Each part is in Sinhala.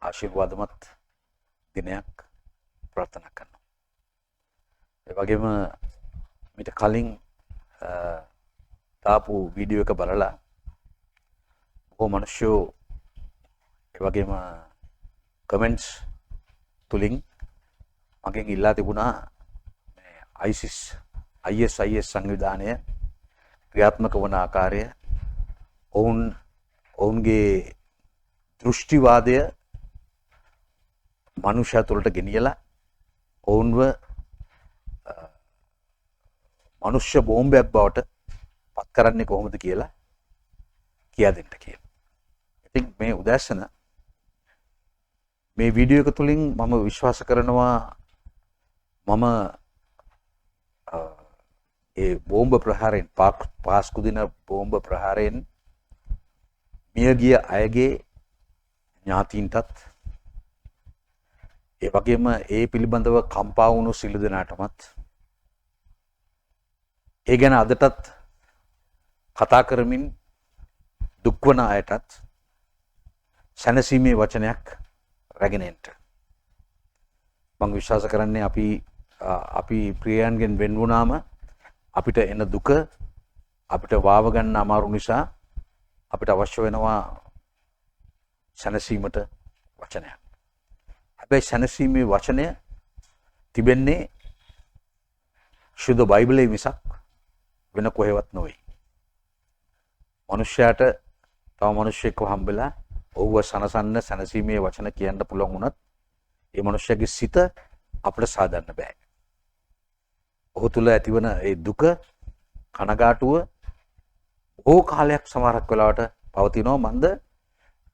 ආශිර්වාදමත් දිනයක් ප්‍රාර්ථනා කරනවා. ඒ වගේම මීට කලින් තාපු වීඩියෝ එක බලලා බොහෝ මිනිස්සු ඒ වගේම කමෙන්ට්ස් තුලින් මගෙන් ඉල්ලා තිබුණා මේ ISIS සංවිධානය ක්‍රියාත්මක වන ආකාරය, ඔවුන්ගේ දෘෂ්ටිවාදය මනුෂ්‍ය තුළට ගෙනියලා ඔවුන්ව මනුෂ්‍ය බෝම්බයක් බවට පත් කරන්නේ කොහොමද කියලා කියා දෙන්න කියලා. ඉතින් මේ උදැසන මේ වීඩියෝ එක තුලින් මම විශ්වාස කරනවා මම ඒ බෝම්බ ප්‍රහාරයෙන් පාස්කු දින බෝම්බ ප්‍රහාරයෙන් මියගිය අයගේ ඥාතීන්ටත් ඒ වගේම ඒ පිළිබඳව කම්පා වුණු සිළු දෙනාටමත් ඒ ගැන අදටත් කතා කරමින් දුක්වන අයටත් සැනසීමේ වචනයක් රැගෙන එන්න. මම විශ්වාස කරන්නේ අපි ප්‍රියයන්ගෙන් වෙන් වුණාම අපිට එන දුක අපිට වාව ගන්න අමාරු නිසා අපිට අවශ්‍ය වෙනවා සැනසීමට වචනයක්. හැබැයි සැනසීමේ වචනය තිබෙන්නේ ශුද්ධ බයිබලයේ මිසක් වෙන කොහෙවත් නොවේ. මනුෂ්‍යයාට තව මිනිහෙක්ව හම්බෙලා ඔව්ව සනසන්න සැනසීමේ වචන කියන්න පුළුවන් වුණත් ඒ මනුෂ්‍යයාගේ සිත අපිට සාදන්න බෑ. ඔහු තුල ඇතිවන ඒ දුක, කනගාටුව ඕ කාලයක් සමහරක් වෙලාවට පවතිනවා. මන්ද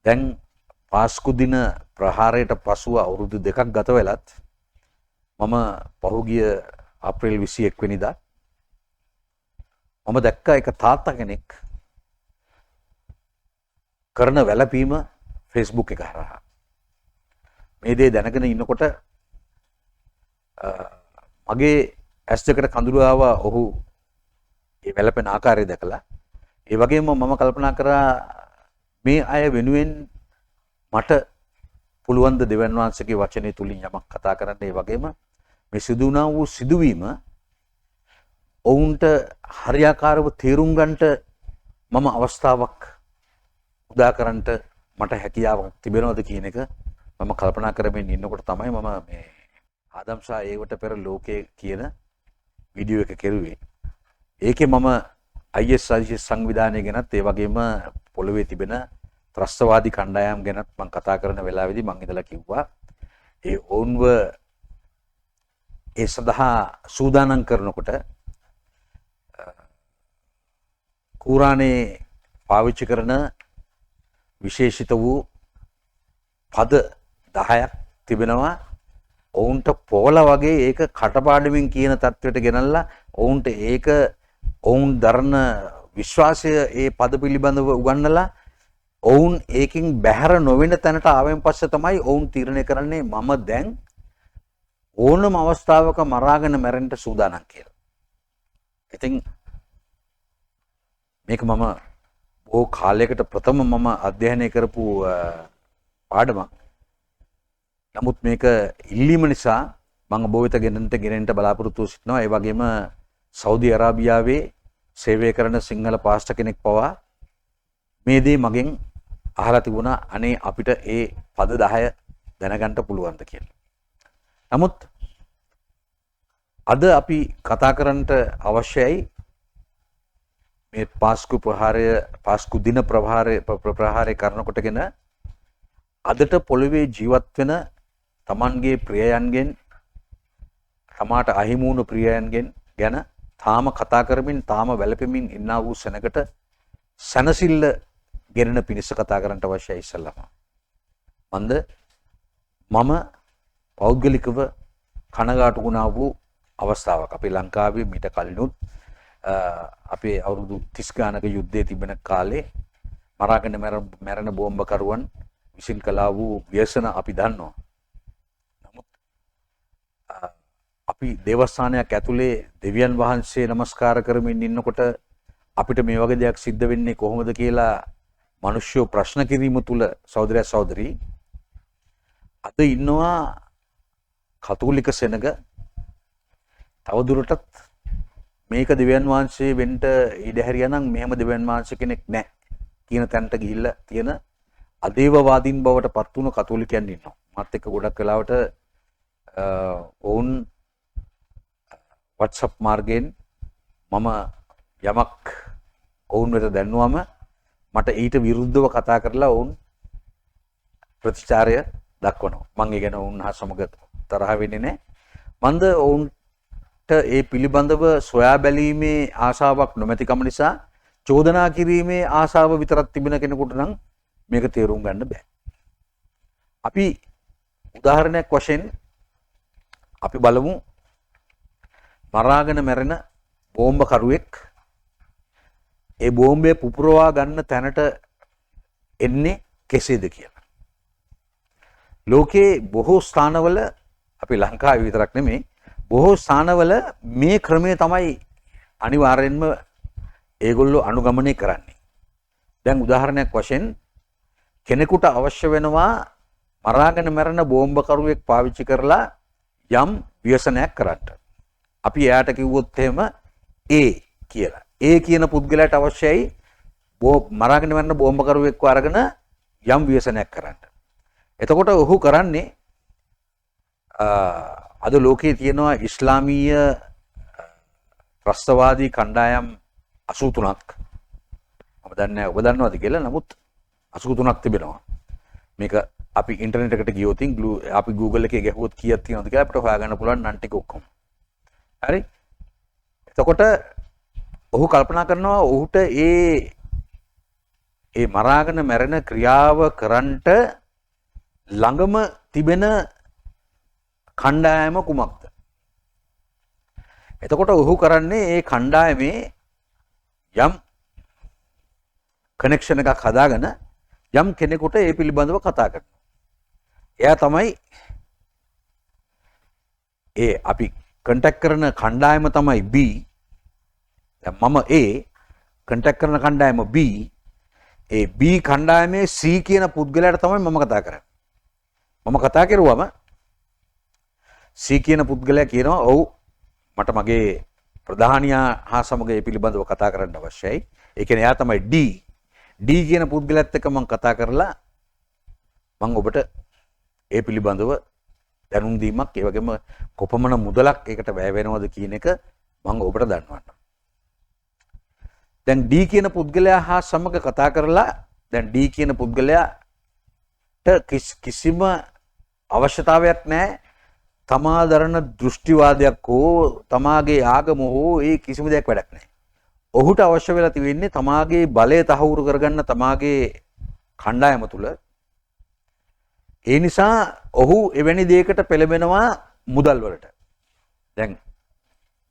දැන් පාස්කු දින ප්‍රහාරයට පසුව අවුරුදු 2ක් ගත වෙලත් මම පහුගිය අප්‍රේල් 21 වෙනිදා මම දැක්ක එක තාත්තා කෙනෙක් කරන වැළපීම Facebook එක හරහා. මේ දේ දැනගෙන ඉන්නකොට මගේ ඇස් දෙකට කඳුළු ආවා ඔහු ඒ වැළපෙන ආකාරය දැකලා. ඒ වගේම මම කල්පනා කරා මේ අය වෙනුවෙන් මට පුළුවන් ද දෙවියන් වහන්සේගේ වචනේ තුලින් යමක් කතා කරන්න. ඒ වගේම මේ සිදු වුණා වූ සිදුවීම ඔවුන්ට හරියාකාරව තේරුම් ගන්නට මම අවස්ථාවක් උදා කරන්නට මට හැකියාවක් තිබෙනවද කියන එක මම කල්පනා කරමින් ඉන්නකොට තමයි මම මේ ආදම්සා ඒවට පෙර ලෝකයේ කියන වීඩියෝ එක කෙරුවේ. ඒකේ මම ISIS සංවිධානය ගැනත් ඒ වගේම පොළවේ තිබෙන ත්‍රස්තවාදී කණ්ඩායම් ගැනත් මම කතා කරන වෙලාවේදී මම ඉඳලා කිව්වා ඒ ඔවුන්ව ඒ සඳහා සූදානම් කරනකොට කුරානයේ පාවිච්චි කරන විශේෂිත වූ පද 10ක් තිබෙනවා. ඔවුන්ට පොවල වගේ ඒක කටපාඩමින් කියන තත්වයට ගෙනල්ලා ඔවුන්ට ඒක ඔවුන් දරන විශ්වාසය ඒ පද පිළිබඳව උගන්වලා ඔවුන් ඒකින් බැහැර නොවෙන තැනට ආවෙන් පස්සේ තමයි ඔවුන් තීරණය කරන්නේ මම දැන් ඕනම අවස්ථාවක මරාගෙන මැරෙන්න සූදානම් කියලා. ඉතින් මේක මම බොහෝ කාලයකට ප්‍රථම මම අධ්‍යයනය කරපු පාඩමක්. නමුත් මේක ඉල්ලීම නිසා මම ඔබ වෙත ගෙනෙන්න බලාපොරොත්තු සිටිනවා. ඒ වගේම සෞදි අරාබියාවේ සේවය කරන සිංහල පාස්ටර් කෙනෙක් පවා මේ දේ මගෙන් අහලා තිබුණා අනේ අපිට ඒ පද 10 දැනගන්න පුළුවන්ද කියලා. නමුත් අද අපි කතා කරන්නට අවශ්‍යයි මේ පාස්කු දින ප්‍රහාරය කරනකොටගෙන අදට පොළවේ ජීවත් වෙන තමන්ගේ ප්‍රියයන්ගෙන් තමාට අහිමි වුණු ප්‍රියයන්ගෙන් ගැන තාම කතා කරමින් තාම වැළපෙමින් ඉන්නා වූ සෙනකට සනසිල්ල ගෙනෙන පිණිස කතා කරන්නට අවශ්‍යයි. ඉස්සල්ලාම මම පෞද්ගලිකව කනගාටු වුණා වූ අවස්ථාවක් අපේ ලංකාවේ මීට කලිනුත් අපේ අවුරුදු 30 ගානක යුද්ධයේ තිබෙන කාලේ මරාගෙන මැරෙන බෝම්බකරුවන් විසින් කළා වූ ව්‍යසන අපි දන්නවා. නමුත් අපි දේවස්ථානයක් ඇතුලේ දෙවියන් වහන්සේ নমස්කාර කරමින් ඉන්නකොට අපිට මේ වගේ දෙයක් සිද්ධ වෙන්නේ කොහොමද කියලා මිනිස්සු ප්‍රශ්න කිරීම තුල සහෝදරයා සහෝදරී අද ඉන්නවා කතෝලික සෙනග තවදුරටත් මේක දෙවියන් වහන්සේ වෙන්න ඉඩ හැරියානම් මෙහෙම දෙවියන් වහන්සේ කෙනෙක් නැහැ කියන තැනට ගිහිල්ලා තියෙන අදේවවාදීන් බවට පත් වුණු කතෝලිකයන් ඉන්නවා. මාත් එක්ක ගොඩක් වෙලාවට ඔවුන් WhatsApp මාර්ගයෙන් මම යමක් ඔවුන් වෙත දැන්නුවම මට ඊට විරුද්ධව කතා කරලා ඔවුන් ප්‍රතිචාරය දක්වනවා. මම ඒ ගැන ඔවුන් හා සමග තරහ වෙන්නේ නැහැ. මන්ද ඔවුන්ට ඒ පිළිබඳව සොයා බැලීමේ ආශාවක් නොමැතිකම නිසා චෝදනා කිරීමේ ආශාව විතරක් තිබෙන කෙනෙකුට නම් මේක තේරුම් ගන්න බෑ. අපි උදාහරණයක් වශයෙන් අපි බලමු මරාගෙන මැරෙන බෝම්බකරුවෙක් ඒ බෝම්බය පුපුරවා ගන්න තැනට එන්නේ කෙසේද කියලා. ලෝකේ බොහෝ ස්ථානවල අපි ලංකාවේ විතරක් නෙමෙයි බොහෝ ස්ථානවල මේ ක්‍රමය තමයි අනිවාර්යෙන්ම ඒගොල්ලෝ අනුගමනය කරන්නේ. දැන් උදාහරණයක් වශයෙන් කෙනෙකුට අවශ්‍ය වෙනවා මරාගෙන මැරෙන බෝම්බකරුවෙක් පාවිච්චි කරලා යම් ව්‍යසනයක් කරන්න. අපි එයාට කිව්වොත් එහෙම A කියලා. A කියන පුද්ගලයාට අවශ්‍යයි මරාගෙන මැරෙන බෝම්බකරුවෙක්ව අරගෙන යම් ව්‍යසනයක් කරන්න. එතකොට ඔහු කරන්නේ අද ලෝකයේ තියෙනවා ඉස්ලාමීය ත්‍රස්තවාදී කණ්ඩායම් 83ක්. මම දන්නේ නැහැ ඔබ දන්නවද කියලා. නමුත් 83ක් තිබෙනවා. මේක අපි ඉන්ටර්නෙට් එකට ගියොත් අපි Google එකේ ගැහුවොත් කීයක් තියෙනවද කියලා අපිට හොයාගන්න පුළුවන් නම් ටික ඔක්කොම. හරි. එතකොට ඔහු කල්පනා කරනවා ඔහුට ඒ මරාගෙන මැරෙන ක්‍රියාව කරන්නට ළඟම තිබෙන කණ්ඩායම කුමක්ද? එතකොට ඔහු කරන්නේ ඒ කණ්ඩායමේ යම් කනෙක්ෂන් එකක් හදාගෙන යම් කෙනෙකුට ඒ පිළිබඳව කතා කරනවා. එයා තමයි අපි කන්ටැක්ට් කරන කණ්ඩායම තමයි B. දැන් මම A කන්ටැක්ට් කරන කණ්ඩායම B. ඒ B කණ්ඩායමේ C කියන පුද්ගලයාට තමයි මම කතා කරන්නේ. මම කතා කරුවම C කියන පුද්ගලයා කියනවා ඔව් මට මගේ ප්‍රධානියා හා සමග ඒ පිළිබඳව කතා කරන්න අවශ්‍යයි. ඒ කියන්නේ එයා තමයි D. D කියන පුද්ගලයාත් එක්ක මම කතා කරලා මම ඔබට ඒ පිළිබඳව දැනුම් දීමක් ඒ වගේම කොපමණ මුදලක් ඒකට වැය වෙනවද කියන එක මම ඔබට දන්වන්නම්. දැන් D කියන පුද්ගලයා හා සමග කතා කරලා දැන් D කියන පුද්ගලයාට කිසිම අවශ්‍යතාවයක් නැහැ තමා දරන දෘෂ්ටිවාදයක් හෝ තමාගේ ආගම හෝ ඒ කිසිම දෙයක් වැඩක් නැහැ. ඔහුට අවශ්‍ය වෙලා තියෙන්නේ තමාගේ බලය තහවුරු කරගන්න තමාගේ කණ්ඩායම තුල. ඒ නිසා ඔහු එවැනි දෙයකට පෙළඹෙනවා මුදල් වලට. දැන්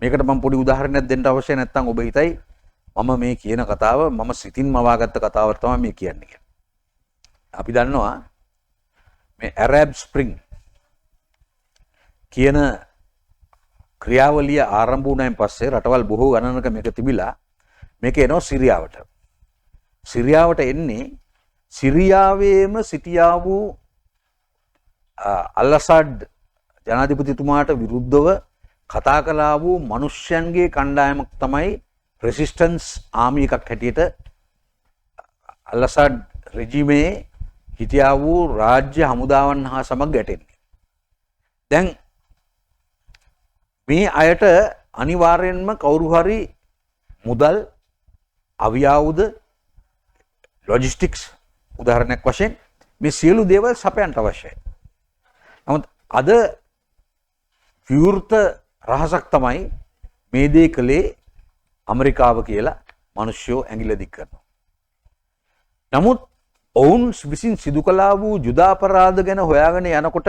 මේකට මම පොඩි උදාහරණයක් දෙන්න අවශ්‍ය නැත්නම් ඔබ හිතයි මම මේ කියන කතාව මම සිතින්ම වවාගත්ත කතාවක් තමයි මේ කියන්නේ කියලා. අපි දන්නවා මේ ඇරබ් ස්ප්‍රින්ග් කියන ක්‍රියාවලිය ආරම්භ වුණායින් පස්සේ රටවල් බොහෝ ගණනක මේක තිබිලා මේක එනවා සිරියාවට. සිරියාවට එන්නේ සිරියාවේම සිටියා වූ අල්-අසඩ් ජනාධිපතිතුමාට විරුද්ධව කතා කළා වූ මිනිස්යන්ගේ කණ්ඩායමක් තමයි රෙසිස්ටන්ස් ආමි එකක් හැටියට අල්-අසඩ් රෙජිමේ හිටියා වූ රාජ්‍ය හමුදාවන් හා සමග ගැටෙන්නේ. දැන් මේ අයට අනිවාර්යෙන්ම කවුරු හරි මුදල් අවියාවුද ලොජිස්ටික්ස් උදාහරණයක් වශයෙන් මේ සියලු දේවල් සපයන්න අවශ්‍යයි. නමුත් අද විවෘත රහසක් තමයි මේ දේ කළේ ඇමරිකාව කියලා මිනිස්සු ඇඟිල්ල දික් කරනවා. නමුත් ඔවුන් විසින් සිදු කළා වූ යුදාපරාධ ගැන හොයාගෙන යනකොට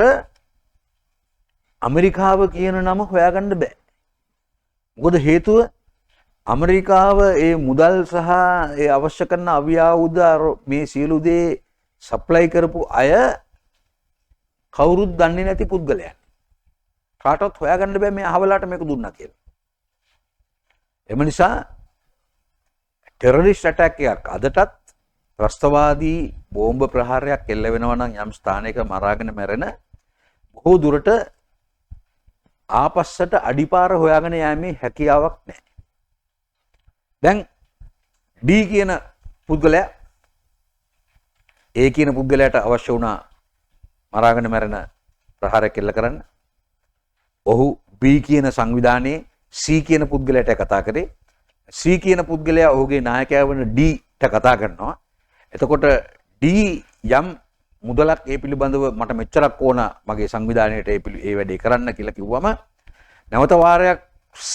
ඇමරිකාව කියන නම හොයාගන්න බෑ. මොකද හේතුව ඇමරිකාව ඒ මුදල් සහ ඒ අවශ්‍ය කරන අවියාවුද මේ සියලු දේ සප්ලයි කරපු අය කවුරුත් දන්නේ නැති පුද්ගලයන්. කාටවත් හොයාගන්න බෑ මේ අහවලාට මේක දුන්නා කියලා. එම නිසා ටෙරරිස්ට් ඇටැක් එකක් අදටත් ත්‍රස්තවාදී බෝම්බ ප්‍රහාරයක් එල්ල වෙනවා නම් යම් ස්ථානයක මරාගෙන මැරෙන බොහෝ දුරට ආපස්සට අඩිපාර හොයාගෙන යෑමේ හැකියාවක් නැහැ. දැන් D කියන පුද්ගලයා A කියන පුද්ගලයාට අවශ්‍ය වුණා මරාගෙන මැරෙන ප්‍රහාරයක් එල්ල කරන්න. ඔහු B කියන සංවිධානයේ C කියන පුද්ගලයාට කතා කරේ. C කියන පුද්ගලයා ඔහුගේ නායකයා වන D ට කතා කරනවා. එතකොට D යම් මුදලක් ඒ පිළිබඳව මට මෙච්චරක් ඕන මගේ සංවිධානයට ඒ වැඩේ කරන්න කියලා කිව්වම නැවත වාරයක් C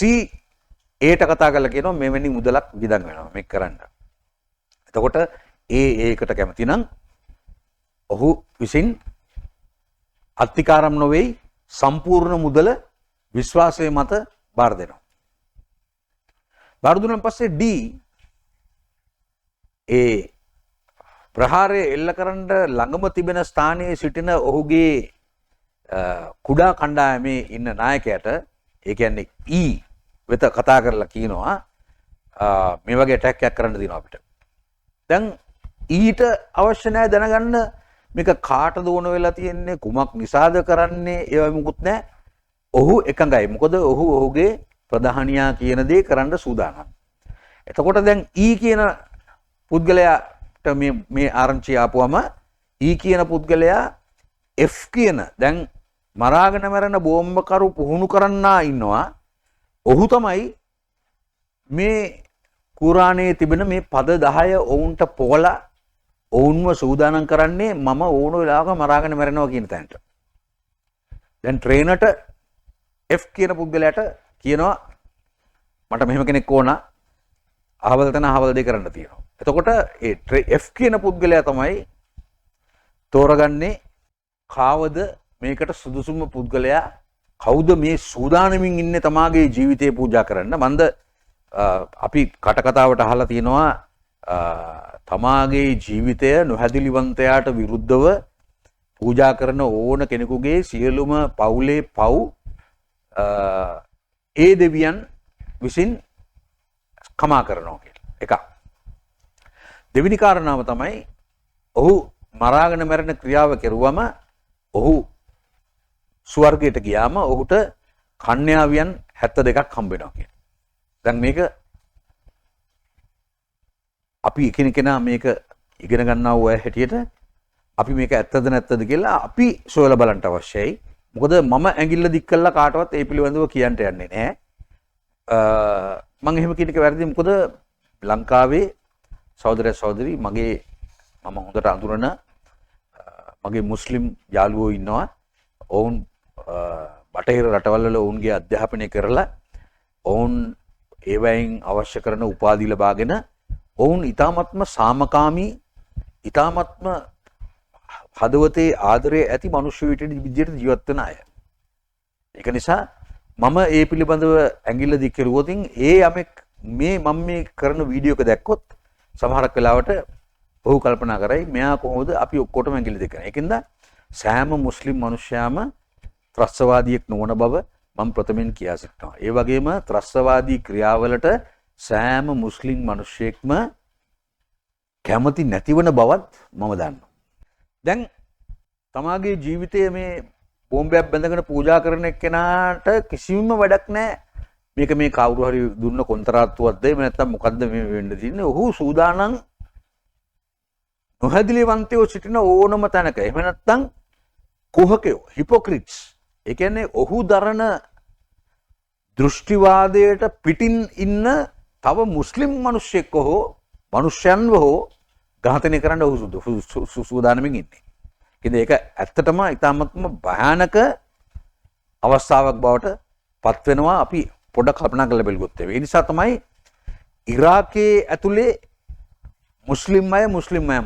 ඒට කතා කරලා කියනවා මෙවැනි මුදලක් විදන් වෙනවා මේක කරන්න. එතකොට ඒකට කැමති නම් ඔහු විසින් අත්තිකාරම් නොවේයි සම්පූර්ණ මුදල විශ්වාසය මත බාර දෙනවා. බාර දුන්නාන් පස්සේ D ඒ ප්‍රහාරය එල්ල කරන්න ළඟම තිබෙන ස්ථානයේ සිටින ඔහුගේ කුඩා කණ්ඩායමේ ඉන්න නායකයාට ඒ කියන්නේ E වෙත කතා කරලා කියනවා මේ වගේ ඇටැක් එකක් කරන්න දිනවා අපිට. දැන් ඊට අවශ්‍ය නැහැ දැනගන්න මේක කාටද ඕන වෙලා තියෙන්නේ කුමක් නිසාද කරන්නේ ඒව මොකුත් නැහැ. ඔහු එකඟයි. මොකද ඔහු ඔහුගේ ප්‍රධානියා කියන දේ කරන්න සූදානම්. එතකොට දැන් E කියන පුද්ගලයාට මේ ආරංචිය ආපුවම E කියන පුද්ගලයා F කියන දැන් මරාගෙන මැරෙන බෝම්බකරු පුහුණු කරන්නා ඉන්නවා. ඔහු තමයි මේ කුරානයේ තිබෙන මේ පද 10 ඔවුන්ට පොවලා ඔවුන්ව සූදානම් කරන්නේ මම ඕන වෙලාවක මරාගෙන මැරෙනවා කියන තැනට. දැන් ට්‍රේනර්ට F කියන පුද්ගලයාට කියනවා මට මෙහෙම කෙනෙක් ඕන අහවල තැන අහවල දෙය කරන්න තියෙනවා. එතකොට ඒ F කියන පුද්ගලයා තමයි තෝරගන්නේ කාවද මේකට සුදුසුම පුද්ගලයා කවුද මේ සූදානමින් ඉන්නේ තමාගේ ජීවිතේ පූජා කරන්න. මන්ද අපි කටකතාවට අහලා තියෙනවා තමාගේ ජීවිතය නොහැදිලිවන්තයාට විරුද්ධව පූජා කරන ඕන කෙනෙකුගේ සියලුම පවුලේ පව් ඒ දෙවියන් විසින් කමා කරනවා කියලා. එකක්. දෙවෙනි කාරණාව තමයි ඔහු මරාගෙන මැරෙන ක්‍රියාව කෙරුවම ඔහු ස්වර්ගයට ගියාම ඔහුට කන්‍යාවියන් 72ක් හම්බ වෙනවා කියන. දැන් මේක අපි එකිනෙකා මේක ඉගෙන ගන්නා වූ අය හැටියට අපි මේක ඇත්තද නැත්තද කියලා අපි සොයලා බලන්න අවශ්‍යයි. මොකද මම ඇඟිල්ල දික් කළා කාටවත් ඒ පිළිබඳව කියන්න යන්නේ නැහැ. මම එහෙම කියන එක වැරදි. මොකද ලංකාවේ සහෝදරී මම හොඳට අඳුරන මගේ මුස්ලිම් යාළුවෝ ඉන්නවා. ඔවුන් බටහිර රටවල් වල ඔවුන්ගේ අධ්‍යාපනය කරලා ඔවුන් ඒවයින් අවශ්‍ය කරන උපාධි ලබාගෙන ඔවුන් ඊ타මත්ම සාමකාමී ඊ타මත්ම හදවතේ ආදරය ඇති මිනිස්සු විදියට ජීවත් වෙන අය. ඒක නිසා මම ඒ පිළිබඳව ඇඟිල්ල දික් කරුවොත් ඒ යමෙක් මම මේ කරන වීඩියෝ එක දැක්කොත් සමහරක් වෙලාවට ඔහු කල්පනා කරයි මෙයා කොහොමද අපි ඔක්කොටම ඇඟිල්ල දික් කරන්නේ. ඒකින්ද සෑම මුස්ලිම් මිනිසයාම ත්‍රස්තවාදියෙක් නොවන බව මම ප්‍රථමයෙන් කියා සිටිනවා. ඒ වගේම ත්‍රස්තවාදී ක්‍රියාවලට සෑම මුස්ලිම් මිනිසෙක්ම කැමති නැතිවන බවත් මම දන්නවා. දැන් තමාගේ ජීවිතයේ මේ බෝම්බයක් බැඳගෙන පූජා කරන එක්කෙනාට කිසිම වැඩක් නැහැ. මේක මේ කවුරු හරි දුන්න කොන්ත්‍රාත්තුවක්ද එහෙම නැත්නම් මොකද්ද මේ වෙන්න තියෙන්නේ? ඔහු සූදානම් නොහැදිලිවන්තයෝ සිටින ඕනම තැනක. එහෙම නැත්නම් කුහකයෝ හිපොක්‍රිට්ස්. ඒ කියන්නේ ඔහු දරන දෘෂ්ටිවාදයට පිටින් ඉන්න තව මුස්ලිම් මිනිස්සෙක් හෝ මනුෂ්‍යයන්ව හෝ ඝාතනය කරන්න ඔහු සූදානමින් ඉන්නේ. ඉතින් ඒක ඇත්තටම ඉතාමත්ම භයානක අවස්ථාවක් බවට පත් වෙනවා. අපි පොඩ්ඩක් කල්පනා කරලා බලගොත් ඒ නිසා තමයි ඉරාකයේ ඇතුලේ මුස්ලිම් අය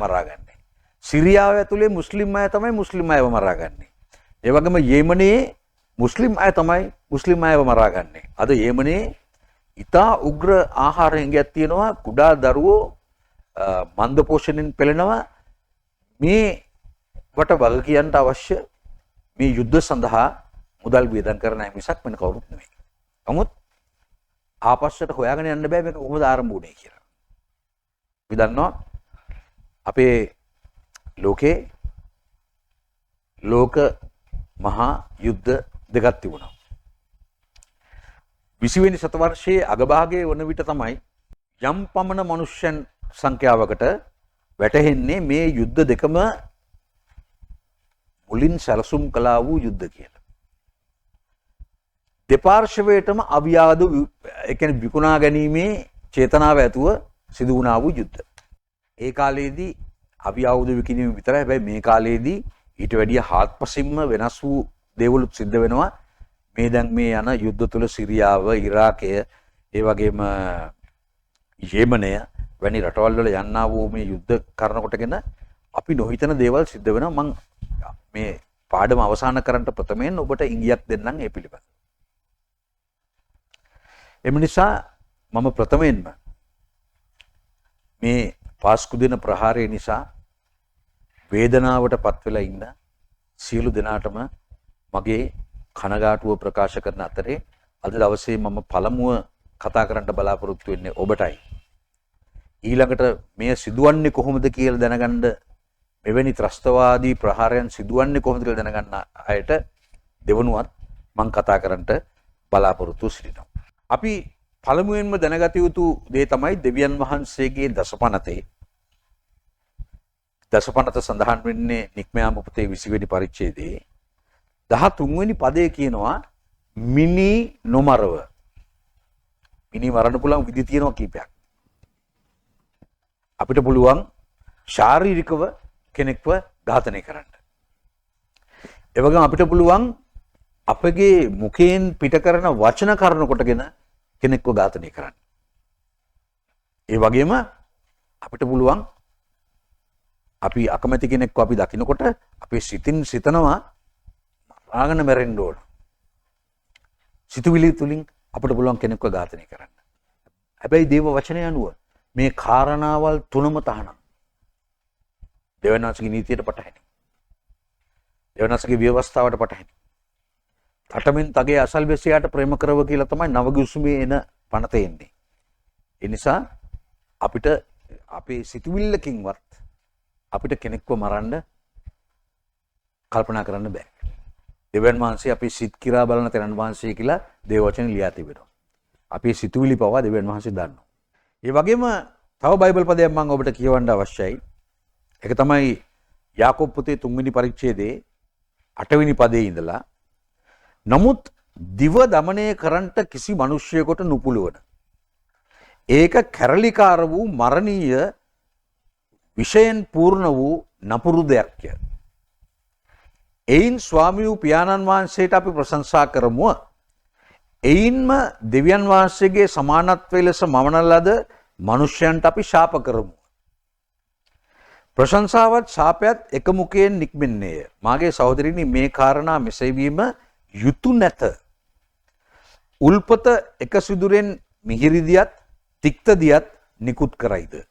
මරාගන්නේ. සිරියාව ඇතුලේ මුස්ලිම් අය තමයි මුස්ලිම් අයව මරාගන්නේ. ඒ වගේම යෙමනයේ මුස්ලිම් අය තමයි මුස්ලිම් අයව මරාගන්නේ. අද යෙමනයේ ඉතා උග්‍ර ආහාර හිඟයක් තියෙනවා. කුඩා දරුවෝ මන්ද පෝෂණයෙන් පෙළෙනවා. මේ වට වග කියන්න අවශ්‍ය මේ යුද්ධ සඳහා මුදල් වියදම් කරන අය මිසක් වෙන කවුරුත් නෙමෙයි. නමුත් ආපස්සට හොයාගෙන යන්න බෑ මේක කොහොමද ආරම්භ වුනේ කියලා. අපි දන්නවා අපේ ලෝක මහා යුද්ධ දෙකක් තිබුණා. 20 වෙනි සතවර්ෂයේ අගභාගයේ වන විට තමයි යම් පමණ මනුෂ්‍යයන් සංඛ්‍යාවකට වැටහෙන්නේ මේ යුද්ධ දෙකම මුලින් සැලසුම් කළා වූ යුද්ධ කියලා. දෙපාර්ශවයටම අවියාදු ඒ කියන්නේ විකුණා ගැනීමේ චේතනාව ඇතුව සිදු වුණා වූ යුද්ධ. ඒ කාලයේදී අවියාදු විකිණීම විතරයි. හැබැයි මේ කාලයේදී ඊට වැඩිය හාත්පසින්ම වෙනස් වූ දේවලුත් සිද්ධ වෙනවා. මේ දැන් මේ යන යුද්ධ තුල සිරියාව, ඉරාකය, ඒ වගේම යෙමනය වැනි රටවල් වල යන්නා වූ මේ යුද්ධ කරන කොටගෙන අපි නොහිතන දේවල් සිද්ධ වෙනවා. මම මේ පාඩම අවසන් කරන්න ප්‍රථමයෙන් ඔබට ඉඟියක් දෙන්නම් ඒ පිළිබඳව. එම නිසා මම ප්‍රථමයෙන්ම මේ පාස්කු දින ප්‍රහාරය නිසා වේදනාවට පත් වෙලා ඉන්න සියලු දෙනාටම මගේ කනගාටුව ප්‍රකාශ කරන අතරේ අද දවසේ මම පළමුව කතා කරන්න බලාපොරොත්තු වෙන්නේ ඔබටයි. ඊළඟට මේ සිදුවන්නේ කොහොමද කියලා දැනගන්න මෙවැනි ත්‍රස්තවාදී ප්‍රහාරයන් සිදුවන්නේ කොහොමද කියලා දැනගන්න අයට දෙවනුවත් මම කතා කරන්නට බලාපොරොත්තු සිටිනවා. අපි පළමුවෙන්ම දැනගත යුතු දේ තමයි දෙවියන් වහන්සේගේ දසපනතේ. දසපනත සඳහන් වෙන්නේ නික්මයාම පොතේ 20 වෙනි පරිච්ඡේදයේ 13 වෙනි පදයේ කියනවා මිනි නොමරව. මිනි මරන්න පුළුවන් විදි තියෙනවා කීපයක්. අපිට පුළුවන් ශාරීරිකව කෙනෙක්ව ඝාතනය කරන්න. ඒ වගේම අපිට පුළුවන් අපගේ මුඛයෙන් පිට කරන වචන කරන කොටගෙන කෙනෙක්ව ඝාතනය කරන්න. ඒ වගේම අපිට පුළුවන් අපි අකමැති කෙනෙක්ව අපි දකිනකොට අපේ සිතින් සිතනවා ආගන මැරෙන්න ඕන. සිතුවිලි තුලින් අපිට පුළුවන් කෙනෙක්ව ඝාතනය කරන්න. හැබැයි දේව වචනය අනුව මේ කාරණාවල් තුනම තහනම්. දෙවනාසගේ නීතියට පටහැනි. දෙවනාසගේ ව්‍යවස්ථාවට පටහැනි. තටමින් තගේ අසල්වැසියාට ප්‍රේම කරව කියලා තමයි නවගුසුමේ එන පනත එන්නේ. ඒ නිසා අපිට අපේ සිතුවිල්ලකින්වත් අපිට කෙනෙක්ව මරන්න කල්පනා කරන්න බෑ. දෙවියන් වහන්සේ අපි සිත් කිරා බලන තෙරණ වහන්සේ කියලා දේව වචන ලියා තිබෙනවා. අපේ සිතුවිලි පවා දෙවියන් වහන්සේ දන්නවා. ඒ වගේම තව බයිබල් පදයක් මම ඔබට කියවන්න අවශ්‍යයි. ඒක තමයි යාකෝබ් පොතේ 3 වෙනි පරිච්ඡේදයේ 8 වෙනි පදයේ ඉඳලා නමුත් දිව দমনය කරන්නට කිසි මිනිසියෙකුට නුපුළුවන. ඒක කැරලිකාර වූ මරණීය විෂයෙන් පූර්ණ වූ නපුරු දෙයක්ය. එයින් ස්වාමී වූ පියාණන් වහන්සේට අපි ප්‍රශංසා කරමු. එයින්ම දෙවියන් වහන්සේගේ සමානත්වයේ ලෙස මවන ලද මිනිසයන්ට අපි ශාප කරමු. ප්‍රශංසාවත් ශාපයත් එක මුඛයෙන් නික්මෙන්නේය. මාගේ සහෝදරිනි මේ කාරණා මෙසේ වීම යුතු නැත. උල්පත එක සිදුරෙන් මිහිරිදියත් තික්තදියත් නිකුත් කරයිද.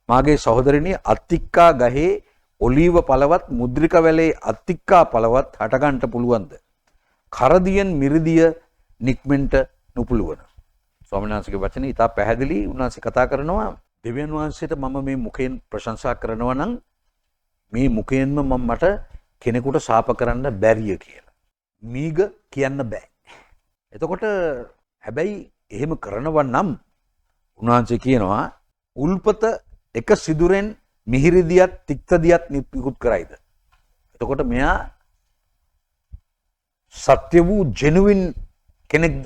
මාගේ සහෝදරිනි අත්තික්කා ගහේ ඔලීව පළවත් මුද්‍රික වැලේ අත්තික්කා පළවත් හටගන්නට පුළුවන්ද? කරදියෙන් මිරිදිය නික්මෙන්ට නුපුළුවන. ස්වාමීන් වහන්සේගේ වචනේ ඉතා පැහැදිලි. උන්වහන්සේ කතා කරනවා දෙවියන් වහන්සේට මම මේ මුඛයෙන් ප්‍රශංසා කරනවා නම් මේ මුඛයෙන්ම මට කෙනෙකුට ශාප කරන්න බැරිය කියලා. මීග කියන්න බෑ. එතකොට හැබැයි එහෙම කරනවා නම් උන්වහන්සේ කියනවා උල්පත එක සිදුරෙන් මිහිරිදියත් තික්තදියත් නිකුත් කරයිද. එතකොට මෙයා සත්‍ය වූ ජෙනුවින් කෙනෙක්ද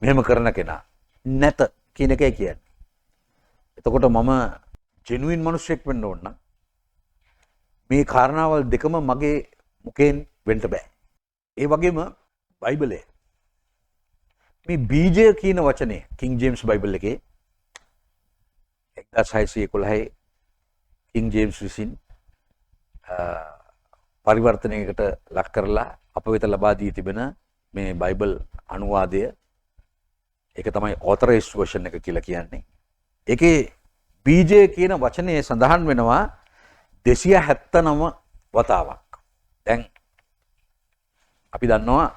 මෙහෙම කරන කෙනා නැත කියන එකයි කියන්නේ. එතකොට මම ජෙනුවින් මිනිසෙක් වෙන්න ඕන නම් මේ කාරණාවල් දෙකම මගේ මුඛයෙන් වෙන්න බෑ. ඒ වගේම බයිබලයේ මේ බීජය කියන වචනේ කිං ජේම්ස් බයිබල් එකේ 1611 කිං ජේම්ස් විසින් පරිවර්තනයකට ලක් කරලා අප වෙත ලබා දී තිබෙන මේ බයිබල් අනුවාදය ඒක තමයි ඔතොරයිස්ඩ් වර්ෂන් එක කියලා කියන්නේ. ඒකේ බීජය කියන වචනේ සඳහන් වෙනවා 279 වතාවක්. දැන් අපි දන්නවා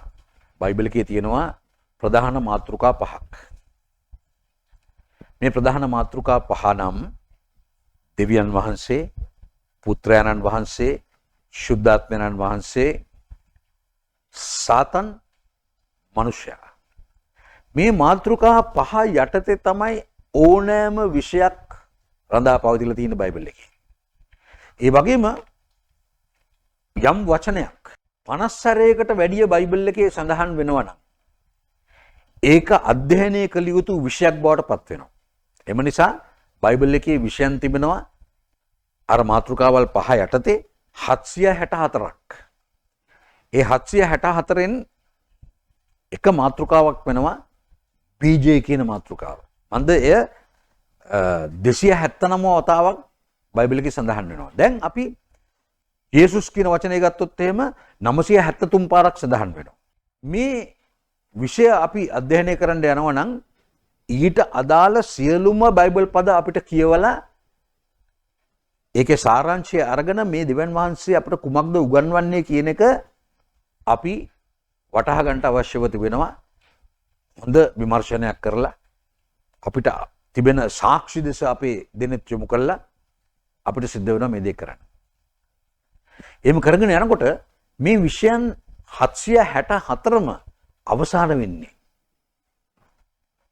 බයිබල් එකේ තියෙනවා ප්‍රධාන මාතෘකා පහක්. මේ ප්‍රධාන මාතෘකා පහ නම් දෙවියන් වහන්සේ, පුත්‍රයන්න් වහන්සේ, ශුද්ධාත්මයන්න් වහන්සේ, සාතන්, මනුෂ්‍යයා. මේ මාතෘකා පහ යටතේ තමයි ඕනෑම විෂයක් රඳා පවතිලා තියෙන බයිබල් එකේ. ඒ වගේම යම් වචනයක් 50 සැරයකට වැඩිය බයිබල් එකේ සඳහන් වෙනවා නම් ඒක අධ්‍යයනය කළ යුතු විෂයක් බවට පත් වෙනවා. එම නිසා බයිබල් එකේ විෂයන් තිබෙනවා අර මාතෘකාවල් පහ යටතේ 764ක්. ඒ 764න් එක මාතෘකාවක් වෙනවා BJ කියන මාතෘකාව. මන්ද එය 279 වතාවක් බයිබල් එකේ සඳහන් වෙනවා. දැන් අපි යේසුස් කියන වචනේ ගත්තොත් එහෙම 973 පාරක් සඳහන් වෙනවා. මේ විෂය අපි අධ්‍යයනය කරන්න යනවා නම් ඊට අදාළ සියලුම බයිබල් පද අපිට කියවලා ඒකේ සාරාංශය අරගෙන මේ දෙවියන් වහන්සේ අපිට කුමක්ද උගන්වන්නේ කියන එක අපි වටහා ගන්නට අවශ්‍යව තිබෙනවා. හොඳ විමර්ශනයක් කරලා අපිට තිබෙන සාක්ෂි දෙස අපේ දෙනෙත් යොමු කළා අපිට සිද්ධ වෙනවා මේ දේ කරන්න. එහෙම කරගෙන යනකොට මේ විෂයන් 764ම අවසාන වෙන්නේ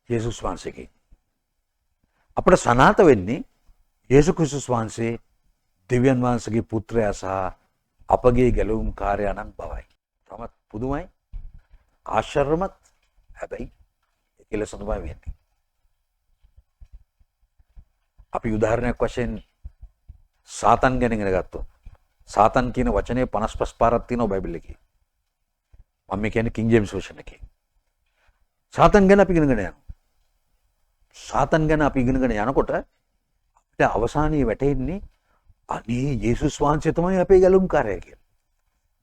යේසුස් වහන්සේගෙන්. අපිට සනාත වෙන්නේ යේසු ක්‍රිස්තුස් වහන්සේ දෙවියන් වහන්සේගේ පුත්‍රයා සහ අපගේ ගැලවුම් කාර්යයන්න් බවයි. තමත් පුදුමයි ආශ්චර්යමත් හැබැයි ඒකලස තමයි වෙන්නේ. අපි උදාහරණයක් වශයෙන් සාතන් ගැන ඉගෙන ගත්තොත් සාතන් කියන වචනේ 55 පාරක් තියෙනවා බයිබල් එකේ. මම කියන්නේ කිං ජේම්ස් වර්ෂන් එකේ. සාතන් ගැන අපි ඉගෙනගෙන යනවා. සාතන් ගැන අපි ඉගෙනගෙන යනකොට අපිට අවසානයේ වැටෙන්නේ අනේ යේසුස් වහන්සේ තමයි අපේ ගැලුම්කාරයා කියලා.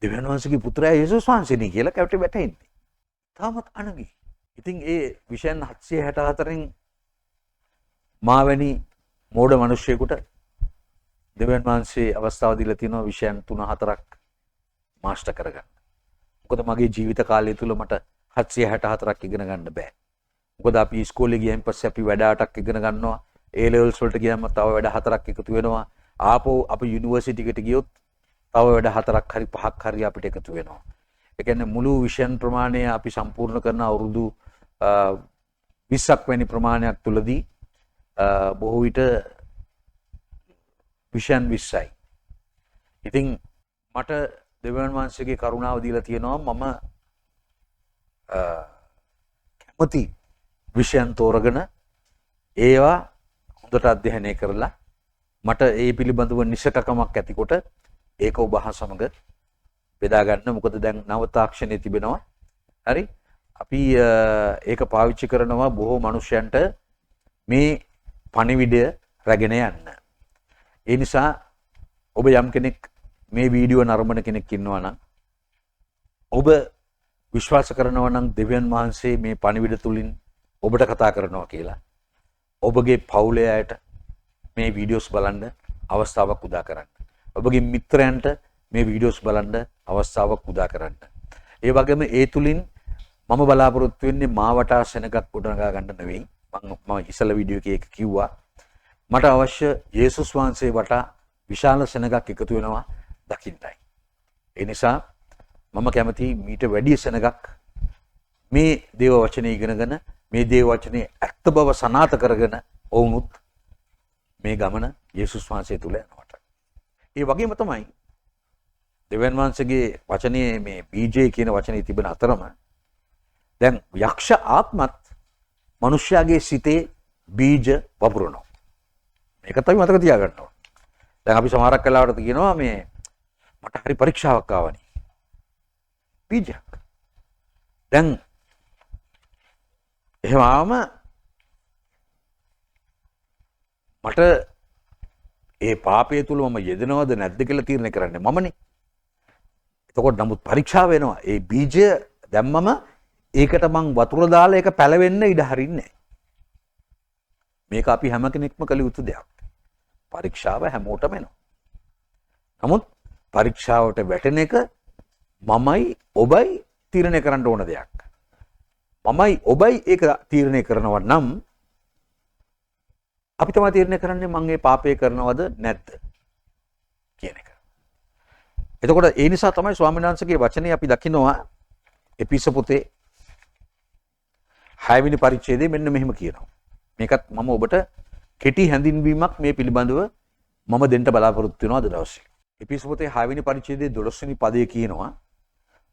දෙවියන් වහන්සේගේ පුත්‍රයා යේසුස් වහන්සේනි කියලා කැපට වැටෙන්නේ. තාමත් අනගි. ඉතින් ඒ විෂයන් 764න් මාවැනි මෝඩ මිනිස්සෙකුට දෙවියන් වහන්සේ අවස්ථාව දීලා තියෙනවා විෂයන් 3-4ක් මාස්ටර් කරගන්න. මොකද මගේ ජීවිත කාලය තුල මට 764ක් ඉගෙන ගන්න බෑ. මොකද අපි ඉස්කෝලේ ගියන් පස්සේ අපි වැඩ 8ක් ඉගෙන ගන්නවා. A levels වලට ගියාම තව වැඩ 4ක් එකතු වෙනවා. ආපහු අපි යුනිවර්සිටි එකට ගියොත් තව වැඩ 4ක් හරි 5ක් හරි අපිට එකතු වෙනවා. ඒ කියන්නේ මුළු විෂයන් ප්‍රමාණය අපි සම්පූර්ණ කරන අවුරුදු 20ක් වැනි ප්‍රමාණයක් තුලදී බොහෝ විට විෂයන් 20යි. ඉතින් මට දෙවියන් වහන්සේගේ කරුණාව දීලා තියෙනවා මම කැමති විෂයන් තෝරගෙන ඒවා හොඳට අධ්‍යයනය කරලා මට ඒ පිළිබඳව නිසකකමක් ඇතිකොට ඒක ඔබ හා සමග බෙදා ගන්න. මොකද දැන් නව තාක්ෂණයේ තිබෙනවා. හරි? අපි ඒක පාවිච්චි කරනවා බොහෝ මිනිසයන්ට මේ පණිවිඩය රැගෙන යන්න. ඒ නිසා ඔබ යම් කෙනෙක් මේ වීඩියෝ නරඹන කෙනෙක් ඉන්නවා නම් ඔබ විශ්වාස කරනවා නම් දෙවියන් වහන්සේ මේ පණිවිඩ තුලින් ඔබට කතා කරනවා කියලා ඔබගේ පවුලේ අයට මේ වීඩියෝස් බලන්න අවස්ථාවක් උදා කරන්න. ඔබගේ මිත්‍රයන්ට මේ වීඩියෝස් බලන්න අවස්ථාවක් උදා කරන්න. ඒ වගේම ඒ තුලින් මම බලාපොරොත්තු වෙන්නේ මාවටා සෙනගක් ගොඩනගා ගන්න නෙවෙයි. මම ඉස්සල වීඩියෝ එකේ එක කිව්වා මට අවශ්‍ය යේසුස් වහන්සේ වටා විශාල සෙනගක් එකතු වෙනවා දකින්නයි. ඒ නිසා මම කැමති මීට වැඩි සෙනගක් මේ දේව වචනේ ඉගෙනගෙන මේ දේව වචනේ ඇත්ත බව සනාත කරගෙන වුණුත් මේ ගමන යේසුස් වහන්සේ තුල යනවට. ඒ වගේම තමයි දෙවියන් වහන්සේගේ වචනේ මේ BJ කියන වචනේ තිබෙන අතරම දැන් යක්ෂ ආත්මත් මිනිස්යාගේ සිතේ බීජ වපුරනවා. මේක තමයි මතක තියාගන්න ඕන. දැන් අපි සමහරක් වෙලාවට කියනවා මේ මට හරි පරීක්ෂාවක් ආවනි. බීජයක්. දැන් එහෙමම මට ඒ පාපය තුල මම යෙදෙනවද නැද්ද කියලා තීරණය කරන්නේ මමනේ. එතකොට නමුත් පරීක්ෂාව වෙනවා. ඒ බීජය දැම්මම ඒකට මං වතුර දාලා ඒක පැලවෙන්න ඉඩ හරින්නේ නැහැ. මේක අපි හැම කෙනෙක්ම කළ යුතු දෙයක්. පරීක්ෂාව හැමෝටම එනවා. නමුත් පරීක්ෂාවට වැටෙන එක මමයි ඔබයි තීරණය කරන්න ඕන දෙයක්. මමයි ඔබයි ඒක තීරණය කරනවා නම් අපි තමයි තීරණය කරන්නේ මම මේ පාපය කරනවද නැද්ද කියන එක. එතකොට ඒ නිසා තමයි ස්වාමීන් වහන්සේගේ වචනේ අපි දකිනවා එපිස පොතේ 6 වෙනි පරිච්ඡේදයේ මෙන්න මෙහෙම කියනවා. මේකත් මම ඔබට කෙටි හැඳින්වීමක් මේ පිළිබඳව මම දෙන්න බලාපොරොත්තු වෙනවා අද දවසේ. එපිස පොතේ 6 වෙනි පරිච්ඡේදයේ 12 වෙනි පදයේ කියනවා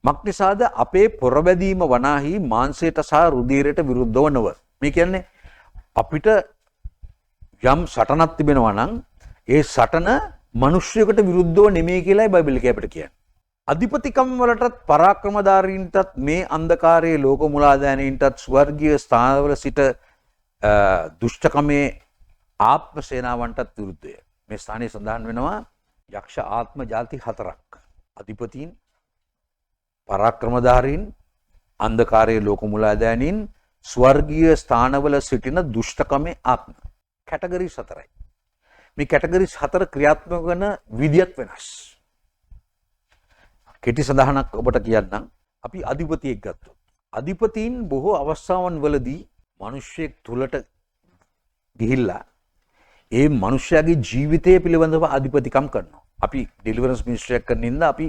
මක්නිසාද අපේ පොරබැදීම වනාහි මාංශයට සහ රුධිරයට විරුද්ධව නොව. මේ කියන්නේ අපිට යම් සටනක් තිබෙනවා නම් ඒ සටන මිනිස්සුයකට විරුද්ධව නෙමෙයි කියලායි බයිබලයේ අපිට කියන්නේ. අධිපතිකම් වලටත් පරාක්‍රමධාරීන්ටත් මේ අන්ධකාරයේ ලෝක මුලාදෑනීන්ටත් ස්වර්ගීය ස්ථානවල සිට දුෂ්ටකමේ ආත්ම සේනාවන්ටත් විරුද්ධය. මේ ස්ථානයේ සඳහන් වෙනවා යක්ෂ ආත්ම ಜಾති 4ක්. අධිපතීන්, පරාක්‍රමධාරීන්, අන්ධකාරයේ ලෝක මුලාදෑනීන්, ස්වර්ගීය ස්ථානවල සිටින දුෂ්ටකමේ ආත්ම. කැටගරිස් 4යි. මේ කැටගරිස් 4 ක්‍රියාත්මක වන විදියත් වෙනස්. කෙටි සඳහනක් ඔබට කියන්නම්. අපි අධිපතියෙක් ගත්තොත්. අධිපතීන් බොහෝ අවස්ථාවන් වලදී මිනිස්සෙක් තුලට ගිහිල්ලා ඒ මිනිස්යාගේ ජීවිතය පිළිබඳව අධිපතිකම් කරනවා. අපි ඩෙලිවරන්ස් මිනිස්ට්‍රියක් කරන ඉඳලා අපි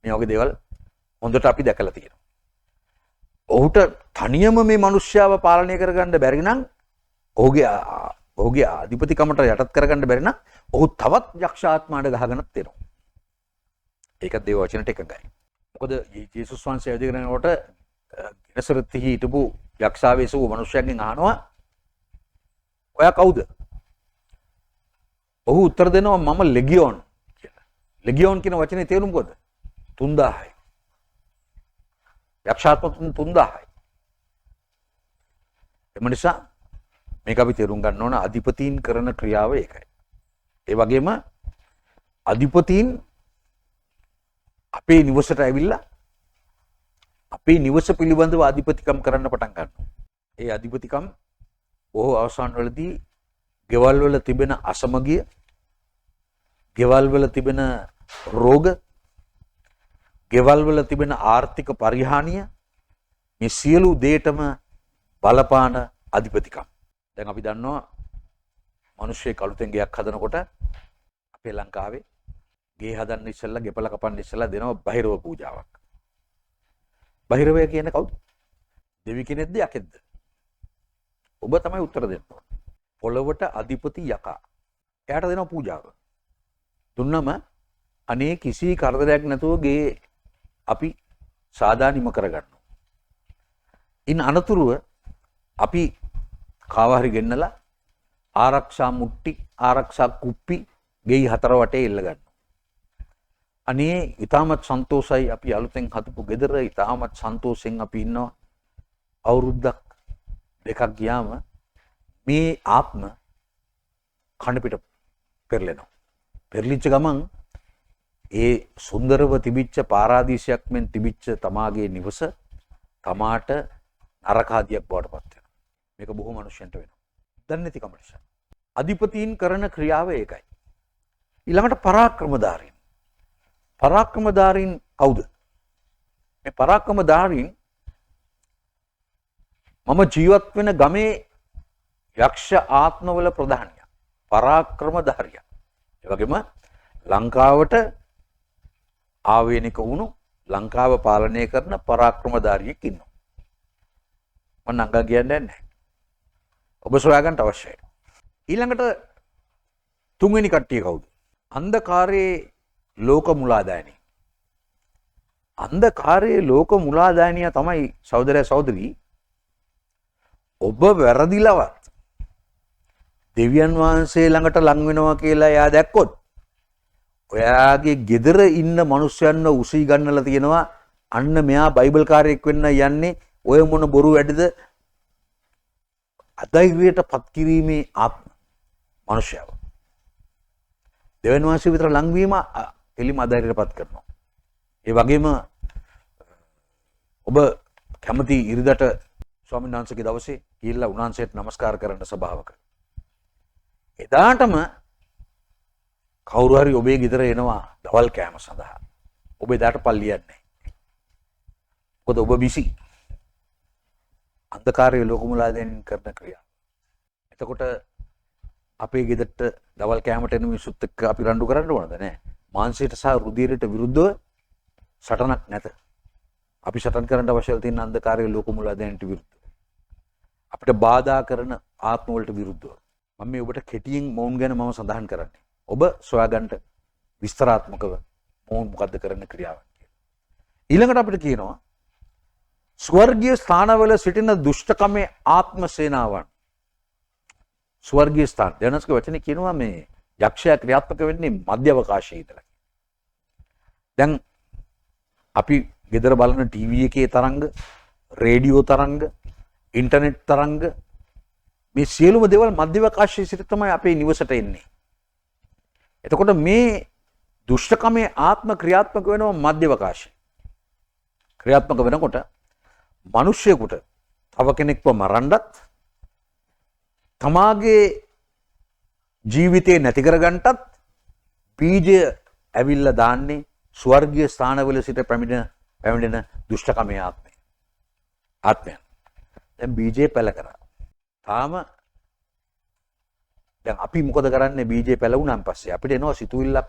මේ වගේ දේවල් හොඳට අපි දැකලා තියෙනවා. ඔහුට තනියම මේ මිනිස්යාව පාලනය කරගන්න බැරි නම් ඔහුගේ අධිපතිකමට යටත් කරගන්න බැරි නම් ඔහු තවත් යක්ෂාත්මාට ගහගෙනත් එනවා. ඒකත් දේව වචනට එකගයි. මොකද යේසුස් වහන්සේ වැඩි කරනකොට ගෙනසරෙත්හි හිටපු යක්ෂාවේසු මිනිස්යාගෙන් අහනවා ඔයා කවුද? ඔහු උත්තර දෙනවා මම ලෙගියෝන් කියලා. ලෙගියෝන් කියන වචනේ තේරුම මොකද? 3000යි. යක්ෂාත්ම 3000යි. එම නිසා මේක අපි තේරුම් ගන්න ඕන අධිපතීන් කරන ක්‍රියාව ඒකයි. ඒ වගේම අධිපතීන් අපේ නිවසට ඇවිල්ලා අපේ නිවස පිළිබඳව අධිපතිකම් කරන්න පටන් ගන්නවා. ඒ අධිපතිකම් බොහෝ අවසාන වලදී ගෙවල් වල තිබෙන අසමගිය, ගෙවල් වල තිබෙන රෝග, ගෙවල් වල තිබෙන ආර්ථික පරිහානිය මේ සියලු දේටම බලපාන අධිපතිකම්. දැන් අපි දන්නවා මිනිස්සෙක් අලුතෙන් ගෙයක් හදනකොට අපේ ලංකාවේ ගේ හදන්න ඉස්සෙල්ලා ගෙපල කපන්න ඉස්සෙල්ලා දෙනවා බහිරව පූජාවක්. බහිරවය කියන්නේ කවුද? දෙවි කෙනෙක්ද යකෙක්ද? ඔබ තමයි උත්තර දෙන්න ඕනේ. පොළවට අධිපති යකා. එයාට දෙනවා පූජාව. දුන්නම අනේ කිසි කරදරයක් නැතුව ගේ අපි සාදානිම කරගන්නවා. ඉන් අනතුරුව අපි කාවහරි ගෙන්නලා ආරක්ෂා මුට්ටි, ආරක්ෂා කුප්පි ගෙයි 4 වටේ එල්ල ගන්නවා. අනේ ඊටමත් සන්තෝෂයි අපි අලුතෙන් හදපු ගෙදර ඊටමත් සන්තෝෂෙන් අපි ඉන්නවා. අවුරුද්දක් දෙකක් ගියාම මේ ආත්ම කන පිට පෙරලෙනවා. පෙරලිච්ච ගමන් ඒ සුන්දරව තිබිච්ච පාරාදීසයක් මෙන් තිබිච්ච තමාගේ නිවස තමාට නරකාදියක් බවට පත් වෙනවා. මේක බොහෝ මිනිස්සුන්ට වෙනවා. දන්නේ නැති කම නිසා. අධිපතීන් කරන ක්‍රියාව ඒකයි. ඊළඟට පරාක්‍රමධාරීන්. පරාක්‍රමධාරීන් කවුද? මේ පරාක්‍රමධාරීන් මම ජීවත් වෙන ගමේ යක්ෂ ආත්මවල ප්‍රධානිය. පරාක්‍රමධාරියා. ඒ වගේම ලංකාවට ආවේනික වුණු ලංකාව පාලනය කරන පරාක්‍රමධාරියෙක් ඉන්නවා. මම නංගා කියන්නේ නැහැ. ඔබ සොයාගන්න අවශ්‍යයි. ඊළඟට තුන්වෙනි කට්ටිය කවුද? අන්ධකාරයේ ලෝක මුලාදෑනී. අන්ධකාරයේ ලෝක මුලාදෑනියා තමයි සහෝදරය සහෝදරී ඔබ වැරදිලවත් දෙවියන් වහන්සේ ළඟට ලං වෙනවා කියලා එයා දැක්කොත් ඔයාගේ ගෙදර ඉන්න මිනිස්සුන්ව උසී ගන්නලා තියෙනවා අන්න මෙයා බයිබල් කාර්යයක් වෙන්න යන්නේ ඔය මොන බොරු වැඩද අධෛර්යයට පත් කිරීමේ ආත්ම මිනිසයාව දෙවියන් වහන්සේ විතර ලං වීම එලිම අධෛර්යයට පත් කරනවා. ඒ වගේම ඔබ කැමති ඉරිදට ස්වාමීන් වහන්සේගේ දවසේ ගිහිල්ලා උන්වහන්සේට නමස්කාර කරන්න සභාවක. එදාටම කවුරු හරි ඔබේ ගෙදර එනවා දවල් කෑම සඳහා. ඔබ එදාට පල්ලියක් නැහැ. මොකද ඔබ බිසි. අන්ධකාරයේ ලෝකමුලාදෙන් කරන ක්‍රියා. එතකොට අපේ ගෙදරට දවල් කෑමට එන මිනිස්සුත් එක්ක අපි රණ්ඩු කරන්න ඕනද නැහැ. මාංශයට සහ රුධිරයට විරුද්ධව සටනක් නැත. අපි සටන් කරන්න අවශ්‍ය තියෙන අන්ධකාරයේ ලෝක මූලාධාරයට විරුද්ධව. අපිට බාධා කරන ආත්ම වලට විරුද්ධව. මම මේ ඔබට කෙටියෙන් මොවුන් ගැන මම සඳහන් කරන්නේ. ඔබ සොයාගන්න විස්තරාත්මකව මොවුන් මොකද්ද කරන ක්‍රියාවක් කියලා. ඊළඟට අපිට කියනවා ස්වර්ගීය ස්ථානවල සිටින දුෂ්ටකමේ ආත්ම සේනාවන්. ස්වර්ගීය ස්ථාන. දැනස්ක වචනේ කියනවා මේ යක්ෂයා ක්‍රියාත්මක වෙන්නේ මධ්‍ය අවකාශයේ ඉඳලා. දැන් අපි ගෙදර බලන ටීවී එකේ තරංග, රේඩියෝ තරංග, ඉන්ටර්නෙට් තරංග මේ සියලුම දේවල් මධ්‍ය අවකාශයේ සිට තමයි අපේ නිවසට එන්නේ. එතකොට මේ දුෂ්ටකමේ ආත්ම ක්‍රියාත්මක වෙනවා මධ්‍ය අවකාශයේ. ක්‍රියාත්මක වෙනකොට මිනිස්සෙකුට තව කෙනෙක්ව මරන්නත් තමාගේ ජීවිතේ නැති කරගන්නටත් බීජය ඇවිල්ලා දාන්නේ ස්වර්ගීය ස්ථානවල සිට පැමිණෙන දුෂ්ටකමේ ආත්මයන්. දැන් බීජේ පැල කරා. තාම දැන් අපි මොකද කරන්නේ බීජේ පැල වුණාන් පස්සේ අපිට එනවා සිතුවිල්ලක්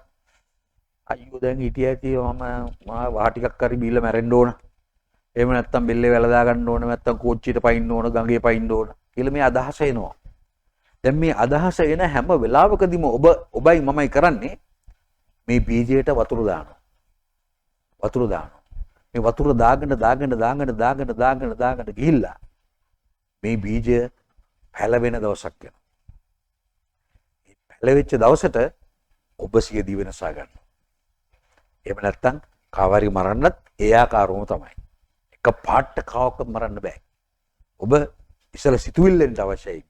අයියෝ දැන් හිටිය ඇති මම වහ ටිකක් හරි බීලා මැරෙන්න ඕන. එහෙම නැත්තම් බෙල්ලේ වැලදා ගන්න ඕන නැත්තම් කෝච්චියට පයින්න ඕන ගඟේ පයින්න ඕන කියලා මේ අදහස එනවා. දැන් මේ අදහස එන හැම වෙලාවකදීම ඔබයි මමයි කරන්නේ මේ බීජයට වතුර දානවා. මේ වතුර දාගෙන ගිහිල්ලා මේ බීජය පැලවෙන දවසක් වෙනවා. මේ පැලවෙච්ච දවසට ඔබ සියදී වෙනසා ගන්නවා. එහෙම නැත්තම් කාවරි මරන්නත් ඒ ආකාරවම තමයි. එක පාට කාවක මරන්න බෑ. ඔබ ඉස්සල සිතුවිල්ලෙන් අවශ්‍යයි.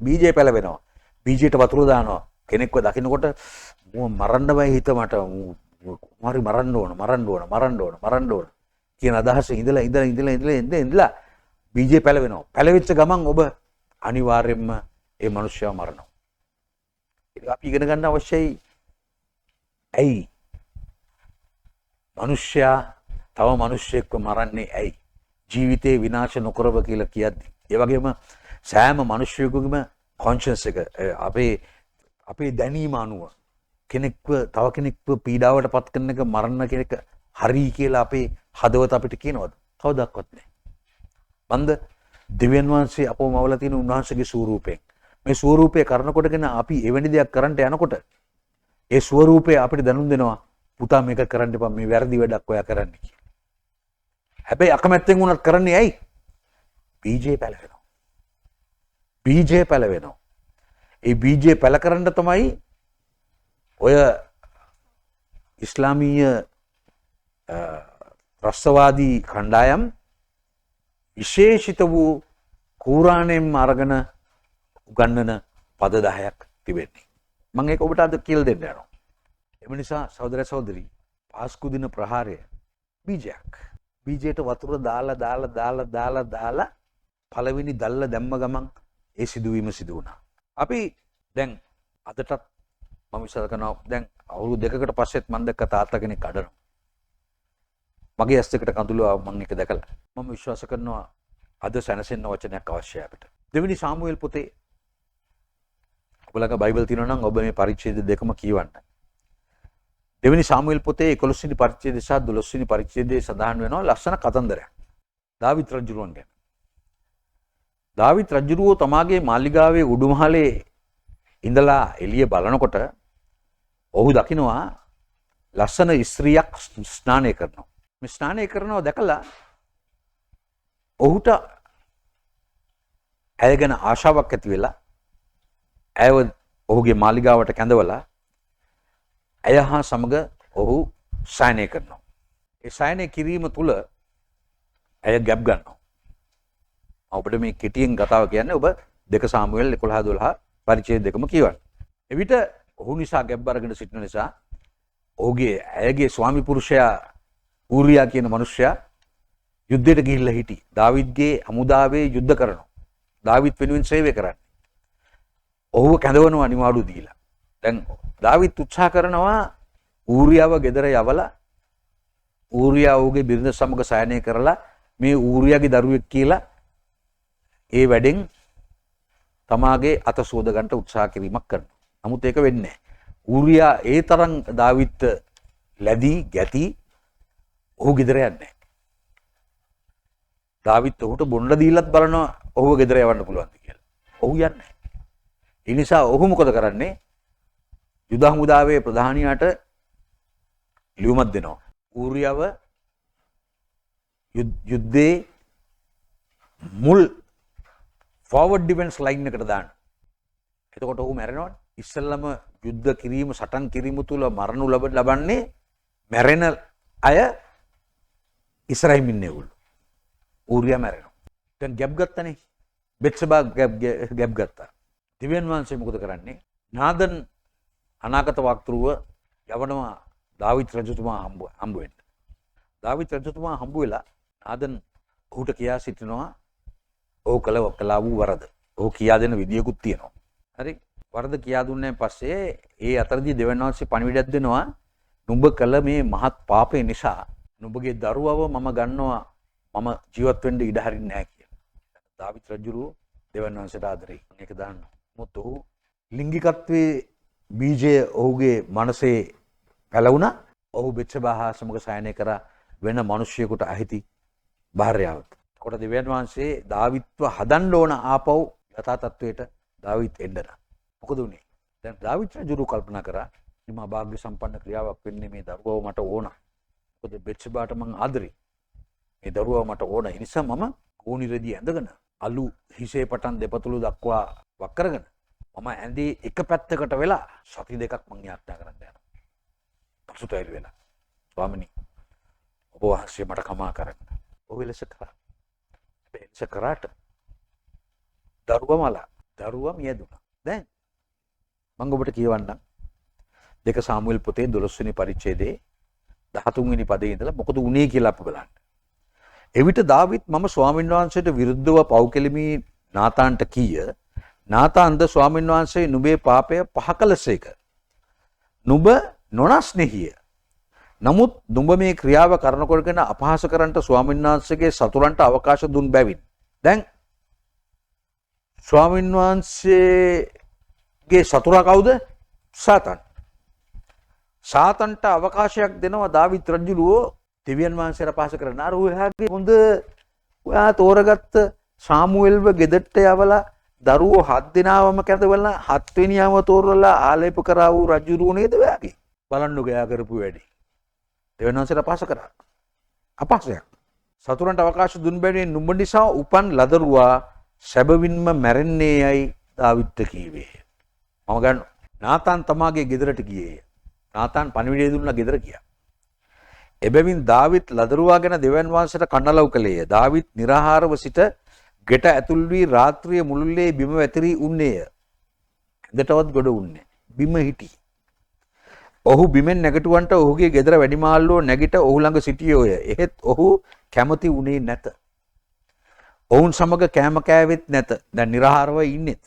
බීජේ පැලවෙනවා. බීජයට වතුර දානවා. කෙනෙක්ව දකින්නකොට මරන්න බෑ හිත මට මාරි මරන්න ඕන කියන අදහස ඉඳලා බීජේ පැලවෙනවා. පැලවෙච්ච ගමන් ඔබ අනිවාර්යයෙන්ම ඒ මිනිස්සයා මරනවා. ඒක අපි ඉගෙන ගන්න අවශ්‍යයි. ඇයි මිනිස්සයා තව මිනිස්සෙක්ව මරන්නේ ඇයි? ජීවිතේ විනාශ නොකරව කියලා කියද්දි. ඒ වගේම සෑම මිනිස්සෙකුගේම කොන්ෂස් එක අපේ දැනීම අනුව කෙනෙක්ව තව කෙනෙක්ව පීඩාවට පත් කරන එක මරණ කෙනෙක් හරි කියලා අපේ හදවත අපිට කියනවද? කවදාවත් නැහැ. මන්ද දෙවියන් වහන්සේ අපව මවලා තියෙන උන්වහන්සේගේ ස්වරූපයෙන් මේ ස්වරූපය කරනකොටගෙන අපි එවැනි දෙයක් කරන්නට යනකොට ඒ ස්වරූපය අපිට දැනුම් දෙනවා පුතා මේක කරන්න එපා මේ වැරදි වැඩක් ඔයා කරන්නේ කියලා. හැබැයි අකමැත්තෙන් වුණත් කරන්නේ ඇයි? බීජේ පැලවෙනවා. ඒ බීජේ පැල කරන්න තමයි ඔය ඉස්ලාමීය රස්වාදී කණ්ඩායම් විශේෂිත වූ කුරාණයෙන් අරගෙන උගන්වන පද 10ක් තිබෙන්නේ. මම ඒක ඔබට අද කියලා දෙන්න යනවා. එම නිසා සහෝදර සහෝදරි පාස්කු දින ප්‍රහාරය බීජයක්. බීජයට වතුර දාලා පළවෙනි දැල්ල දැම්ම ගමන් ඒ සිදුවීම සිදු වුණා. අපි දැන් අදටත් මම විශ්වාස කරනවා දැන් අවුරුදු 2කට පස්සෙත් මම දැක්ක තාත්තා කෙනෙක් අඬනවා. මගේ ඇස් දෙකට කඳුළු ආව මම ඒක දැකලා. මම විශ්වාස කරනවා අද සැනසෙන්න වචනයක් අවශ්‍යයි අපිට. දෙවෙනි සාමුවෙල් පොතේ ඔබලක බයිබල් තියෙනවා නම් ඔබ මේ පරිච්ඡේද දෙකම කියවන්න. දෙවෙනි සාමුවෙල් පොතේ 11 වෙනි පරිච්ඡේදය සහ 12 වෙනි පරිච්ඡේදයේ සඳහන් වෙනවා ලස්සන කතන්දරයක්. දාවිත් රජුරුවන් ගැන. දාවිත් රජුරුවෝ තමාගේ මාලිගාවේ උඩුමහලේ ඉඳලා එළිය බලනකොට ඔහු දකිනවා ලස්සන ස්ත්‍රියක් ස්නානය කරනවා. මේ ස්නානය කරනවා දැකලා ඔහුට ඇය ගැන ආශාවක් ඇති වෙලා ඇයව ඔහුගේ මාලිගාවට කැඳවලා ඇය හා සමග ඔහු සයනය කරනවා. ඒ සයනය කිරීම තුළ ඇය ගැබ් ගන්නවා. ඔබට මේ කෙටියෙන් කතාව කියන්නේ ඔබ 2 සාමුවෙල් 11-12 පරිච්ඡේද දෙකම කියවන්න. එවිට ඔහු නිසා ගැබ් අරගෙන සිටින නිසා ඇයගේ ස්වාමි පුරුෂයා ඌරියා කියන මිනිසයා යුද්ධයට ගිහිල්ලා හිටි. දාවිද්ගේ හමුදාවේ යුද්ධ කරනවා. දාවිත් වෙනුවෙන් සේවය කරන්නේ. ඔහුව කැඳවනවා අනිවාඩු දීලා. දැන් දාවිත් උත්සාහ කරනවා ඌරියාව ගෙදර යවලා ඌරියා ඔහුගේ බිරිඳ සමග සයනය කරලා මේ ඌරියාගේ දරුවෙක් කියලා ඒ වැඩෙන් තමාගේ අත සෝද ගන්නට උත්සාහ කිරීමක් කරනවා. නමුත් ඒක වෙන්නේ නැහැ. ඌරියා ඒ තරම් දාවිත් ලැබී ගැති ඔහු ගෙදර යන්නේ නැහැ. දාවිත් ඔහුට බොණ්ඩ දීලත් බලනවා ඔහුව ගෙදර යවන්න පුළුවන්ද කියලා. ඔහු යන්නේ නැහැ. ඒ නිසා ඔහු මොකද කරන්නේ? යුද හමුදාවේ ප්‍රධානියාට ලියුමක් දෙනවා. ඌරියව යුද්ධේ මුල් ෆෝවර්ඩ් ඩිෆෙන්ස් ලයින් එකට දාන්න. එතකොට ඔහු මැරෙනවනේ. ඉස්සෙල්ලම යුද්ධ කිරීම සටන් කිරීම තුල මරණු ලබන්නේ මැරෙන අය ඉස්සරහින් ඉන්නේ උළු. ඌරියා මැරෙනවා. දැන් ගැප් ගත්තනේ. බෙත්සබා ගැප් ගත්තා. දිව්‍යන් වහන්සේ මොකද කරන්නේ? නාදන් අනාගත වක්තෘව යවනවා දාවිත් රජතුමා හම්බ වෙන්න. දාවිත් රජතුමා හම්බ වෙලා නාදන් ඔහුට කියා සිටිනවා ඔහු කළා වූ වරද. ඔහු කියා දෙන විදියකුත් තියෙනවා. හරි. වරද කියා දුන්නේ පස්සේ ඒ අතරදී දෙවියන් වහන්සේ පණිවිඩයක් දෙනවා නුඹ කළ මේ මහත් පාපය නිසා නුඹගේ දරුවව මම ගන්නවා මම ජීවත් වෙන්න ඉඩ හරින්නේ නැහැ කියලා. දාවිත් රජුරු දෙවියන් වහන්සේට ආදරේ. මේක දාන්න. මොකද ඔහු ලිංගිකත්වයේ බීජය ඔහුගේ මනසේ පැලවුණා. ඔහු බෙත්ෂබා සමග සයනය කර වෙන මිනිසියෙකුට අහිති භාර්යාවක්. කොට දෙවියන් වහන්සේ දාවිත්ව හදන්න ඕන ආපහු යථා තත්වයට දාවිත් එන්න. මොකද උනේ? දැන් දාවිත් රජු කල්පනා කරා මම භාග්‍ය සම්පන්න ක්‍රියාවක් වෙන්නේ මේ දරුවව මට ඕන. මොකද බෙත්ෂබාට මං ආදරේ. මේ දරුවව මට ඕන. ඒ නිසා මම ගෝණි රෙදි ඇඳගෙන අලු හිසේ පටන් දෙපතුළු දක්වා වක් කරගෙන මම ඇඳේ එක පැත්තකට වෙලා සති දෙකක් මං යාත්‍රා කරන්න යනවා. පසුතැවිලි වෙලා. ස්වාමිනී ඔබ වහන්සේ මට කමා කරන්න. ඔහු එලෙස කරා. එලෙස කරාට දරුවා මියදුණා. දැන් මම ඔබට කියවන්නම් 2 සාමුවෙල් පොතේ 12 වෙනි පරිච්ඡේදයේ 13 වෙනි පදයේ ඉඳලා මොකද වුනේ කියලා අපි බලන්න. එවිට දාවිත් මම ස්වාමීන් වහන්සේට විරුද්ධව පව් කෙලිමි නාතාන්ට කීය. නාතාන්ද ස්වාමීන් වහන්සේ නුඹේ පාපය පහ කළසේක. නුඹ නොනස්නෙහිය. නමුත් නුඹ මේ ක්‍රියාව කරනකොටගෙන අපහාස කරන්නට ස්වාමීන් වහන්සේගේ සතුරන්ට අවකාශ දුන් බැවින්. දැන් ස්වාමීන් වහන්සේගේ සතුරා කවුද? සාතන්. සාතන්ට අවකාශයක් දෙනවා දාවිත් රජුලෝ දෙවියන් වහන්සේට අපහාස කරන. අර ඔයාගේ හොඳ ඔයා තෝරගත්ත සාමුවෙල්ව ගෙදරට යවලා දරුවෝ 7 දෙනාවම කැඳවලා 7 වෙනියම තෝරලා ආලේප කරා වූ රජුරුව නේද ඔයාගේ? බලන්නකෝ එයා කරපු වැඩි. දෙවියන් වහන්සේට අපහාස කරා. අපහාසයක්. සතුරන්ට අවකාශ දුන් බැවින් නුඹ නිසා උපන් ලදරුවා සැබවින්ම මැරෙන්නේ යයි දාවිත් කීවේ. මම ගන්න නාතාන් තමාගේ ගෙදරට ගියේ. නාතාන් පණිවිඩය දුන්නා ගෙදර ගියා. එබැවින් දාවිත් ලදරුවා ගැන දෙවියන් වහන්සේට කන්නලව් කළේය. දාවිත් निराහාරව සිට ගෙට ඇතුල් වී රාත්‍රිය මුළුල්ලේ බිම වැතිරී උන්නේය. ඇඳටවත් ගොඩ උන්නේ. බිම හිටි. ඔහු බිමෙන් නැගිටුවන්ට ඔහුගේ ගෙදර වැඩිමාල්ලෝ නැගිට ඔහු ළඟ සිටියෝය. එහෙත් ඔහු කැමති උනේ නැත. ඔවුන් සමග කෑම කෑවෙත් නැත. දැන් निराහාරව ඉන්නේත්.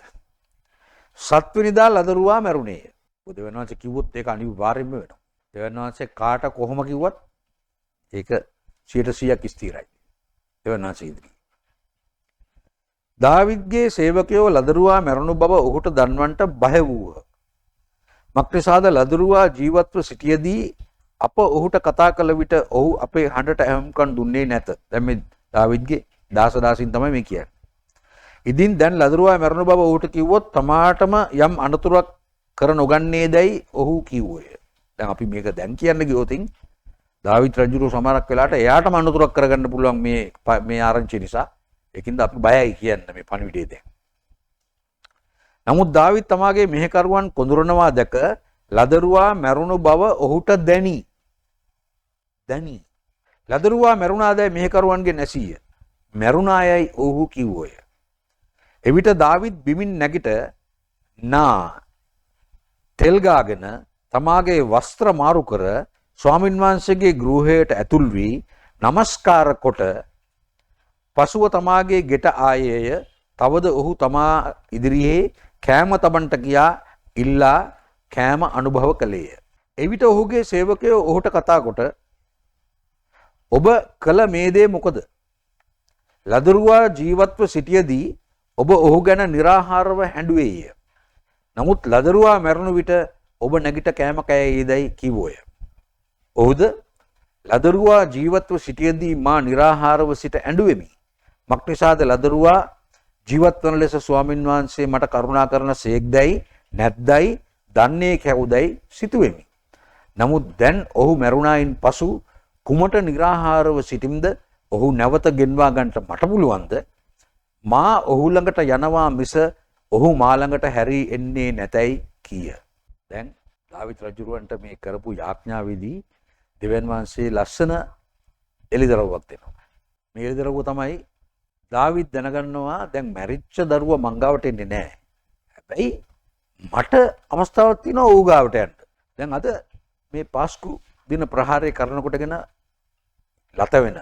සත්වෙනිදා ලදරුවා මැරුණේය. දෙවියන් වහන්සේ කිව්වොත් ඒක අනිවාර්යයෙන්ම වෙනවා. දෙවියන් වහන්සේ කාට කොහොම කිව්වත් ඒක 100% ස්ථිරයි. දෙවියන් වහන්සේ ඉදිරියේ. දාවිද්ගේ සේවකයෝ ලදරුවා මැරුණු බව ඔහුට දන්වන්නට බය වූහ. මක්නිසාද ලදරුවා ජීවත්ව සිටියදී අප ඔහුට කතා කළ විට ඔහු අපේ හඬට ඇහුම්කන් දුන්නේ නැත. දැන් මේ දාවිද්ගේ දාසදාසින් තමයි මේ කියන්නේ. ඉදින් දැන් ලදරුවා මැරුණු බව ඔහුට කිව්වොත් තමාටම යම් අනතුරක් කර නොගන්නේදයි ඔහු කිව්වෝය. දැන් අපි මේක දැන් කියන්න ගියොතින් දාවිත් රජුරු සමහරක් වෙලාට එයාටම අනතුරක් කරගන්න පුළුවන් මේ ආරංචි නිසා. ඒකින්ද අපි බයයි කියන්න මේ පණිවිඩය දැන්. නමුත් දාවිත් තමාගේ මෙහෙකරුවන් කොඳුරනවා දැක ලදරුවා මැරුණු බව ඔහුට දැනි. ලදරුවා මැරුණාදැයි මෙහෙකරුවන්ගේ නැසීය. මැරුණායයි ඔහු කිව්වෝය. එවිට දාවිත් බිමින් නැගිට නා තෙල් ගාගෙන තමාගේ වස්ත්‍ර මාරු කර ස්වාමින් වහන්සේගේ ගෘහයට ඇතුල් වී নমස්කාර කොට පසුව තමාගේ ගෙට ආයේය. තවද ඔහු තමා ඉදිරියේ කෑම තබන්ට ගියා ඉල්ලා කෑම අනුභව කළේය. එවිට ඔහුගේ සේවකයෝ ඔහුට කතා කොට ඔබ කළ මේ දේ මොකද? ලදරුවා ජීවත්ව සිටියදී ඔබ ඔහු ගැන निराහාරව හැඬුවේය. නමුත් ලදරුවා මැරුණු විට ඔබ නැගිට කෑම කෑයේදයි කිව්වෝය. ඔහුද ලදරුවා ජීවත්ව සිටියදී මා निराහාරව සිට ඇඬුවෙමි. මක් නිසාද ලදරුවා ජීවත් වන ලෙස ස්වාමින් වහන්සේ මට කරුණා කරන සේක්දයි නැත්දයි දන්නේ කැවුදයි සිතුවෙමි. නමුත් දැන් ඔහු මැරුණායින් පසු කුමට निराहारව සිටින්ද ඔහු නැවත ගෙන්වා ගන්නට මට පුළුවන්ද? මා ඔහු ළඟට යනවා මිස ඔහු මා ළඟට හැරී එන්නේ නැතයි කීය. දැන් දාවිත් රජුරවන්ට මේ කරපු යාඥාවේදී දෙවියන් වහන්සේ ලස්සන එළිදරව්වක් දෙනවා. මේ එළිදරව්ව තමයි දාවිත් දැනගන්නවා දැන් මැරිච්ච දරුවා මං ගාවට එන්නේ නැහැ. හැබැයි මට අවස්ථාවක් තියෙනවා ඌ ගාවට යන්න. දැන් අද මේ පාස්කු දින ප්‍රහාරය කරනකොටගෙන ලත වෙන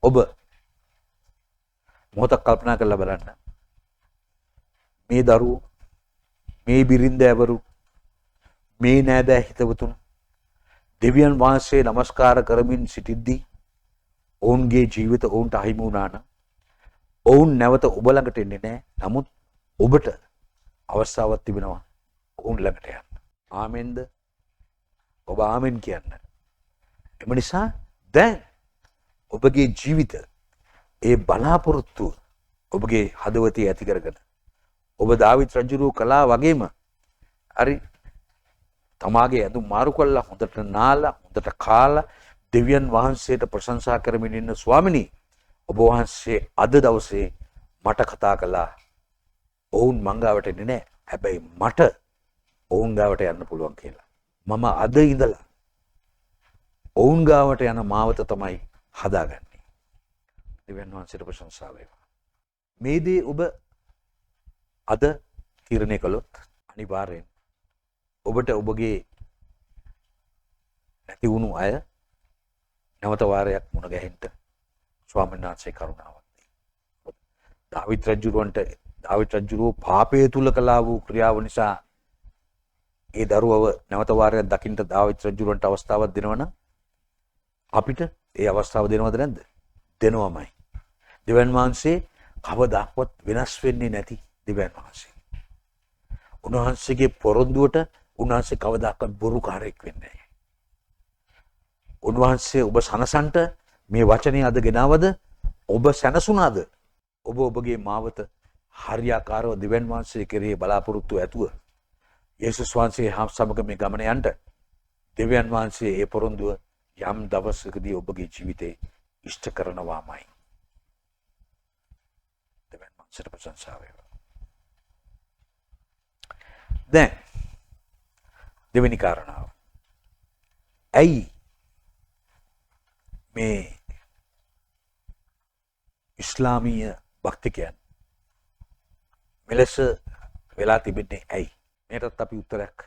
ඔබ මොහොතක් කල්පනා කරලා බලන්න. මේ දරුවෝ මේ බිරින්දෑවරු මේ නෑදෑ හිතවතුන් දෙවියන් වහන්සේ නමස්කාර කරමින් සිටිද්දී ඔවුන්ගේ ජීවිත ඔවුන්ට අහිමි වුණා නම් ඔවුන් නැවත ඔබ ළඟට එන්නේ නැහැ. නමුත් ඔබට අවස්ථාවක් තිබෙනවා ඔවුන් ළඟට යන්න. ආමෙන්ද? ඔබ ආමෙන් කියන්න. එම නිසා දැන් ඔබගේ ජීවිත ඒ බලාපොරොත්තු ඔබගේ හදවතේ ඇති කරගෙන ඔබ දාවිත් රජුරු කළා වගේම හරි තමාගේ ඇඳුම් මාරු කළා හොඳට නාලා හොඳට කාලා දෙවියන් වහන්සේට ප්‍රශංසා කරමින් ඉන්න ස්වාමිනී ඔබ වහන්සේ අද දවසේ මට කතා කළා ඔවුන් මං ගාවට එන්නේ නැහැ. හැබැයි මට ඔවුන් ගාවට යන්න පුළුවන් කියලා. මම අද ඉඳලා ඔවුන් ගාවට යන මාවත තමයි හදාගන්නේ. දෙවියන් වහන්සේට ප්‍රශංසා වේවා. මේ දේ ඔබ අද තීරණය කළොත් අනිවාර්යෙන් ඔබට ඔබගේ නැති වුණු අය නැවත වාරයක් මුණ ගැහෙන්න ස්වාමීන් වහන්සේ කරුණාවක් දෙයි. දාවිත් රජුරෝ පාපයේ තුල කළා වූ ක්‍රියාව නිසා ඒ දරුවව නැවත වාරයක් දකින්න දාවිත් රජුරන්ට අවස්ථාවක් දෙනවනම් අපිට ඒ අවස්ථාව දෙනවද නැද්ද? දෙනවමයි. දෙවියන් වහන්සේ කවදාවත් වෙනස් වෙන්නේ නැති දෙවියන් වහන්සේ. උන්වහන්සේගේ පොරොන්දුවට උන්වහන්සේ කවදාකවත් බොරුකාරයෙක් වෙන්නේ නැහැ. උන්වහන්සේ ඔබ සනසන්ට මේ වචනේ අද ගෙනවද? ඔබ සැනසුණාද? ඔබ ඔබගේ මාවත හරියාකාරව දෙවියන් වහන්සේ කෙරෙහි බලාපොරොත්තු ඇතුව යේසුස් වහන්සේ හා සමග මේ ගමන යන්න දෙවියන් වහන්සේ ඒ පොරොන්දුව යම් දවසකදී ඔබගේ ජීවිතේ ඉෂ්ට කරනවාමයි. දෙවියන් වහන්සේට ප්‍රශංසා වේවා. දැන් දෙවෙනි කාරණාව. ඇයි මේ ඉස්ලාමීය භක්තිකයන් මෙලෙස වෙලා තිබෙන්නේ ඇයි? මේකටත් අපි උත්තරයක්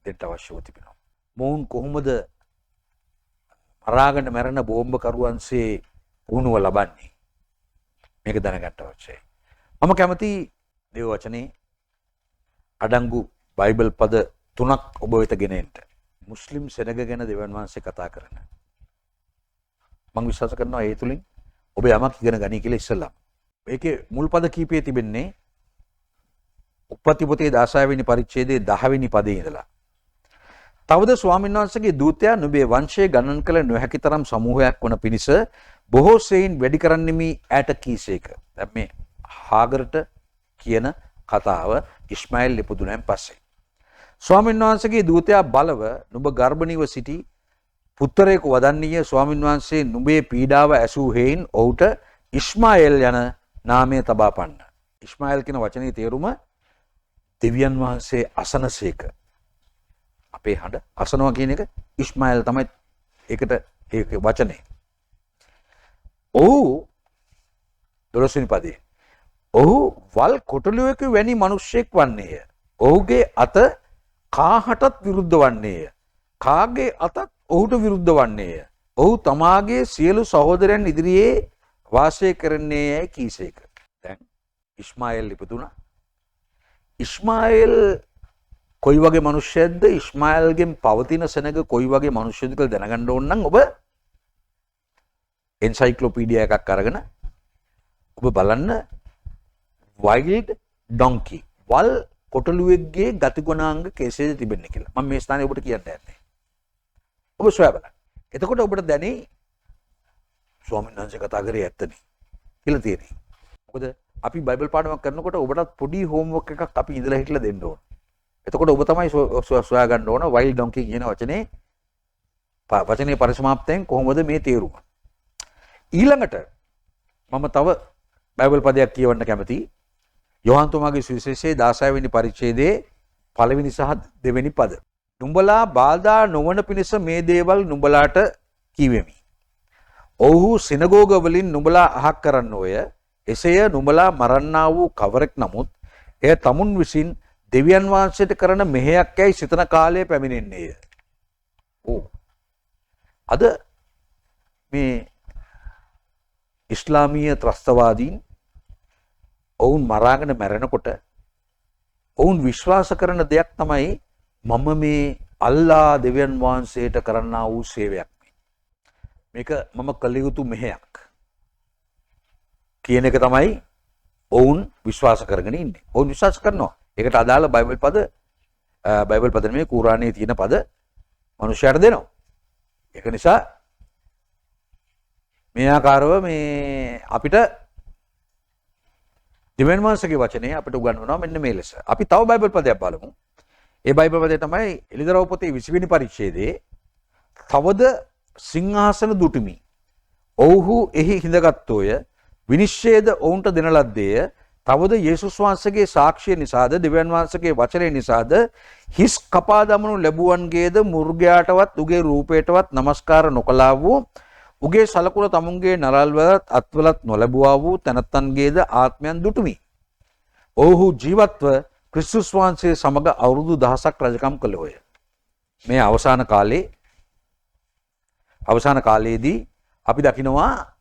දෙන්න අවශ්‍යව තිබෙනවා. මොවුන් කොහොමද මරාගෙන මැරෙන බෝම්බකරුවන්සේ වුණුව ලබන්නේ? මේක දැනගන්න අවශ්‍යයි. මම කැමති දේව වචනේ අඩංගු බයිබල් පද 3ක් ඔබ වෙත ගෙන එන්න. මුස්ලිම් සෙනග ගැන දෙවියන් වහන්සේ කතා කරන. මම විශ්වාස කරනවා ඒ තුලින් ඔබ යමක් ඉගෙන ගනී කියලා ඉස්සෙල්ලා. මේකේ මුල් පද කීපයේ තිබෙන්නේ උප්පත්ති පොතේ 16 වෙනි පරිච්ඡේදයේ 10 වෙනි පදේ ඉඳලා. තවද ස්වාමීන් වහන්සේගේ දූතයා නුඹේ වංශය ගණන් කළ නොහැකි තරම් සමූහයක් වන පිණිස බොහෝ සෙයින් වැඩි කරන්නෙමි ඈට කීසේක. දැන් මේ හාගරට කියන කතාව ඉස්මායිල් ඉපදුණෙන් පස්සේ. ස්වාමීන් වහන්සේගේ දූතයා බලව නුඹ ගර්භණීව සිටි පුත්‍රයෙකු වදන්නීය ස්වාමීන් වහන්සේ නුඹේ පීඩාව ඇසූ හේයින් ඔහුට ඉස්මායිල් යන නාමය තබා පන්න. ඉස්මායිල් කියන වචනේ තේරුම දෙවියන් වහන්සේ අසනසේක. අපේ හඬ අසනවා කියන එක ඉස්මායිල් තමයි ඒකට ඒක වචනේ. ඔහු 12 වෙනි පදේ. ඔහු වල් කොටලුවෙකු වැනි මිනිසෙක් වන්නේය. ඔහුගේ අත කාහටත් විරුද්ධ වන්නේය. කාගේ අතත් ඔහුට විරුද්ධ වන්නේය. ඔහු තමාගේ සියලු සහෝදරයන් ඉදිරියේ වාසය කරන්නේ යයි කීසේක. දැන් ඉස්මායිල් ඉපදුණා. ඉස්මායිල් කොයි වගේ මිනිස්සෙක්ද? ඉස්මායිල්ගෙන් පවතින සෙනග කොයි වගේ මිනිස්සෙක්ද කියලා දැනගන්න ඕන නම් ඔබ එන්සයික්ලෝපීඩියා එකක් අරගෙන ඔබ බලන්න wild donkey වල් කොටලුවෙක්ගේ ගතිගුණාංග කෙසේද තිබෙන්නේ කියලා. මම මේ ස්ථානයේ ඔබට කියන්න යන්නේ. ඔබ සොයා බලන්න. එතකොට ඔබට දැනේ ස්වාමීන් වහන්සේ කතා කරේ ඇත්තනේ කියලා තියෙන්නේ. මොකද අපි බයිබල් පාඩමක් කරනකොට ඔබටත් පොඩි හෝම්වර්ක් එකක් අපි ඉඳලා හිටලා දෙන්න ඕන. එතකොට ඔබ තමයි සොයා ගන්න ඕන වයිල්ඩ් ඩොන්කි කියන වචනේ පරිසමාප්තයෙන් කොහොමද මේ තේරුම. ඊළඟට මම තව බයිබල් පදයක් කියවන්න කැමතියි. යෝහන් තුමාගේ සුවිශේෂයේ 16 වෙනි පරිච්ඡේදයේ පළවෙනි සහ දෙවෙනි පද. නුඹලා බාධා නොවන පිණිස මේ දේවල් නුඹලාට කිවෙමි. ඔව්හු සිනගෝග වලින් නුඹලා අහක් කරන්නෝය. එසේය නුඹලා මරන්නා වූ කවරෙක් නමුත් එය තමුන් විසින් දෙවියන් වහන්සේට කරන මෙහෙයක් යයි සිතන කාලය පැමිණෙන්නේය. අද මේ ඉස්ලාමීය ත්‍රස්තවාදීන් ඔවුන් මරාගෙන මැරෙනකොට ඔවුන් විශ්වාස කරන දෙයක් තමයි මම මේ අල්ලා දෙවියන් වහන්සේට කරන්නා වූ සේවයක් මේක මම කළ යුතු මෙහෙයක් කියන එක තමයි ඔවුන් විශ්වාස කරගෙන ඉන්නේ. ඔවුන් විශ්වාස කරනවා. ඒකට අදාළ බයිබල් පද නෙමෙයි කුරානයේ තියෙන පද මනුෂ්‍යයට දෙනවා. ඒක නිසා මේ ආකාරව මේ අපිට දෙවියන් වහන්සේගේ වචනේ අපිට උගන්වනවා මෙන්න මේ ලෙස. අපි තව බයිබල් පදයක් බලමු. ඒ බයිබල් පදේ තමයි එළිදරව් පොතේ 20 වෙනි පරිච්ඡේදයේ තවද සිංහාසන දුටිමි. ඔව්හු එහි හිඳගත්තෝය. විනිශ්චයද ඔවුන්ට දෙන ලද්දේය. තවද යේසුස් වහන්සේගේ සාක්ෂිය නිසාද දෙවියන් වහන්සේගේ වචනේ නිසාද හිස් කපා දමනු ලැබුවන්ගේද මුර්ගයාටවත් උගේ රූපයටවත් নমස්කාර නොකළා වූ උගේ සලකුණ තමුන්ගේ නරල්වලත් අත්වලත් නොලැබුවා වූ තනත්තන්ගේද ආත්මයන් දුටුමි. ඔව්හු ජීවත්ව ක්‍රිස්තුස් වහන්සේ සමග අවුරුදු 1000ක් රජකම් කළෝය. මේ අවසාන කාලයේදී අපි දකිනවා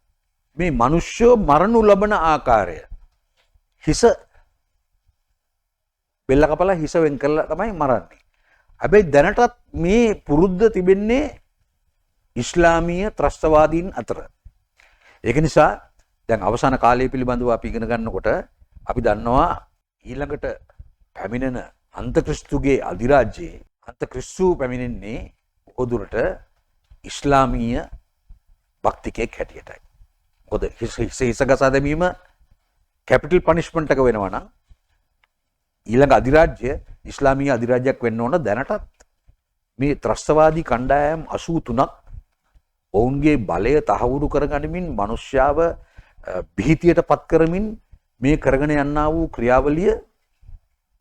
මේ මිනිස්සු මරණු ලබන ආකාරය. හිස බෙල්ල කපලා හිස වෙන් කරලා තමයි මරන්නේ. හැබැයි දැනටත් මේ පුරුද්ද තිබෙන්නේ ඉස්ලාමීය ත්‍රස්තවාදීන් අතර. ඒක නිසා දැන් අවසාන කාලය පිළිබඳව අපි ඉගෙන ගන්නකොට අපි දන්නවා ඊළඟට පැමිණෙන අන්තක්‍රිස්තුගේ අධිරාජ්‍යයේ අන්තක්‍රිස්තු පැමිණෙන්නේ ඔදුරට ඉස්ලාමීය භක්තිකයෙක් හැටියටයි. මොකද හිස ගසා දැමීම කැපිටල් පනිෂ්මන්ට් එක වෙනවා නම් ඊළඟ අධිරාජ්‍ය ඉස්ලාමීය අධිරාජ්‍යයක් වෙන්න ඕන. දැනටත් මේ ත්‍රස්තවාදී කණ්ඩායම් 83ක් ඔවුන්ගේ බලය තහවුරු කරගනිමින් මිනිස්යාව බිහිතියට පත් කරමින් මේ කරගෙන යන්නා වූ ක්‍රියාවලිය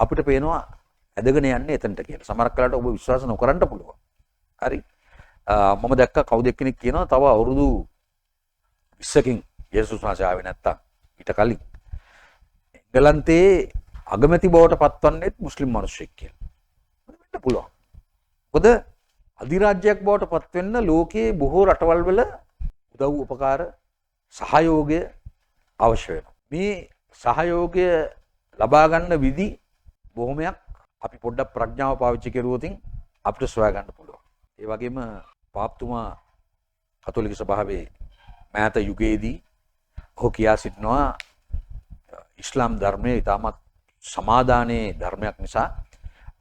අපිට පේනවා ඇදගෙන යන්නේ එතනට කියලා. සමහරක් වෙලාවට ඔබ විශ්වාස නොකරන්න පුළුවන්. හරි. මම දැක්ක කවුද එක්කෙනෙක් කියනවා තව අවුරුදු 20කින් යේසුස් වහන්සේ ආවේ නැත්තම් ඊට කලින් එංගලන්තයේ අගමැති බවට පත්වන්නේත් මුස්ලිම් මිනිස්සෙක් කියලා. වෙන්න පුළුවන්. මොකද අධිරාජ්‍යයක් බවට පත් වෙන්න ලෝකයේ බොහෝ රටවල් වල උදව් උපකාර සහයෝගය අවශ්‍ය වෙනවා. මේ සහයෝගය ලබා ගන්න විදි බොහොමයක් අපි පොඩ්ඩක් ප්‍රඥාව පාවිච්චි කරුවොත් අපිට සොයා ගන්න පුළුවන්. ඒ වගේම පාප්තුමා කතෝලික සභාවේ මෑත යුගයේදී ඔහු කියා සිටිනවා ඉස්ලාම් ධර්මයේ ඊටමත් සමාදානයේ ධර්මයක් නිසා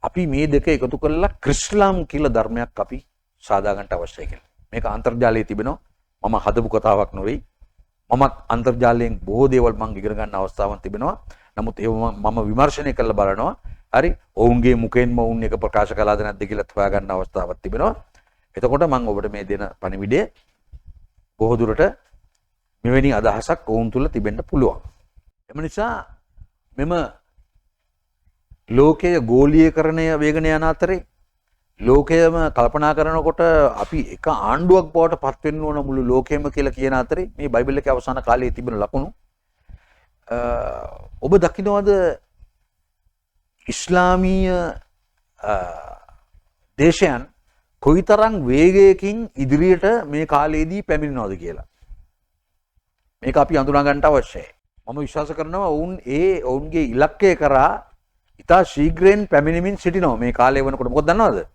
අපි මේ දෙක එකතු කරලා ක්‍රිස්ලාම් කියලා ධර්මයක් අපි සාදා ගන්නට අවශ්‍යයි කියලා. මේක අන්තර්ජාලයේ තිබෙනවා. මම හදපු කතාවක් නෙවෙයි. මමත් අන්තර්ජාලයෙන් බොහෝ දේවල් මම ඉගෙන ගන්න අවස්ථාවක් තිබෙනවා. නමුත් ඒව මම විමර්ශනය කරලා බලනවා. හරි ඔවුන්ගේ මුඛයෙන්ම ඔවුන් එක ප්‍රකාශ කළාද නැද්ද කියලා හොයා ගන්න අවස්ථාවක් තිබෙනවා. එතකොට මම ඔබට මේ දෙන පණිවිඩය බොහෝ දුරට මෙවැනි අදහසක් ඔවුන් තුල තිබෙන්න පුළුවන්. එම නිසා මෙම ලෝකයේ ගෝලීයකරණය වේගන යන අතරේ ලෝකයම කල්පනා කරනකොට අපි එක ආණ්ඩුවක් බවට පත් වෙන්න ඕන මුළු ලෝකෙම කියලා කියන අතරේ මේ බයිබල් එකේ අවසාන කාලයේ තිබෙන ලකුණු ඔබ දකින්නවද ඉස්ලාමීය දේශයන් කොයිතරම් වේගයකින් ඉදිරියට මේ කාලයේදී පැමිණෙනවද කියලා. මේක අපි අඳුනා ගන්නට අවශ්‍යයි. මම විශ්වාස කරනවා ඔවුන්ගේ ඉලක්කය කරා ඉතා ශීඝ්‍රයෙන් පැමිණෙමින් සිටිනවා මේ කාලය වෙනකොට. මොකද දන්නවද?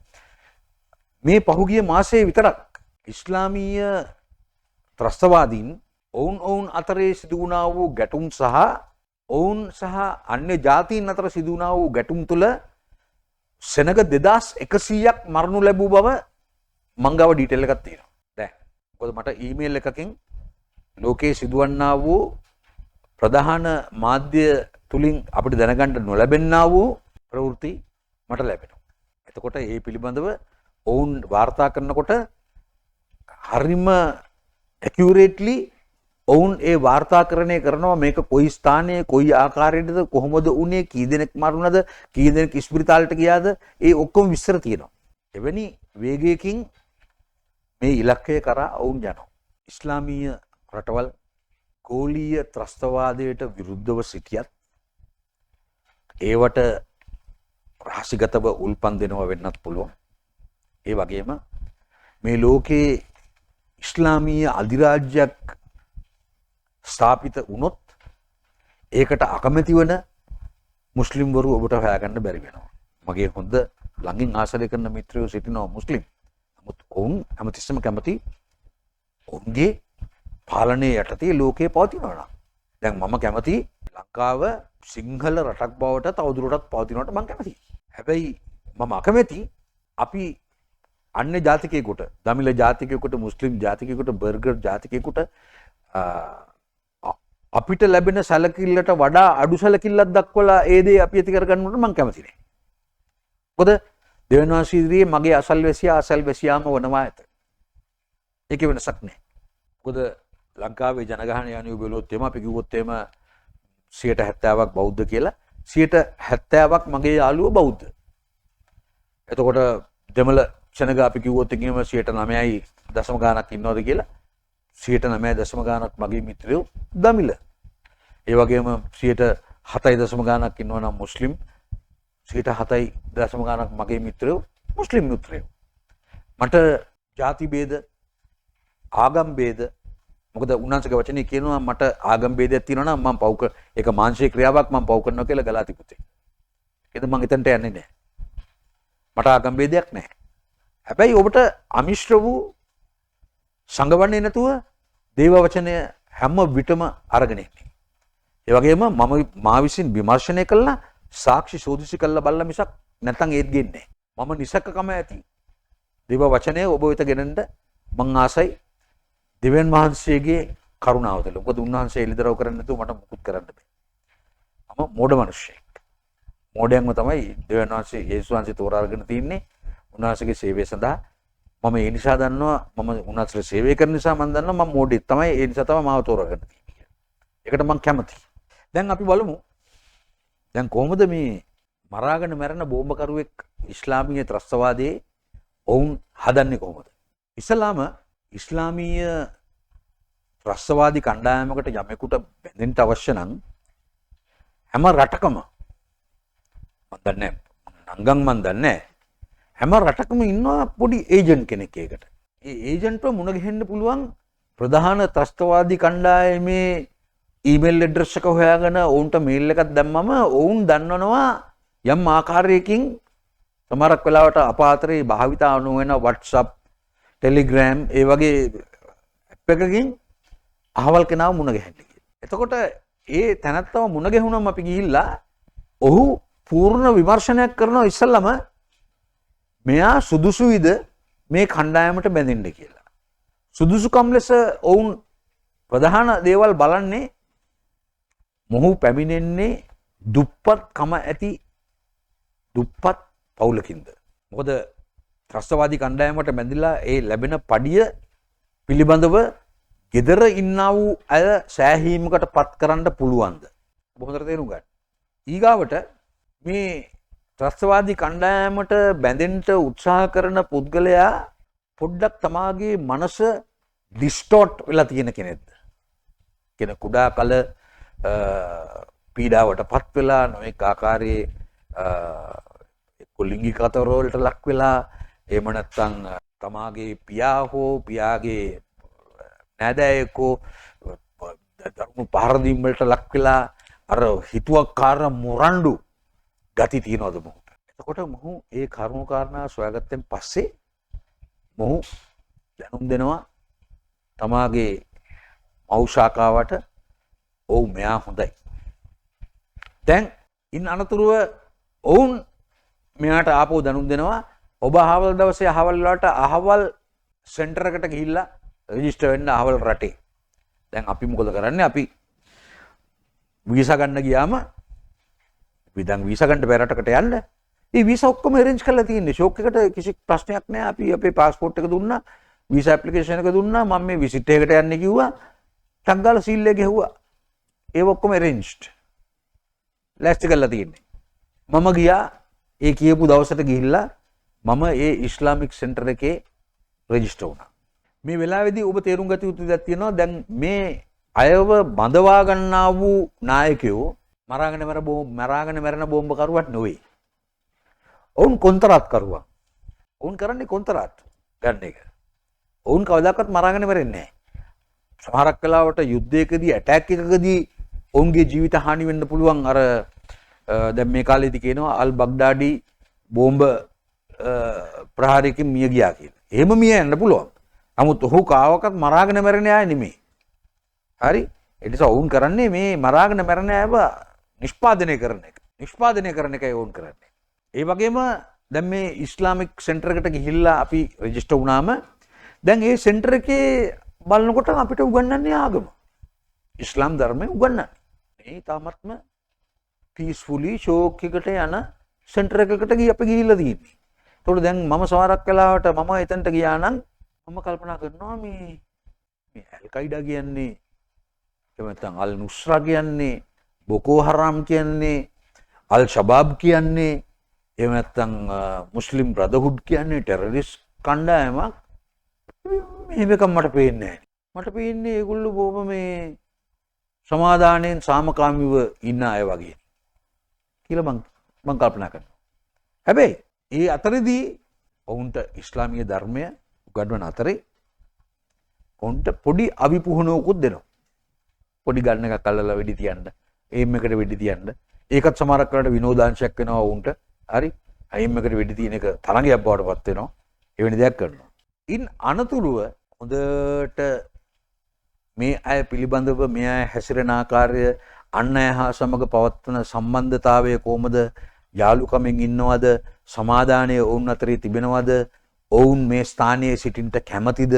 මේ පහුගිය මාසයේ විතරක් ඉස්ලාමීය ත්‍රස්තවාදීන් ඔවුන් අතරේ සිදු වුණා වූ ගැටුම් සහ ඔවුන් සහ අන්‍ය ජාතීන් අතර සිදු වුණා වූ ගැටුම් තුළ සෙනග 2100ක් මරණු ලැබූ බව මං ගාව ඩීටේල් එකක් තියෙනවා. දැන් මොකද මට ඊමේල් එකකින් ලෝකයේ සිදුවන්නා වූ ප්‍රධාන මාධ්‍ය තුලින් අපිට දැනගන්න නොලැබෙන්නා වූ ප්‍රවෘත්ති මට ලැබෙනවා. එතකොට ඒ පිළිබඳව ඔවුන් වාර්තා කරනකොට හරිම ඇකියුරේට්ලි ඔවුන් ඒ වාර්තාකරණය කරනවා මේක කොයි ස්ථානයේ කොයි ආකාරයකටද කොහොමද උනේ කී දෙනෙක් මරුණද කී දෙනෙක් ස්පිරිතාලට ගියාද ඒ ඔක්කොම විස්තර තියෙනවා. එවැනි වේගයකින් මේ ඉලක්කය කරා ඔවුන් යනවා. ඉස්ලාමීය රටවල් ගෝලීය ත්‍රස්තවාදයට විරුද්ධව සිටියත් ඒවට රහසිගතව උල්පන් දෙනවා වෙන්නත් පුළුවන්. ඒ වගේම මේ ලෝකයේ ඉස්ලාමීය අධිරාජ්‍යයක් ස්ථාපිත වුණොත් ඒකට අකමැති වන මුස්ලිම්වරු ඔබට හොයාගන්න බැරි වෙනවා. මගේ හොඳ ළඟින් ආශ්‍රය කරන මිත්‍රයෝ සිටිනවා මුස්ලිම්. නමුත් ඔවුන් හැමතිස්සෙම කැමති ඔවුන්ගේ පාලනය යටතේ ලෝකයේ පවතිනවා නම්. දැන් මම කැමති ලංකාව සිංහල රටක් බවට තවදුරටත් පවතිනවට මම කැමතියි. හැබැයි මම අකමැති අපි අන්‍ය ජාතිකයෙකුට, දමිළ ජාතිකයෙකුට, මුස්ලිම් ජාතිකයෙකුට, බර්ගර් ජාතිකයෙකුට අපිට ලැබෙන සැලකිල්ලට වඩා අඩු සැලකිල්ලක් දක්වලා ඒ දේ අපි ඇති කරගන්නවට මම කැමති නෑ. මොකද දෙවියන් වහන්සේ ඉදිරියේ මගේ අසල්වැසියා අසල්වැසියාම වනවා ඇත. ඒකේ වෙනසක් නෑ. මොකද ලංකාවේ ජනගහනය අනුව බැලුවොත් එම අපි කිව්වොත් එම 70%ක් බෞද්ධ කියලා 70%ක් මගේ යාළුවෝ බෞද්ධ. එතකොට දෙමළ සෙනග අපි කිව්වොත් එකීම 9.9 දශම ගානක් ඉන්නවද කියලා 9.9 දශම ගානක් මගේ මිත්‍රයෝ දමිළ. ඒ වගේම 7 දශම ගානක් ඉන්නවා නම් මුස්ලිම් 7 දශම ගානක් මගේ මිත්‍රයෝ මුස්ලිම් මිත්‍රයෝ. මට ಜಾති ભેද ආගම් ભેද මොකද උන්වහන්සේගේ වචනේ කියනවා මට ආගම් ભેදයක් තියෙනවා නම් මම පව් කර ඒක මානසික ක්‍රියාවක් මම පව් කරනවා කියලා ගලාති පුතේ. ඒකද මම එතනට යන්නේ නැහැ. මට ආගම් ભેදයක් නැහැ. හැබැයි ඔබට අමිශ්‍ර වූ සංගවන්නේ නැතුව දේව වචනය හැම විටම අරගෙන ඉන්නේ. ඒ වගේම මම මා විසින් විමර්ශනය කළා සාක්ෂි සෝදිසි කළා බලලා මිසක් නැත්තම් ඒත් ගෙන්නේ නැහැ. මම නිසකකම ඇති දේව වචනය ඔබ වෙත ගෙනන්න මං ආසයි දෙවියන් වහන්සේගේ කරුණාව තුළ. මොකද උන්වහන්සේ එළිදරව් කරන්නේ නැතුව මට මුකුත් කරන්න බෑ. මම මෝඩ මිනිස්සෙක්. මෝඩයන්ව තමයි දෙවියන් වහන්සේ යේසුස් වහන්සේ තෝරාගෙන තින්නේ උන්වහන්සේගේ සේවය සඳහා. මම ඒ නිසා දන්නවා මම උන්වහන්සේ සේවය කරන නිසා මම දන්නවා මම මෝඩෙක් තමයි ඒ නිසා තමයි මාව තෝරාගෙන තින්නේ. ඒකට මම කැමතියි. දැන් අපි බලමු දැන් කොහොමද මේ මරාගෙන මැරෙන බෝම්බකරුවෙක් ඉස්ලාමීය ත්‍රස්තවාදයේ ඔවුන් හදන්නේ කොහොමද? ඉස්ලාමීය ත්‍රස්තවාදී කණ්ඩායමකට යමෙකුට බැඳෙන්න අවශ්‍ය නම් හැම රටකම මම දන්නේ නංගන් මම දන්නේ හැම රටකම ඉන්නවා පොඩි ඒජන්ට් කෙනෙක් ඒකට. ඒ ඒජන්ට්ව මුණ ගැහෙන්න පුළුවන් ප්‍රධාන ත්‍රස්තවාදී කණ්ඩායමේ ඊමේල් ඇඩ්‍රස් එක හොයාගෙන ඔවුන්ට මේල් එකක් දැම්මම ඔවුන් දන්නනවා යම් ආකාරයකින් සමහරක් වෙලාවට අපාතරේ භාවිතා නොවන WhatsApp, Telegram ඒ වගේ ඇප් එකකින් අහවල් කෙනාව මුණ ගැහෙන්න කියලා. එතකොට ඒ තැනත්තව මුණ ගැහුනම අපි ගිහිල්ලා ඔහු පූර්ණ විමර්ශනයක් කරනවා ඉස්සල්ලාම මෙයා සුදුසුයිද මේ කණ්ඩායමට බැඳෙන්න කියලා. සුදුසුකම් ලෙස ඔවුන් ප්‍රධාන දේවල් බලන්නේ මොහු පැමිණෙන්නේ දුප්පත්කම ඇති දුප්පත් පවුලකින්ද. මොකද ත්‍රස්තවාදී කණ්ඩායමට බැඳිලා ඒ ලැබෙන පඩිය පිළිබඳව ගෙදර ඉන්නා වූ අය සෑහීමකට පත් කරන්න පුළුවන්ද? ඔබ හොඳට තේරුම් ගන්න. ඊගාවට මේ ත්‍රස්තවාදී කණ්ඩායමට බැඳෙන්න උත්සාහ කරන පුද්ගලයා පොඩ්ඩක් තමාගේ මනස ඩිස්ටෝට් වෙලා තියෙන කෙනෙක්ද? කියන කුඩා කල පීඩාවට පත් වෙලා නොඑක ආකාරයේ ලිංගික අතරවලට ලක් වෙලා එහෙම නැත්නම් තමාගේ පියා හෝ පියාගේ නෑදෑයෙකෝ ධර්ම පහර දීම් වලට ලක් වෙලා අර හිතුවක්කාර මොරණ්ඩු ගති තියනවද මොහුට? එතකොට මොහු ඒ කරුණු කාරණා සොයාගත්තෙන් පස්සේ මොහු දැනුම් දෙනවා තමාගේ මව් ශාඛාවට ඔව් මෙයා හොඳයි. දැන් ඉන් අනතුරුව ඔවුන් මෙයාට ආපහු දැනුම් දෙනවා ඔබ අහවල් දවසේ අහවල් වලට අහවල් සෙන්ටර් එකට ගිහිල්ලා රෙජිස්ටර් වෙන්න අහවල් රටේ. දැන් අපි මොකද කරන්නේ? අපි වීසා ගන්න ගියාම අපි දැන් වීසා ගන්න බැ රටකට යන්න. මේ වීසා ඔක්කොම arrange කරලා තියෙන්නේ. ෂෝක් එකට කිසි ප්‍රශ්නයක් නැහැ. අපි අපේ પાස්පෝර්ට් එක දුන්නා, වීසා ඇප්ලිකේෂන් එක දුන්නා, මම මේ විසිට් එකකට යන්නේ කිව්වා. ටක් ගාලා සීල් එක ගැහුවා. ඒව ඔක්කොම arranged. ලෑස්ති කරලා තියෙන්නේ. මම ගියා ඒ කියපු දවසට ගිහිල්ලා මම ඒ ඉස්ලාමික් සෙන්ටර් එකේ රෙජිස්ටර් වුණා. මේ වෙලාවේදී ඔබ තේරුම් ගත යුතු දෙයක් තියෙනවා. දැන් මේ අයව බඳවා ගන්නා වූ නායකයෝ මරාගෙන මැරෙන බෝම්බකරුවක් නෙවෙයි. ඔවුන් කොන්ත්‍රාත් කරුවා. ඔවුන් කරන්නේ කොන්ත්‍රාත් ගන්න එක. ඔවුන් කවදාකවත් මරාගෙන මැරෙන්නේ නැහැ. සමහරක් වෙලාවට යුද්ධයකදී ඇටැක් එකකදී ඔවුන්ගේ ජීවිත හානි වෙන්න පුළුවන්. අර දැන් මේ කාලේදී කියනවා අල් බග්දාඩි බෝම්බ ප්‍රහාරයකින් මිය ගියා කියලා. එහෙම මිය යන්න පුළුවන්. නමුත් ඔහු කාවකත් මරාගෙන මැරෙන අය නෙමෙයි. හරි? ඒ නිසා ඔවුන් කරන්නේ මේ මරාගෙන මැරෙන අයව නිෂ්පාදනය කරන එක. නිෂ්පාදනය කරන එකයි ඔවුන් කරන්නේ. ඒ වගේම දැන් මේ ඉස්ලාමික් සෙන්ටර් එකට ගිහිල්ලා අපි රෙජිස්ටර් වුණාම දැන් ඒ සෙන්ටර් එකේ බලනකොට අපිට උගන්වන්නේ ආගම. ඉස්ලාම් ධර්මය උගන්වන්නේ. මේ තාමත්ම පීස්ෆුලි ෂෝක් එකට යන සෙන්ටර් එකකට අපි ගිහිල්ලා තියෙන්නේ. ඒතකොට දැන් මම සමහරක් වෙලාවට මම එතනට ගියා නම් මම කල්පනා කරනවා මේ අල් කයිඩා කියන්නේ එහෙම නැත්නම් අල් නුස්රා කියන්නේ බොකෝ හරාම් කියන්නේ අල් ෂබාබ් කියන්නේ එහෙම නැත්නම් මුස්ලිම් බ්‍රදර්හුඩ් කියන්නේ ටෙරරිස්ට් කණ්ඩායමක්. මේක මට පේන්නේ නැහැ. මට පේන්නේ ඒගොල්ලෝ බොහොම මේ සමාදානයෙන් සාමකාමීව ඉන්න අය වගේ කියලා මම කල්පනා කරනවා. හැබැයි ඒ අතරදී ඔවුන්ට ඉස්ලාමීය ධර්මය උගන්වන අතරේ ඔවුන්ට පොඩි අවිපුහුණුවකුත් දෙනවා. පොඩි ගන්න එකක් අල්ලලා වෙඩි තියන්න, එයිම් එකට වෙඩි තියන්න. ඒකත් සමහරක් වෙලාවට විනෝදාංශයක් වෙනවා ඔවුන්ට. හරි? එයිම් එකට වෙඩි තියෙන එක තරංගයක් බවට පත් වෙනවා. එවැනි දෙයක් කරනවා. ඉන් අනතුරුව හොඳට මේ අය පිළිබඳව මේ අය හැසිරෙන ආකාරය, අන් අය හා සමග පවත්වන සම්බන්ධතාවය කොහොමද, යාළුකමින් ඉන්නවද, සමාදානය ඔවුන් අතරේ තිබෙනවද, ඔවුන් මේ ස්ථානයේ සිටින්නට කැමතිද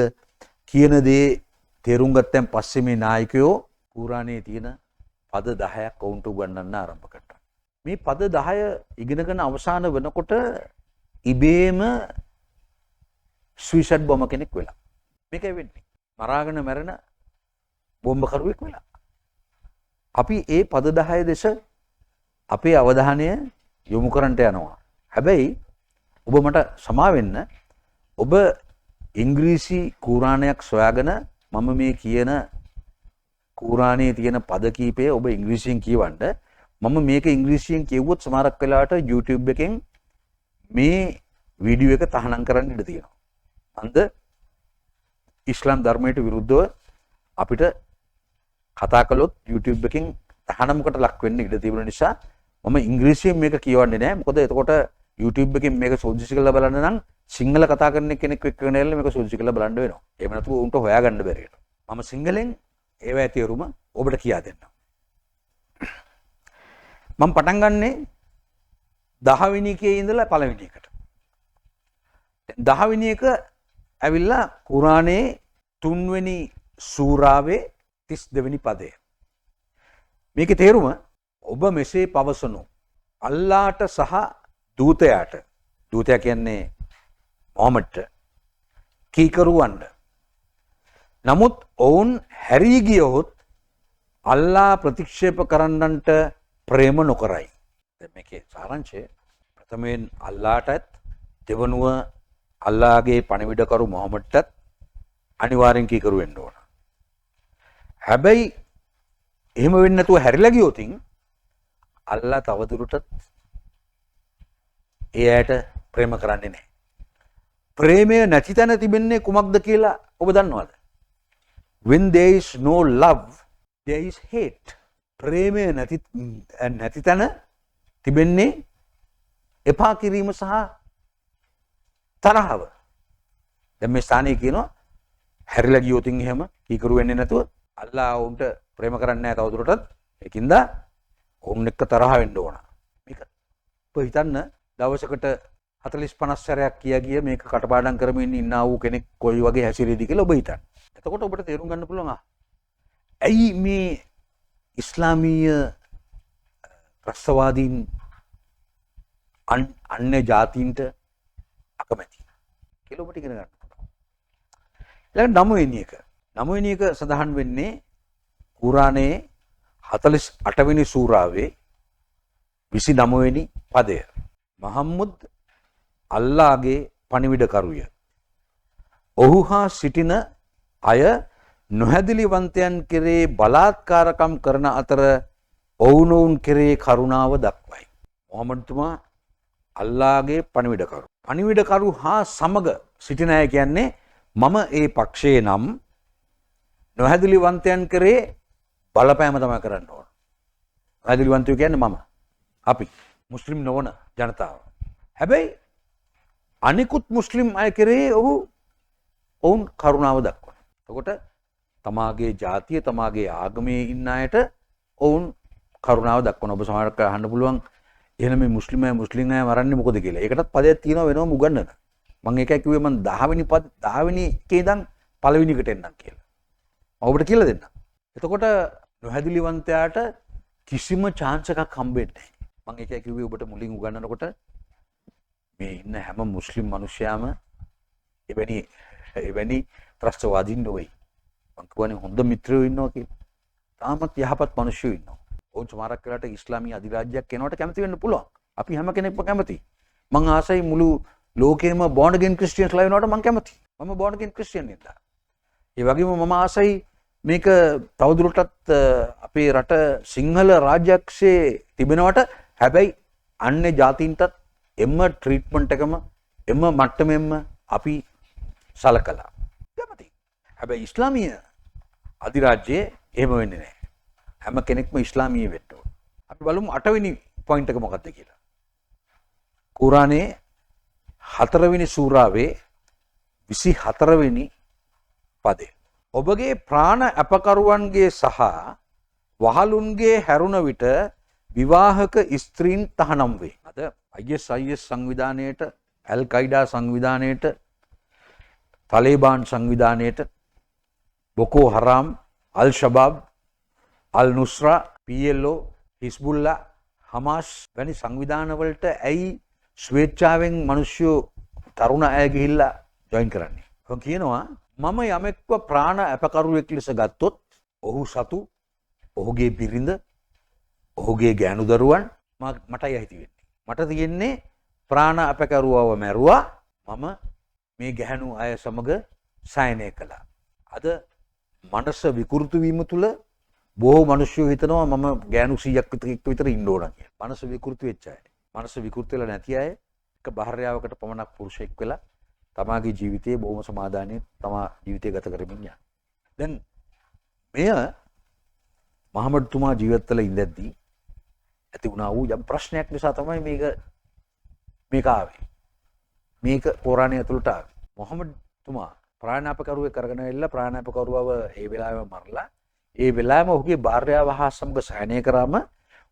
කියන දේ තේරුම් ගත්තන් පස්සේ මේ නායකයෝ කුරානයේ තියෙන පද 10ක් ඔවුන්ට උගන්වන්න ආරම්භ කළා. මේ පද 10 ඉගෙනගෙන අවසාන වෙනකොට ඉබේම ස්විසඩ් බොම්බ කෙනෙක් වෙලා. මේකයි වෙන්නේ. මරාගෙන මැරෙන බෝම්බකරුවෙක් වෙලා. අපි ඒ පද 10 දෙස අපේ අවධානය යොමු කරන්නට යනවා. හැබැයි ඔබ මට සමා වෙන්න, ඔබ ඉංග්‍රීසි කුරානයක් සොයාගෙන මම මේ කියන කුරානයේ තියෙන පද කීපය ඔබ ඉංග්‍රීසියෙන් කියවන්න. මම මේක ඉංග්‍රීසියෙන් කියවුවොත් සමහරක් වෙලාවට YouTube එකෙන් මේ වීඩියෝ එක තහනම් කරන්න ඉඩ තියෙනවා. අන්ද ඉස්ලාම් ධර්මයට විරුද්ධව අපිට කතා කළොත් YouTube එකෙන් තහනමකට ලක් වෙන්න ඉඩ තිබුණ නිසා මම ඉංග්‍රීසියෙන් මේක කියවන්නේ නැහැ. මොකද එතකොට YouTube එකෙන් මේක සෝදිසි කරලා බලන්න නම් සිංහල කතා කරන කෙනෙක් එක්කගෙන එල්ල මේක සෝදිසි කරලා බලන්න වෙනවා. එහෙම නැතුව උන්ට හොයාගන්න බැරි වෙනවා. මම සිංහලෙන් ඒවා තේරුම ඔබට කියා දෙන්නම්. මම පටන් ගන්නේ 10 වෙනි එකේ ඉඳලා පළවෙනි එකට. 10 වෙනි එක ඇවිල්ලා කුරානයේ 3 වෙනි සූරාවේ 32 වෙනි පදය. මේකේ තේරුම ඔබ මෙසේ පවසනු අල්ලාහට සහ දූතයාට, දූතයා කියන්නේ මොහමඩ්ට, කීකරුවන්ට. නමුත් ඔවුන් හැරී ගියොත් අල්ලාහ ප්‍රතික්ෂේප කරන්නන්ට ප්‍රේම නොකරයි. දැන් මේකේ සාරාංශය ප්‍රථමයෙන් අල්ලාහටත්, දෙවනුව අල්ලාහගේ පණිවිඩකරු මොහමඩ්ටත් අනිවාර්යෙන් කීකරු වෙන්න ඕන. හැබැයි එහෙම වෙන්නේ නැතුව හැරිලා ගියොත් අල්ලාහ තවදුරටත් ඒ ඇයට ප්‍රේම කරන්නේ නැහැ. ප්‍රේමය නැති තැන තිබෙන්නේ කුමක්ද කියලා ඔබ දන්නවද? When there is no love, there is hate. ප්‍රේමය නැති තැන තිබෙන්නේ එපා කිරීම සහ තරහව. දැන් මේ ස්ථානයේ කියනවා හැරිලා ගියොත් එහෙම කීකරු වෙන්නේ නැතුව අල්ලාහ උන්ට ප්‍රේම කරන්නේ නැහැ තවදුරටත්. ඒකින්ද ඔවුන් එක්ක තරහ වෙන්න ඕන. මේක ඔබ හිතන්න දවසකට 40-50 සැරයක් කිය මේක කටපාඩම් කරමින් ඉන්නා වූ කෙනෙක් කොයි වගේ හැසිරෙයිද කියලා ඔබ හිතන්න. එතකොට ඔබට තේරුම් ගන්න පුළුවන් ඇයි මේ ඉස්ලාමීය ත්‍රස්තවාදීන් අන්‍ය ජාතීන්ට අකමැති කියලා ඔබට ඉගෙන ගන්න පුළුවන්. ඊළඟ 9 වෙනි එක සඳහන් වෙන්නේ කුරානයේ 48 වෙනි සූරාවේ 29 වෙනි පදය. මහම්මුද් අල්ලාහගේ පණිවිඩකරුය. ඔහු හා සිටින අය නොහැදිලිවන්තයන් කෙරේ බලාත්කාරකම් කරන අතර ඔවුනොවුන් කෙරේ කරුණාව දක්වයි. මොහමඩ්තුමා අල්ලාහගේ පණිවිඩකරු. පණිවිඩකරු හා සමග සිටින අය කියන්නේ මම ඒ පක්ෂයේ නම් නොහැදිලිවන්තයන් කරේ බලපෑම තමයි කරන්න ඕන. නොහැදිලිවන්තයෝ කියන්නේ මම. අපි මුස්ලිම් නොවන ජනතාව. හැබැයි අනිකුත් මුස්ලිම් අය කරේ ඔවුන් කරුණාව දක්වන. එතකොට තමාගේ ජාතිය තමාගේ ආගමේ ඉන්න අයට ඔවුන් කරුණාව දක්වන. ඔබ සමහරක් අහන්න පුළුවන් එහෙනම් මේ මුස්ලිම් අය මරන්නේ මොකද කියලා. ඒකටත් පදයක් තියෙනවා වෙනම උගන්නන. මම ඒකයි කිව්වේ මම 10 වෙනි එකේ ඉඳන් පළවෙනි එකට එන්නම් කියලා. මම ඔබට කියලා දෙන්නම්. එතකොට නොහැදිලිවන්තයාට කිසිම chance එකක් හම්බෙන්නේ නැහැ. මම ඒකයි කිව්වේ ඔබට මුලින් උගන්නනකොට මේ ඉන්න හැම මුස්ලිම් මිනිසයාම එවැනි ත්‍රස්තවාදීන් නෙවෙයි. මම කියන්නේ හොඳ මිත්‍රයෝ ඉන්නවා කියලා. තාමත් යහපත් මිනිස්සුයෝ ඉන්නවා. ඔවුන් සමහරක් වෙලාවට ඉස්ලාමීය අධිරාජ්‍යයක් එනවට කැමති වෙන්න පුළුවන්. අපි හැම කෙනෙක්ම කැමතියි. මං ආසයි මුළු ලෝකෙම born again Christiansලා වෙනවට මං කැමතියි. මම born again Christian නෙලා. ඒ වගේම මම ආසයි මේක තවදුරටත් අපේ රට සිංහල රාජ්‍යක්ෂයේ තිබෙනවට හැබැයි අන්‍ය ජාතීන්ටත් එම ට්‍රීට්මන්ට් එකම එම මට්ටමෙන්ම අපි සලකලා. කැමතියි. හැබැයි ඉස්ලාමීය අධිරාජ්‍යයේ එහෙම වෙන්නේ නැහැ. හැම කෙනෙක්ම ඉස්ලාමීය වෙන්න ඕන. අපි බලමු 8 වෙනි පොයින්ට් එක මොකක්ද කියලා. කුරානයේ 4 වෙනි සූරාවේ 24 වෙනි පදය. ඔබගේ ප්‍රාණ අපකරුවන්ගේ සහ වහලුන්ගේ හැරුණ විට විවාහක ස්ත්‍රීන් තහනම් වේ. අද ISIS සංවිධානයට, අල් Qaeda සංවිධානයට, Taliban සංවිධානයට, බොකෝ හරාම්, අල් ෂබාබ්, අල් නුස්රා, PLO, Hezbollah, Hamas වැනි සංවිධානවලට ඇයි ස්වේච්ඡාවෙන් මිනිස්සු තරුණ අය ගිහිල්ලා ජොයින් කරන්නේ? කොහොම කියනවා මම යමෙක්ව ප්‍රාණ අපකරුවෙක් ලෙස ගත්තොත් ඔහු සතු, ඔහුගේ බිරිඳ, ඔහුගේ ගෑනු දරුවන් මටයි අයිති වෙන්නේ. මට තියෙන්නේ ප්‍රාණ අපකරුවව මැරුවා මම මේ ගැහණු අය සමග සයනය කළා. අද මනස විකෘති වීම තුල බොහෝ මිනිස්සු හිතනවා මම ගෑනු 100ක් විතර ඉන්න ඕන කියලා. මනස විකෘති වෙච්ච අය. මනස විකෘති වෙලා නැති අය එක භාර්යාවකට පමණක් පුරුෂයෙක් වෙලා තමාගේ ජීවිතයේ බොහොම සමාදානයෙන් තමා ජීවිතය ගත කරමින් යනවා. දැන් මෙය මහමඩ්තුමා ජීවිතවල ඉඳද්දී ඇති වුණා වූ යම් ප්‍රශ්නයක් නිසා තමයි මේක ආවේ. මේක කුරානය ඇතුළට ආවේ. මොහමඩ්තුමා ප්‍රාණාපකරුවෙක් කරගෙන ඇවිල්ලා ප්‍රාණාපකරුවව ඒ වෙලාවෙම මරලා ඒ වෙලාවෙම ඔහුගේ භාර්යාව හා සමග සයනය කරාම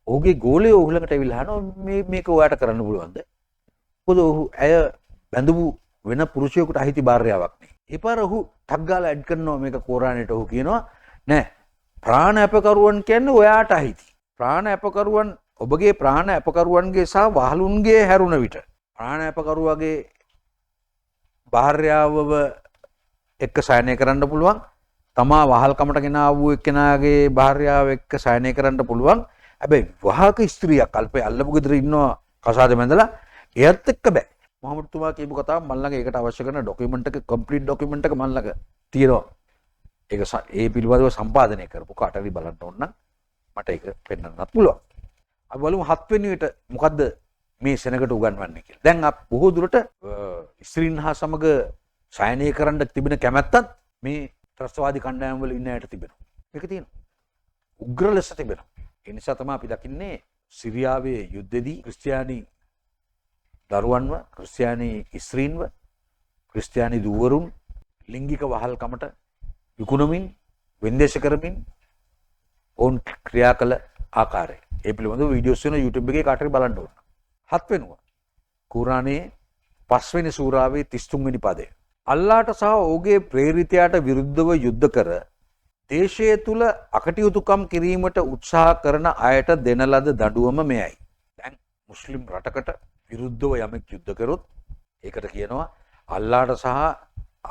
ඔහුගේ ගෝලයේ ඔහු ළඟට ඇවිල්ලා අහනවා මේක ඔයාට කරන්න පුළුවන්ද? මොකද ඔහු ඇය බැඳපු වෙන පුරුෂයෙකුට අහිති භාර්යාවක් නේ. ඒ පාර ඔහු ටක් ගාලා ඇඩ් කරනවා මේක කුරානයට. ඔහු කියනවා නෑ ප්‍රාණ අපකරුවන් කියන්නේ ඔයාට අහිති. ප්‍රාණ අපකරුවන් ඔබගේ ප්‍රාණ අපකරුවන්ගේ සහ වහලුන්ගේ හැරුණ විට ප්‍රාණ අපකරුවගේ භාර්යාවව එක්ක සයනය කරන්න පුළුවන්. තමා වහල්කමට ගෙනා වූ එක්කෙනාගේ භාර්යාව එක්ක සයනය කරන්න පුළුවන්. හැබැයි වහක ස්ත්‍රියක් අල්පේ අල්ලපු ගෙදර ඉන්නවා කසාද බැඳලා එයත් එක්ක බෑ. මොහමඩ්තුමා කියපු කතාව මම ළඟ ඒකට අවශ්‍ය කරන ડોකියුමන්ට් එක කම්ප්ලීට් ડોකියුමන්ට් එක මම ළඟ තියෙනවා. ඒක ඒ පිළිබඳව සම්පාදනය කරපු කාටරි බලන්න ඕන නම් මට ඒක පෙන්වන්නත් පුළුවන්. අපි බලමු 7 වෙනි විට මොකද්ද මේ සෙනගට උගන්වන්නේ කියලා. දැන් බොහෝ දුරට ස්ත්‍රීන් හා සමග සයනය කරන්න තිබෙන කැමැත්තත් මේ ත්‍රස්තවාදී කණ්ඩායම් වල ඉන්න අයට තිබෙනවා. මේක තියෙනවා. උග්‍ර ලෙස තිබෙනවා. ඒ නිසා තමයි අපි දකින්නේ සිරියාවේ යුද්ධෙදී ක්‍රිස්තියානි දරුවන්ව, ක්‍රිස්තියානි ස්ත්‍රීන්ව, ක්‍රිස්තියානි දුවරුන් ලිංගික වහල්කමට විකුණමින්, වෙන්දේශ කරමින් ඔවුන් ක්‍රියා කළ ආකාරය. ඒ පිළිබඳව වීඩියෝස් වෙන YouTube එකේ කාට හරි බලන්න ඕන. 7 වෙනුව කුරානයේ 5 වෙනි සූරාවේ 33 වෙනි පදය. අල්ලාහට සහ ඔහුගේ ප්‍රේරිතයාට විරුද්ධව යුද්ධ කර දේශය තුල අකටයුතුකම් කිරීමට උත්සාහ කරන අයට දෙන ලද දඬුවම මෙයයි. දැන් මුස්ලිම් රටකට විරුද්ධව යමෙක් යුද්ධ කරොත් ඒකට කියනවා අල්ලාහට සහ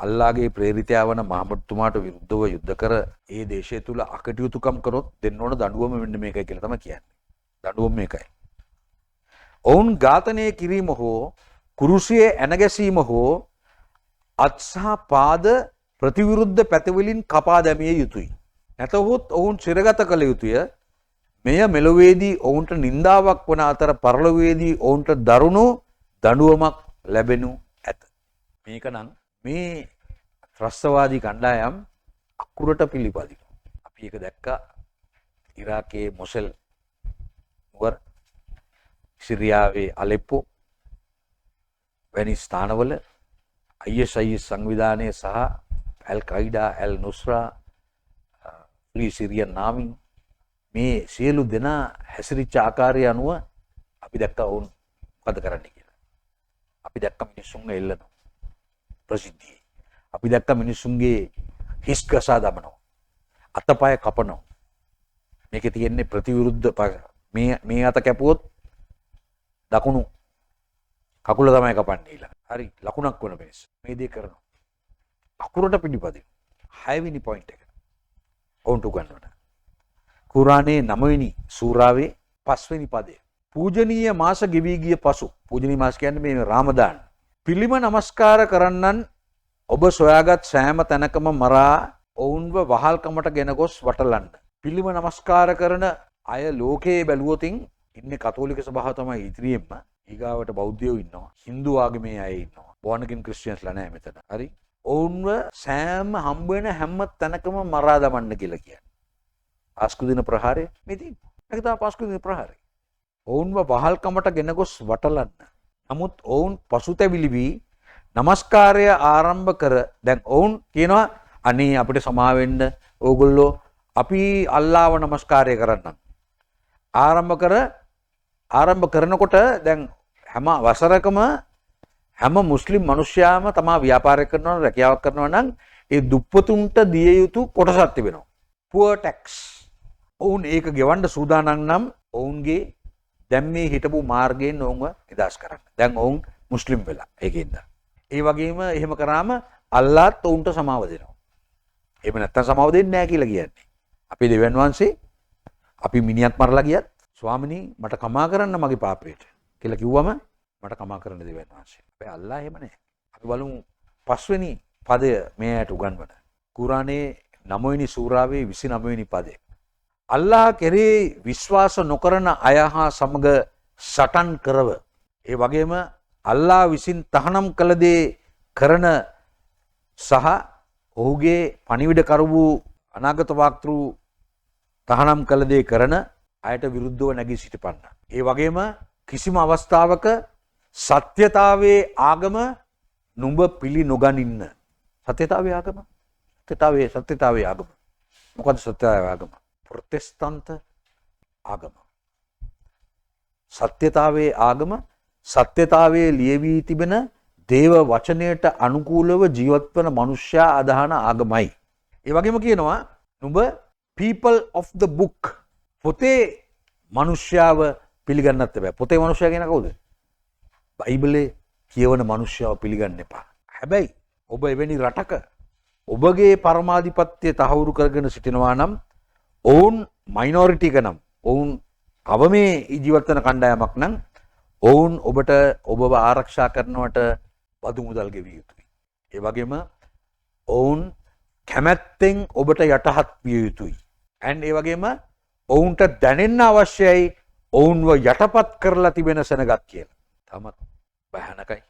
අල්ලාහගේ ප්‍රේරිතයා වන මහමඩ්තුමාට විරුද්ධව යුද්ධ කර ඒ දේශය තුල අකටයුතුකම් කරොත් දෙන්න ඕන දඬුවම මෙන්න මේකයි කියලා තමයි කියන්නේ. දඬුවම මේකයි. ඔවුන් ඝාතනය කිරීම හෝ කුරුසියේ ඇනගැසීම හෝ අත් සහ පාද ප්‍රතිවිරුද්ධ පැතිවලින් කපා දැමිය යුතුයි. නැතහොත් ඔවුන් සිරගත කළ යුතුය. මෙය මෙලොවේදී ඔවුන්ට නින්දාවක් වන අතර පරලොවේදී ඔවුන්ට දරුණු දඬුවමක් ලැබෙනු ඇත. මේක නම් මේ ත්‍රස්තවාදී කණ්ඩායම් අකුරට පිළිපදිනවා. අපි ඒක දැක්කා ඉරාකයේ මොසෙල් නුවර, සිරියාවේ අලෙප්පෝ වැනි ස්ථානවල ISIS සංවිධානය සහ අල් කයිඩා අල් නුස්රා ෆ්‍රී සිරියන් නාමි මේ සියලු දෙනා හැසිරිච්ච ආකාරය අනුව අපි දැක්කා ඔවුන් මොකද කරන්නේ කියලා. අපි දැක්ක මිනිස්සුන්ගේ එල්ලනවා ප්‍රසිද්ධියේ. අපි දැක්ක මිනිස්සුන්ගේ හිස් ගසා දමනවා. අතපය කපනවා. මේකේ තියෙන්නේ ප්‍රතිවිරුද්ධ මේ අත කැපුවොත් දකුණු කකුල තමයි කපන්නේ ඊළඟ. හරි ලකුණක් වන මිනිස්සු මේ දේ කරනවා. අකුරට පිළිපදින 6 වෙනි පොයින්ට් එක. ඔවුන්ට උගන්වන. කුරානයේ 9 වෙනි සූරාවේ 5 වෙනි පදය. පූජනීය මාස ගෙවී ගිය පසු පූජනීය මාස කියන්නේ මේ රාමදාන්. පිළිම නමස්කාර කරන්නන් ඔබ සොයාගත් සෑම තැනකම මරා ඔවුන්ව වහල්කමට ගෙන ගොස් වටලන්න. පිළිම නමස්කාර කරන අය ලෝකයේ බැලුවොතින් ඉන්නේ කතෝලික සභාව තමයි ඉදිරියෙන්ම. ඊගාවට බෞද්ධයෝ ඉන්නවා. හින්දු ආගමේ අය ඉන්නවා. born again Christiansලා නැහැ මෙතන. හරි. ඔවුන්ව සෑම හම්බ වෙන හැම තැනකම මරා දමන්න කියලා කියන්නේ. පාස්කු දින ප්‍රහාරය මේ තියෙන්නේ. ඒක තමයි පාස්කු දින ප්‍රහාරය. ඔවුන්ව වහල්කමට ගෙන ගොස් වටලන්න. නමුත් ඔවුන් පසුතැවිලි වී නමස්කාරය ආරම්භ කර දැන් ඔවුන් කියනවා අනේ අපිට සමා වෙන්න ඕගොල්ලෝ අපි අල්ලාහව නමස්කාරය කරන්නම්. ආරම්භ කරනකොට දැන් හැම වසරකම හැම මුස්ලිම් මිනිසයාම තමා ව්‍යාපාරයක් කරනවා රැකියාවක් කරනවා නම් ඒ දුප්පතුන්ට දිය යුතු කොටසක් තිබෙනවා. poor tax. ඔවුන් ඒක ගෙවන්න සූදානම් නම් ඔවුන්ගේ දැන් මේ හිටපු මාර්ගයෙන් ඔවුන්ව නිදහස් කරන්න. දැන් ඔවුන් මුස්ලිම් වෙලා ඒකෙන්ද. ඒ වගේම එහෙම කරාම අල්ලාහත් ඔවුන්ට සමාව දෙනවා. එහෙම නැත්තම් සමාව දෙන්නේ නැහැ කියලා කියන්නේ. අපේ දෙවියන් වහන්සේ අපි මිනිහක් මරලා ගියත් ස්වාමිනී මට කමා කරන්න මගේ පාපයට කියලා කිව්වම මට කමා කරන්න දෙවියන් වහන්සේ. හැබැයි අල්ලාහ එහෙම නැහැ. අපි බලමු 5 වෙනි පදය මේ ඇයට උගන්වන. කුරානයේ 9 වෙනි සූරාවේ 29 වෙනි පදය. අල්ලාහ කෙරෙහි විශ්වාස නොකරන අය හා සමග සටන් කරව. ඒ වගේම අල්ලාහ විසින් තහනම් කළ දේ කරන සහ ඔහුගේ පණිවිඩ කරු අනාගත වාක්තෘ තහනම් කළ දේ කරන අයට විරුද්ධව නැගී සිටපන්න. ඒ වගේම කිසිම අවස්ථාවක සත්‍යතාවයේ ආගම නුඹ පිළි නොගනින්න. සත්‍යතාවයේ ආගම? සත්‍යතාවයේ ආගම. මොකද සත්‍යතාවයේ ආගම? ප්‍රොටෙස්ටන්ත ආගම. සත්‍යතාවයේ ආගම සත්‍යතාවයේ ලියවී තිබෙන දේව වචනයට අනුකූලව ජීවත් වන මනුෂ්‍යයා අදහන ආගමයි. ඒ වගේම කියනවා නුඹ people of the book. පොතේ මනුෂ්‍යාව පිළිගන්නත් බෑ. පොතේ මනුෂ්‍යයා කියන කවුද? බයිබලේ කියවන මනුෂ්‍යව පිළිගන්න එපා. හැබැයි ඔබ එවැනි රටක ඔබගේ පරමාධිපත්‍ය තහවුරු කරගෙන සිටිනවා නම් ඔවුන් මයිනොරිටි එක නම් ඔවුන් අවමේ ජීවත් වෙන කණ්ඩායමක් නම් ඔවුන් ඔබට ඔබව ආරක්ෂා කරනවට බදු මුදල් ගෙවිය යුතුයි. ඒ වගේම ඔවුන් කැමැත්තෙන් ඔබට යටහත් විය යුතුයි. and ඒ වගේම ඔවුන්ට දැනෙන්න අවශ්‍යයි ඔවුන්ව යටපත් කරලා තිබෙන සෙනගක් කියලා. තාමත් භයානකයි.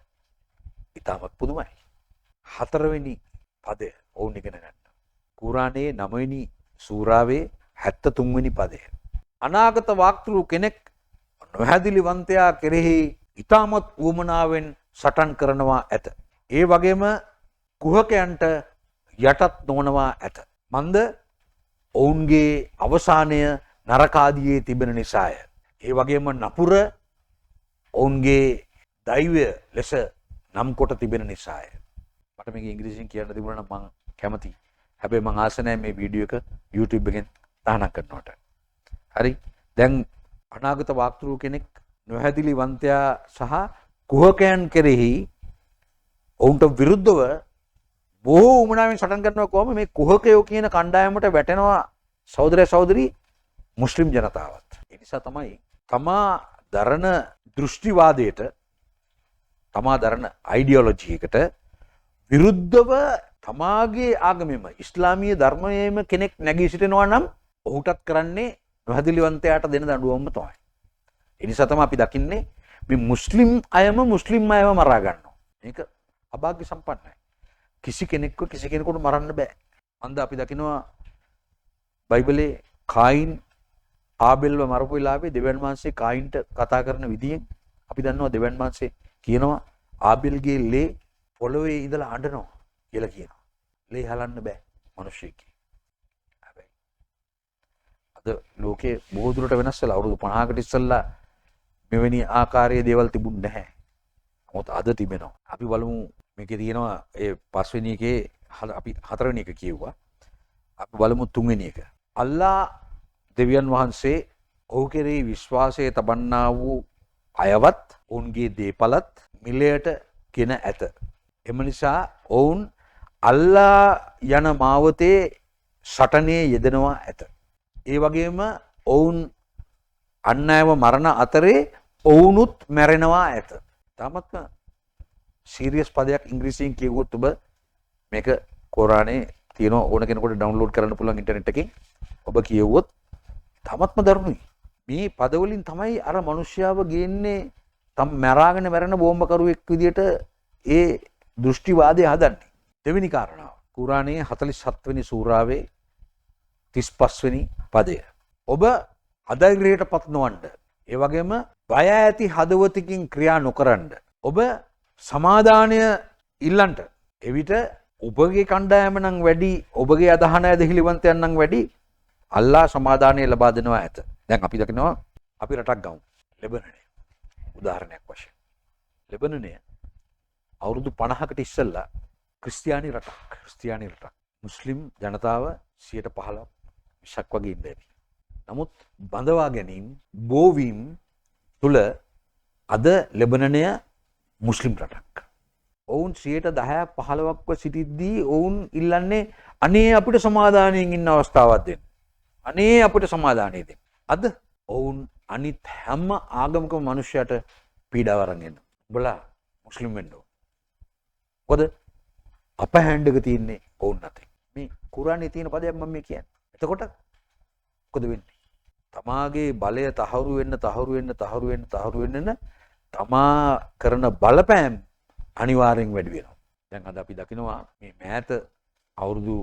ඊටමත් පුදුමයි. 4 වෙනි පදය ඔවුන් ඉගෙන ගන්න. කුරානයේ 9 වෙනි සූරාවේ 73 වෙනි පදය. අනාගත වාක්තෘ කෙනෙක් නොහැදිලිවන්තයා කෙරෙහි ඊටමත් උවමනාවෙන් සටන් කරනවා ඇත. ඒ වගේම කුහකයන්ට යටත් නොවනවා ඇත. මන්ද ඔවුන්ගේ අවසානය නරකාදියේ තිබෙන නිසාය. ඒ වගේම නපුර ඔවුන්ගේ දෛවය ලෙස නම් කොට තිබෙන නිසාය. මට මේක ඉංග්‍රීසියෙන් කියන්න තිබුණා නම් මම කැමතියි. හැබැයි මං ආස නැහැ මේ වීඩියෝ එක YouTube එකෙන් තහනම් කරනවට. හරි. දැන් අනාගත වාක්තෘ කෙනෙක් නොහැදිලිවන්තයා සහ කුහකයන් කෙරෙහි ඔවුන්ට විරුද්ධව බොහෝ උමනාවෙන් සටන් කරනවා කොහොම මේ කුහකයෝ කියන කණ්ඩායමට වැටෙනවා සහෝදර සහෝදරි මුස්ලිම් ජනතාවත්. ඒ නිසා තමයි තමා දරන දෘෂ්ටිවාදයට තමා දරන අයිඩියොලොජි එකට විරුද්ධව තමාගේ ආගමෙම ඉස්ලාමීය ධර්මයේම කෙනෙක් නැගී සිටිනවා නම් ඔහුටත් කරන්නේ නොහැදිලිවන්තයාට දෙන දඬුවම තමයි. ඒ නිසා තමයි අපි දකින්නේ මේ මුස්ලිම් අයම මරා ගන්නවා. මේක අභාග්‍ය සම්පන්නයි. කිසි කෙනෙක්ව කිසි කෙනෙකුට මරන්න බෑ. අන්ද අපි දකිනවා බයිබලේ කායින් ආබෙල්ව මරපු වෙලාවේ දෙවියන් වහන්සේ කායින්ට කතා කරන විදියෙන් අපි දන්නවා දෙවියන් වහන්සේ කියනවා ආබෙල්ගේ ලේ පොළොවේ ඉඳලා අඬනවා කියලා කියනවා. ලේ හලන්න බෑ මිනිස්සෙක්ගේ. හැබැයි අද ලෝකේ බොහෝ දුරට වෙනස් වෙලා අවුරුදු 50කට ඉස්සෙල්ලා මෙවැනි ආකාරයේ දේවල් තිබුණ නැහැ. මොකද අද තිබෙනවා. අපි බලමු මේකේ තියෙනවා ඒ පස්වෙනි එකේ අපි හතරවෙනි එක කියුවා. අපි බලමු තුන්වෙනි එක. අල්ලා දෙවියන් වහන්සේ ඔහු කෙරෙහි විශ්වාසය තබන්නා වූ අයවත් ඔවුන්ගේ දේපලත් මිලයට ගෙන ඇත. එම නිසා ඔවුන් අල්ලා යන මාවතේ සටනේ යෙදෙනවා ඇත. ඒ වගේම ඔවුන් අන් අයව මරණ අතරේ ඔවුනුත් මැරෙනවා ඇත. තාමත්ම සීරියස් පදයක් ඉංග්‍රීසියෙන් කියවුවොත් ඔබ මේක කුරානයේ තියෙන ඕන කෙනෙකුට ඩවුන්ලෝඩ් කරන්න පුළුවන් ඉන්ටර්නෙට් එකෙන් ඔබ කියවුවොත් තාමත්ම දරුණුයි. මේ පදවලින් තමයි අර මිනිස්යාව ගේන්නේ තම මැරාගෙන මැරෙන බෝම්බකරුවෙක් විදියට ඒ දෘෂ්ටිවාදය හදන්නේ. දෙවෙනි කාරණාව කුරානයේ 47 වෙනි සූරාවේ 35 වෙනි පදය. ඔබ අධෛර්යයට පත් නොවන්න. ඒ වගේම බය ඇති හදවතකින් ක්‍රියා නොකරන්න. ඔබ සමාදානය ඉල්ලන්ට. එවිට ඔබගේ කණ්ඩායම නම් වැඩි, ඔබගේ අදහන ඇදහිලිවන්තයන් නම් වැඩි, අල්ලා සමාදානය ලබා දෙනවා ඇත. දැන් අපි දකිනවා අපි රටක් ගමු. ලෙබනනය. උදාහරණයක් වශයෙන්. ලෙබනනය අවුරුදු 50කට ඉස්සෙල්ලා ක්‍රිස්තියානි රටක්. මුස්ලිම් ජනතාව 15% 20ක් වගේ ඉඳලා. නමුත් බඳවා ගැනීම බෝවීම් තුල අද ලෙබනනය මුස්ලිම් රටක්. ඔවුන් 10% 15%ක්ව සිටිද්දී ඔවුන් ඉල්ලන්නේ අනේ අපිට සමාදානයෙන් ඉන්න අවස්ථාවක් දෙන්න. අනේ අපිට සමාදානය දෙන්න. අද ඔවුන් අනිත් හැම ආගමකම මිනිස්සුන්ට පීඩාව අරන් එනවා. උඹලා මුස්ලිම් වෙන්න ඕන. මොකද අප හැන්ඩ් එක තියෙන්නේ ඔවුන් අතේ. මේ කුරානයේ තියෙන පදයක් මම මේ කියන්නේ. එතකොට මොකද වෙන්නේ? තමාගේ බලය තහවුරු වෙන්න තමා කරන බලපෑම් අනිවාර්යෙන් වැඩි වෙනවා. දැන් අද අපි දකිනවා මේ මෑත අවුරුදු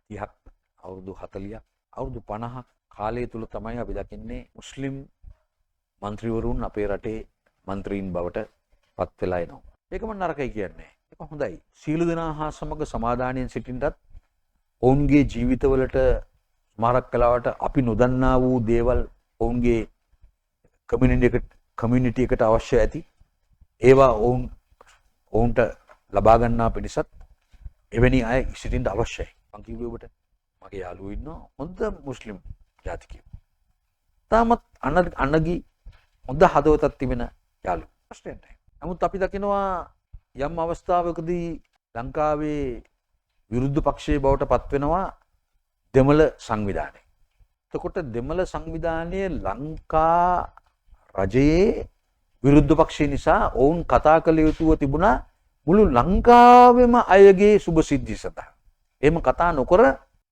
30ක්, අවුරුදු 40ක්, අවුරුදු 50ක් කාලය තුල තමයි අපි දකින්නේ මුස්ලිම් മന്ത്രിවරුන් අපේ රටේ മന്ത്രിයින් බවට පත් වෙලා එනවා. ඒක මම නරකයි කියන්නේ. ඒක හොඳයි. සීල දෙනා හා සමග සමාදානයෙන් සිටින්නත් ඔවුන්ගේ ජීවිතවලට ස්මාරක කලාවට අපි නොදන්නා වූ දේවල් ඔවුන්ගේ කමියුනිටි එකට අවශ්‍ය ඇති. ඒවා ඔවුන්ට ලබා ගන්නා පිණිසත් එවැනි අය සිටින්න අවශ්‍යයි. මං කිව්වේ ඔබට මගේ යාළුවෝ ඉන්නවා හොඳ මුස්ලිම් ජාතිකයෝ. තාමත් අනගි හොඳ හදවතක් තිබෙන යාළුවෝ. ප්‍රශ්නයක් නැහැ. නමුත් අපි දකිනවා යම් අවස්ථාවකදී ලංකාවේ විරුද්ධ පක්ෂයේ බවට පත් වෙනවා දෙමළ සංවිධානය. එතකොට දෙමළ සංවිධානයේ ලංකා රජයේ විරුද්ධ පක්ෂය නිසා ඔවුන් කතා කළ යුතුව තිබුණා මුළු ලංකාවෙම අයගේ සුබ සිද්ධි සඳහා. එහෙම කතා නොකර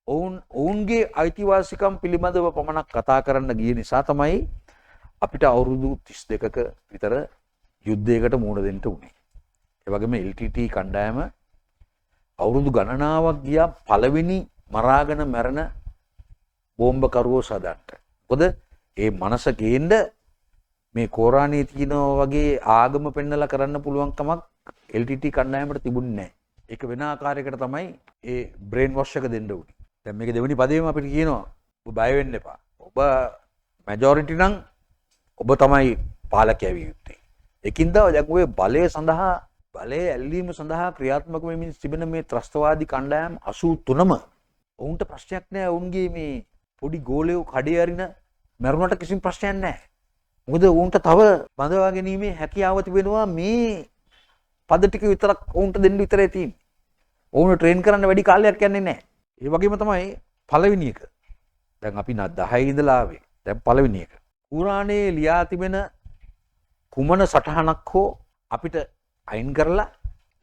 ඔවුන්ගේ අයිතිවාසිකම් පිළිබඳව පමණක් කතා කරන්න ගිය නිසා තමයි අපිට අවුරුදු 32ක විතර යුද්ධයකට මුහුණ දෙන්න උනේ. ඒ වගේම LTT කණ්ඩායම අවුරුදු ගණනාවක් ගියා පළවෙනි මරාගෙන මැරෙන බෝම්බකරුවෝ සදන්න. මොකද ඒ මනස ගේන්න මේ කුරානයේ තියෙන වගේ ආගම පෙන්නලා කරන්න පුළුවන් කමක් LTT කණ්ඩායමට තිබුණේ නැහැ. ඒක වෙන ආකාරයකට තමයි ඒ බ්‍රේන් වොෂ් එක දෙන්න උනේ. දැන් මේක දෙවෙනි පදේම අපිට කියනවා ඔබ බය වෙන්න එපා. ඔබ මැජොරිටි නම් ඔබ තමයි පාලකයා විය යුත්තේ. ඒකින්ද දැන් ඔය බලය ඇල්ලීම සඳහා ක්‍රියාත්මක වෙමින් තිබෙන මේ ත්‍රස්තවාදී කණ්ඩායම් 83ම ඔවුන්ට ප්‍රශ්නයක් නැහැ. ඔවුන්ගේ මේ පොඩි ගෝලයෝ කඩේ අරින මරුණට කිසිම ප්‍රශ්නයක් නැහැ. මොකද ඔවුන්ට තව බඳවා ගැනීමේ හැකියාව තිබෙනවා. මේ පද ටික විතරක් ඔවුන්ට දෙන්න විතරයි තියෙන්නේ. ඔවුන් ට්‍රේන් කරන්න වැඩි කාලයක් යන්නේ නැහැ. ඒ වගේම තමයි පළවෙනි එක. දැන් අපි 10 ඉඳලා ආවේ. දැන් පළවෙනි එක. කුරානයේ ලියා තිබෙන කුමන සටහනක් හෝ අපිට අයින් කරලා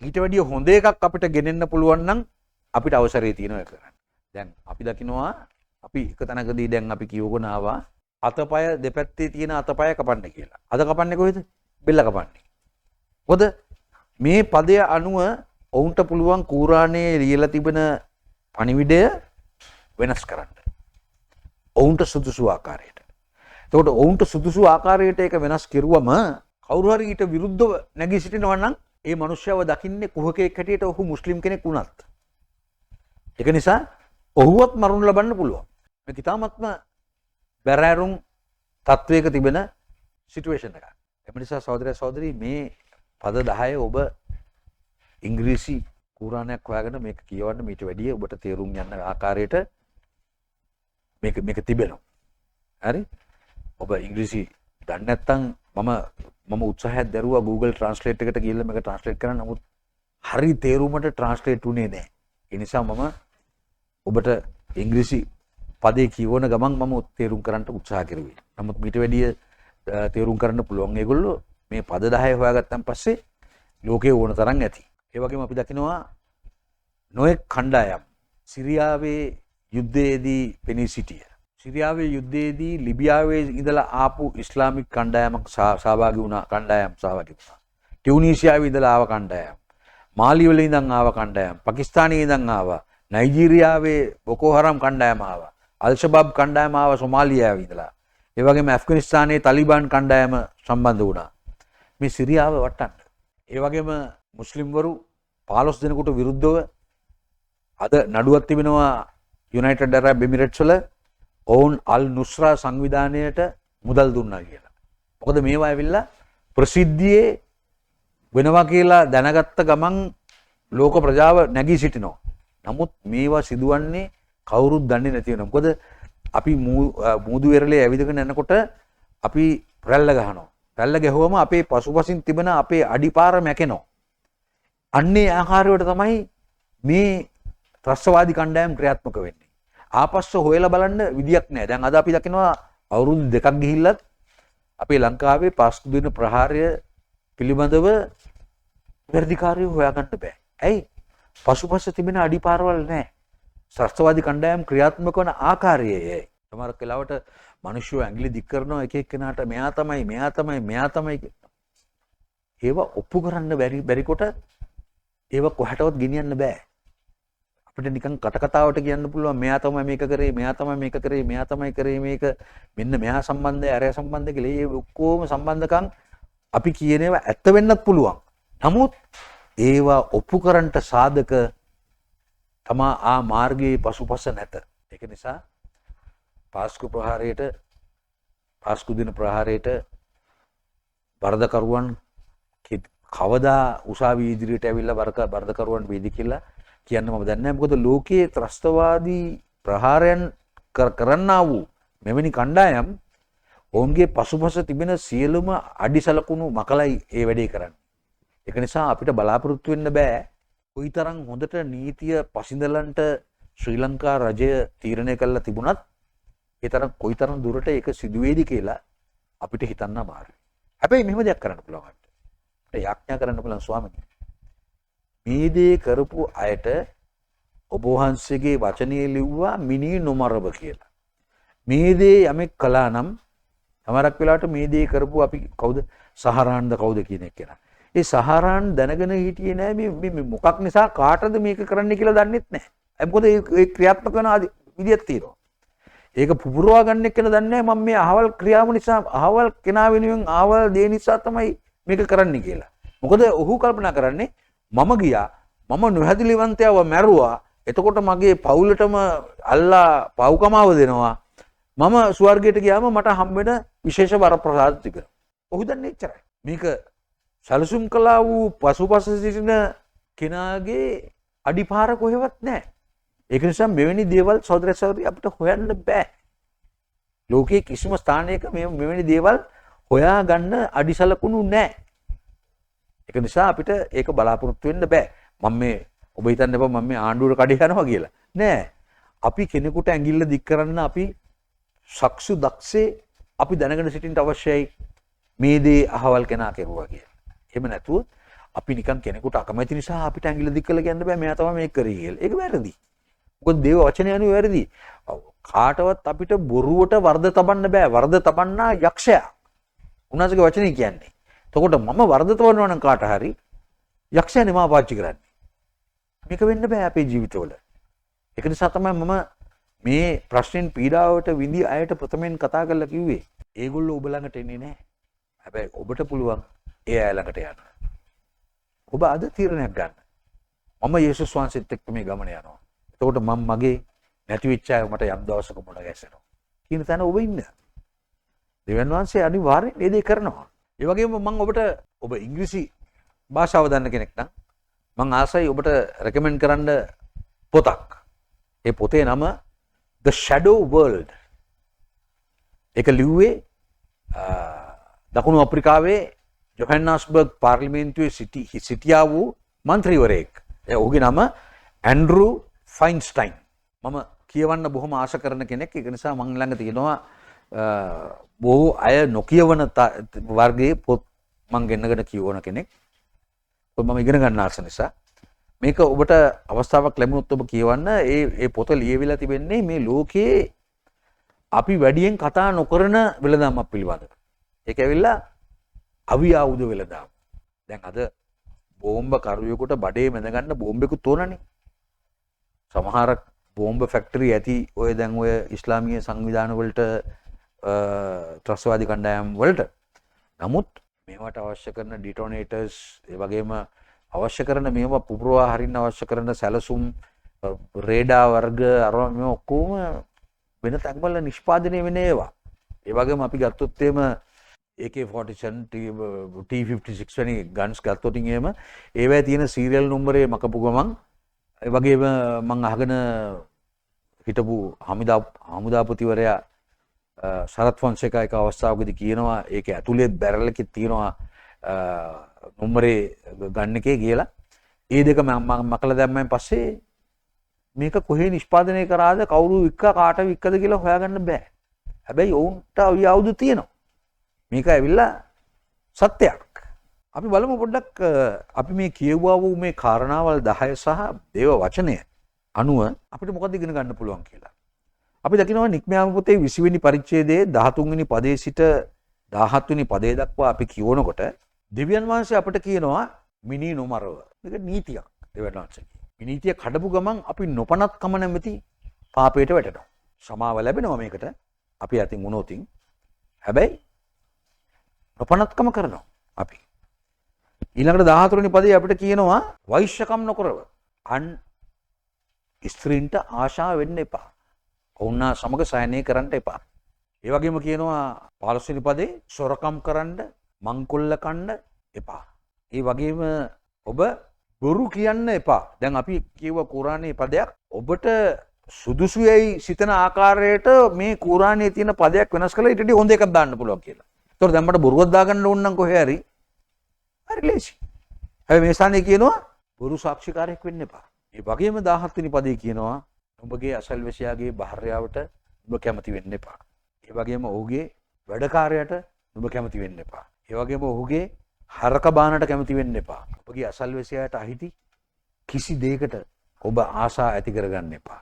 ඊට වැඩිය හොඳ එකක් අපිට ගෙනෙන්න පුළුවන් නම් අපිට අවසරය තියෙනවා ඒක කරන්න. දැන් අපි දකිනවා අපි එක තැනකදී දැන් අපි කියවගෙන ආවා අතපය දෙපැත්තේ තියෙන අතපය කපන්න කියලා. අද කපන්නේ කොහෙද? බෙල්ල කපන්නේ. මොකද මේ පදය අනුව ඔවුන්ට පුළුවන් කුරානයේ ලියලා තිබෙන පණිවිඩය වෙනස් කරන්න. ඔවුන්ට සුදුසු ආකාරයට. එතකොට ඔවුන්ට සුදුසු ආකාරයට ඒක වෙනස් කෙරුවම කවුරු හරි ඊට විරුද්ධව නැගී සිටිනවා නම් ඒ මනුස්සයව දකින්නේ කුහකෙක් හැටියට ඔහු මුස්ලිම් කෙනෙක් වුණත්. ඒක නිසා ඔහුවත් මරුන් ලබන්න පුළුවන්. මේක ඉතාමත්ම බැරෑරුම් තත්වයක තිබෙන සිටුේෂන් එකක්. ඒ නිසා සහෝදරයා සහෝදරි මේ පද 10 ඔබ ඉංග්‍රීසි කුරානයක් හොයාගෙන මේක කියවන්න මීට වැඩිය ඔබට තේරුම් යන ආකාරයට මේක තිබෙනවා. හරි? ඔබ ඉංග්‍රීසි දන්නේ නැත්නම් මම උත්සාහයක් දරුවා Google Translate එකට ගිහිල්ලා මේක ට්‍රාන්ස්ලේට් කරන්න. නමුත් හරි තේරුමට ට්‍රාන්ස්ලේට් වුණේ නැහැ. ඒ නිසා මම ඔබට ඉංග්‍රීසි පදේ කියවන ගමන් මම තේරුම් කරන්න උත්සාහ කරුවේ. නමුත් මීට වැඩිය තේරුම් කරන්න පුළුවන් ඒගොල්ලෝ මේ පද 10 හොයාගත්තන් පස්සේ ලෝකේ ඕන තරම් ඇති. ඒ වගේම අපි දකිනවා නොයෙක් කණ්ඩායම් සිරියාවේ යුද්ධයේදී පෙනී සිටිය. සිරියාවේ යුද්ධයේදී ලිබියාවේ ඉඳලා ආපු ඉස්ලාමික් කණ්ඩායමක් සහභාගී වුණා. ටියුනීසියාවේ ඉඳලා ආව කණ්ඩායම්. මාලි වල ඉඳන් ආව කණ්ඩායම්. පාකිස්තානයේ ඉඳන් ආවා. නයිජීරියාවේ බොකෝ හරම් කණ්ඩායම ආවා. අල් ෂබාබ් කණ්ඩායම ආවා සොමාලියාවේ ඉඳලා. ඒ වගේම ඇෆ්ගනිස්තානයේ තාලිබාන් කණ්ඩායම සම්බන්ධ වුණා. මේ සිරියාව වටන්න. ඒ වගේම මුස්ලිම්වරු 15 දෙනෙකුට විරුද්ධව අද නඩුවක් තිබෙනවා යුනයිටඩ් අරබ් එමිරේට්ස් වල ඔවුන් අල් නුස්රා සංවිධානයට මුදල් දුන්නා කියලා. මොකද මේවා ඇවිල්ලා ප්‍රසිද්ධියේ වෙනවා කියලා දැනගත්ත ගමන් ලෝක ප්‍රජාව නැගී සිටිනවා. නමුත් මේවා සිදුවන්නේ කවුරුත් දන්නේ නැති වෙනවා. මොකද අපි මූදු වෙරළේ ඇවිදගෙන යනකොට අපි රැල්ල ගහනවා. රැල්ල ගැහුවම අපේ පසුපසින් තිබෙන අපේ අඩිපාර මැකෙනවා. අන්නේ ආකාරයට තමයි මේ ත්‍රස්තවාදී කණ්ඩායම් ක්‍රියාත්මක වෙන්නේ. ආපස්සෝ හොයලා බලන්න විදියක් නැහැ. දැන් අද අපි දකිනවා අවුරුදු 2ක් ගිහිල්ලත් අපේ ලංකාවේ පාස්කු දින ප්‍රහාරය පිළිබඳව වැඩිකාරයෝ හොයාගන්න බෑ. ඇයි? පසුපස තිබෙන අඩිපාරවල් නැහැ. ත්‍රස්තවාදී කණ්ඩායම් ක්‍රියාත්මක වන ආකාරයයි. සමහරක් වෙලාවට මිනිස්සු ඇඟිලි දික් කරනවා එක එක්කෙනාට මෙයා තමයි ඒවා ඔප්පු කරන්න බැරි කොට ඒවා කොහටවත් ගෙනියන්න බෑ. අපිට නිකන් කට කතාවට කියන්න පුළුවන් මෙයා තමයි මේක කරේ මෙයා තමයි කරේ මේක මෙන්න මෙයා සම්බන්ධයි අරයා සම්බන්ධයි කියලා. ඒ ඔක්කොම සම්බන්ධකම් අපි කියන ඒවා ඇත්ත වෙන්නත් පුළුවන්. නමුත් ඒවා ඔප්පු කරන්නට සාධක තමා ආ මාර්ගයේ පසුපස නැත. ඒක නිසා පාස්කු දින ප්‍රහාරයට වරදකරුවන් කවදා උසාවි ඉදිරියට ඇවිල්ලා වරදකරුවන් වේදි කියලා කියන්න මම දන්නේ නැහැ. මොකද ලෝකයේ ත්‍රස්තවාදී ප්‍රහාරයන් කරන්නා වූ මෙවැනි කණ්ඩායම් ඔවුන්ගේ පසුපස තිබෙන සියලුම අඩිසලකුණු මකලයි ඒ වැඩේ කරන්නේ. ඒක නිසා අපිට බලාපොරොත්තු වෙන්න බෑ කොයිතරම් හොඳට නීතිය පසිඳලන්ට ශ්‍රී ලංකා රජය තීරණය කළා තිබුණත් ඒ තරම් කොයිතරම් දුරට ඒක සිදු වේවි කියලා අපිට හිතන්න අමාරුයි. හැබැයි මෙහෙම දෙයක් කරන්න පුළුවන් අපිට. යාඥා කරන්න පුළුවන් ස්වාමීනි. මේ දේ කරපු අයට ඔබ වහන්සේගේ වචනේ ලිව්වා මිනී නොමරව කියලා. මේ දේ යමෙක් කළා නම් සමහරක් වෙලාවට මේ දේ කරපු අපි කවුද සහරාන්ද කවුද කියන එක කෙනා. ඒ සහරාන් දැනගෙන හිටියේ නෑ මේ මොකක් නිසා කාටද මේක කරන්න කියලා දන්නෙත් නෑ. මොකද ඒ ක්‍රියාත්මක වෙන විදියක් තියෙනවා. ඒක පුපුරවා ගන්න එක්කන දන්නේ මම මේ අහවල් ක්‍රියාව නිසා අහවල් කෙනා වෙනුවෙන් අහවල් දේ නිසා තමයි මේක කරන්න කියලා. මොකද ඔහු කල්පනා කරන්නේ මම ගියා මම නොහැදිලිවන්තයව මැරුවා එතකොට මගේ පවුලටම අල්ලා පව්කමාව දෙනවා මම ස්වර්ගයට ගියාම මට හම්බෙන විශේෂ වරප්‍රසාද තිබෙනවා. ඔහු දන්නේ එච්චරයි. මේක සැලසුම් කළා වූ පසුපස සිටින කෙනාගේ අඩිපාර කොහෙවත් නැහැ. ඒක නිසා මෙවැනි දේවල් සහෝදර සහෝදරි අපිට හොයන්න බෑ. ලෝකයේ කිසිම ස්ථානයක මෙවැනි දේවල් හොයා ගන්න අඩිසලකුණු නැහැ. ඒක නිසා අපිට ඒක බලාපොරොත්තු වෙන්න බෑ. මම මේ ඔබ හිතන්න එපා මම මේ ආණ්ඩුවට කඩේ යනවා කියලා. නෑ. අපි කෙනෙකුට ඇඟිල්ල දික් කරන්න අපි සක්සු දක්ෂේ අපි දැනගෙන සිටින්න අවශ්‍යයි මේ දේ අහවල් කෙනා කෙරුවා කියලා. එහෙම නැතුව අපි නිකන් කෙනෙකුට අකමැති නිසා අපිට ඇඟිල්ල දික් කරලා කියන්න බෑ මෙයා තමයි මේක කරේ කියලා. ඒක වැරදි. මොකද දේව වචනය අනුව වැරදි. කාටවත් අපිට බොරුවට වර්ධ තබන්න බෑ. වර්ධ තබන්නා යක්ෂයා. උන්වහන්සේගේ වචනේ කියන්නේ. එතකොට මම වර්ධ තබනවා නම් කාට හරි යක්ෂයානේ මාව පාවිච්චි කරන්නේ. මේක වෙන්න බෑ අපේ ජීවිතවල. ඒක නිසා තමයි මම මේ ප්‍රශ්නෙන් පීඩාවට විඳි අයට ප්‍රථමයෙන් කතා කරලා කිව්වේ. ඒගොල්ලෝ ඔබ ළඟට එන්නේ නැහැ. හැබැයි ඔබට පුළුවන් ඒ අය ළඟට යන්න. ඔබ අද තීරණයක් ගන්න. මම යේසුස් වහන්සේත් එක්ක මේ ගමන යනවා. එතකොට මම මගේ නැති වෙච්ච අය මට යම් දවසක මුණ ගැසෙනවා. කියන තැන ඔබ ඉන්න. දෙවියන් වහන්සේ අනිවාර්යෙන් මේ දේ කරනවා. ඒ වගේම මම ඔබට ඔබ ඉංග්‍රීසි භාෂාව දන්න කෙනෙක් නම් මම ආසයි ඔබට රෙකමෙන්ඩ් කරන්න පොතක්. ඒ පොතේ නම The Shadow World. ඒක ලිව්වේ දකුණු අප්‍රිකාවේ ජොහන්ස්බර්ග් පාර්ලිමේන්තුවේ සිටියා වූ මන්ත්‍රීවරයෙක්. ඔහුගේ නම ඇන්ඩ්‍රු ෆයින්ස්ටයින්. මම කියවන්න බොහොම ආශ කරන කෙනෙක්. ඒක නිසා මම ළඟ තියෙනවා බොහෝ අය නොකියවන වර්ගයේ පොත් මම ගෙන්නගෙන කියවන කෙනෙක්. මම ඉගෙන ගන්න ආස නිසා මේක ඔබට අවස්ථාවක් ලැබුණොත් ඔබ කියවන්න. ඒ පොත ලියවිලා තිබෙන්නේ මේ ලෝකයේ අපි වැඩියෙන් කතා නොකරන වෙළඳාමක් පිළිබඳව. ඒක ඇවිල්ලා අවි ආයුධ වෙළඳාම. දැන් අද බෝම්බ කරුවෙකුට බඩේ මැද ගන්න බෝම්බෙකුත් ඕනනේ. සමහර බෝම්බ ෆැක්ටරි ඇති ඔය දැන් ඔය ඉස්ලාමීය සංවිධාන වලට ත්‍රස්තවාදී කණ්ඩායම් වලට. නමුත් මේවට අවශ්‍ය කරන ඩිටෝනේටර්ස් ඒ වගේම අවශ්‍ය කරන මේවා පුපුරවා හරින්න අවශ්‍ය කරන සැලසුම් රේඩා වර්ග අර මේ ඔක්කොම වෙන තැන්වල නිෂ්පාදනය වෙන ඒවා. ඒ වගේම අපි ගත්තොත් එහෙම AK47 T56 වැනි ගන්ස් ගත්තොත් එහෙම ඒවැය තියෙන සීරියල් නම්බරේ මකපු ගමන් ඒ වගේම මම අහගෙන හිටපු හමුදාපතිවරයා සරත් ෆොන්සේකා එක අවස්ථාවකදී කියනවා ඒක ඇතුලේ බැරල් එකේ තියෙනවා නම්බරේ ගන්න එකේ කියලා. ඒ දෙක මම මකලා දැම්මෙන් පස්සේ මේක කොහේ නිෂ්පාදනය කරාද කවුරු වික්ක කාට වික්කද කියලා හොයාගන්න බෑ. හැබැයි ඔවුන්ට ආයුධ තියෙනවා. මේක ඇවිල්ලා සත්‍යයක්. අපි බලමු පොඩ්ඩක් අපි මේ කියවුවා වූ මේ කාරණාවල් 10 සහ දේව වචනය අනුව අපිට මොකක්ද ඉගෙන ගන්න පුළුවන් කියලා. අපි දකිනවා නික්මයාම පොතේ 20 වෙනි පරිච්ඡේදයේ 13 වෙනි පදයේ සිට 17 වෙනි පදයේ දක්වා අපි කියවනකොට දෙවියන් වහන්සේ අපිට කියනවා මිනී නොමරව. මේක නීතියක් දෙවියන් වහන්සේ. මේ නීතිය කඩපු ගමන් අපි නොපනත්කම නැමැති පාපයට වැටෙනවා. සමාව ලැබෙනවා මේකට අපි අතින් මොනෝතින්. හැබැයි නොපනත්කම කරනවා අපි. ඊළඟට 14 වෙනි පදයේ අපිට කියනවා වෛශ්‍යකම් නොකරව. අන් ස්ත්‍රීන්ට ආශා වෙන්න එපා. ඔවුන්නා සමග සයනය කරන්න එපා. ඒ වගේම කියනවා 15 වෙනි පදේ සොරකම් කරන්න, මංකොල්ල කන්න එපා. ඒ වගේම ඔබ බොරු කියන්න එපා. දැන් අපි කියව කුරානයේ පදයක් ඔබට සුදුසුයයි සිතන ආකාරයට මේ කුරානයේ තියෙන පදයක් වෙනස් කරලා ඊට වඩා හොඳ එකක් දාන්න පුළුවන් කියලා. ඒතකොට දැන් මට බොරුවක් දාගන්න ඕන නම් කොහේ හරි ලේසි. හැබැයි මේ ස්ථානයේ කියනවා බොරු සාක්ෂිකාරයෙක් වෙන්න එපා. ඒ වගේම 17 වෙනි පදේ කියනවා ඔබගේ අසල්වැසියාගේ භාර්යාවට ඔබ කැමති වෙන්න එපා. ඒ වගේම ඔහුගේ වැඩකාරයාට ඔබ කැමති වෙන්න එපා. ඒ වගේම ඔහුගේ හරක බානට කැමති වෙන්න එපා. ඔබගේ අසල්වැසියාට අහිති කිසි දෙයකට ඔබ ආසා ඇති කරගන්න එපා.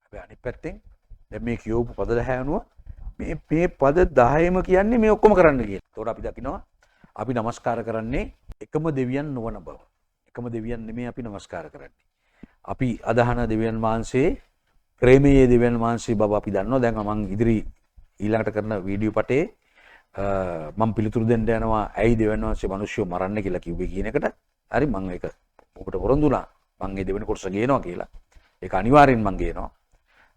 හැබැයි අනිත් පැත්තෙන් දැන් මේ කියවපු පද 10 අනුව මේ පද 10ම කියන්නේ මේ ඔක්කොම කරන්න කියලා. ඒතකොට අපි දකිනවා අපි নমස්කාර කරන්නේ එකම දෙවියන් නොවන බව. එකම දෙවියන් නෙමෙයි අපි নমස්කාර කරන්නේ. අපි අදහන දෙවියන් වහන්සේ ප්‍රේමයේ දෙවියන් වහන්සේ බව අපි දන්නවා. දැන් මම ඉදිරි ඊළඟට කරන වීඩියෝ පටේ මම පිළිතුරු දෙන්න යනවා ඇයි දෙවියන් වහන්සේ මිනිස්සු මරන්න කියලා කිව්වේ කියන එකට. හරි මම ඒක ඔබට වරොන්දු වුණා. මම මේ දෙවෙනි කොටස ගේනවා කියලා. ඒක අනිවාර්යෙන් මම ගේනවා.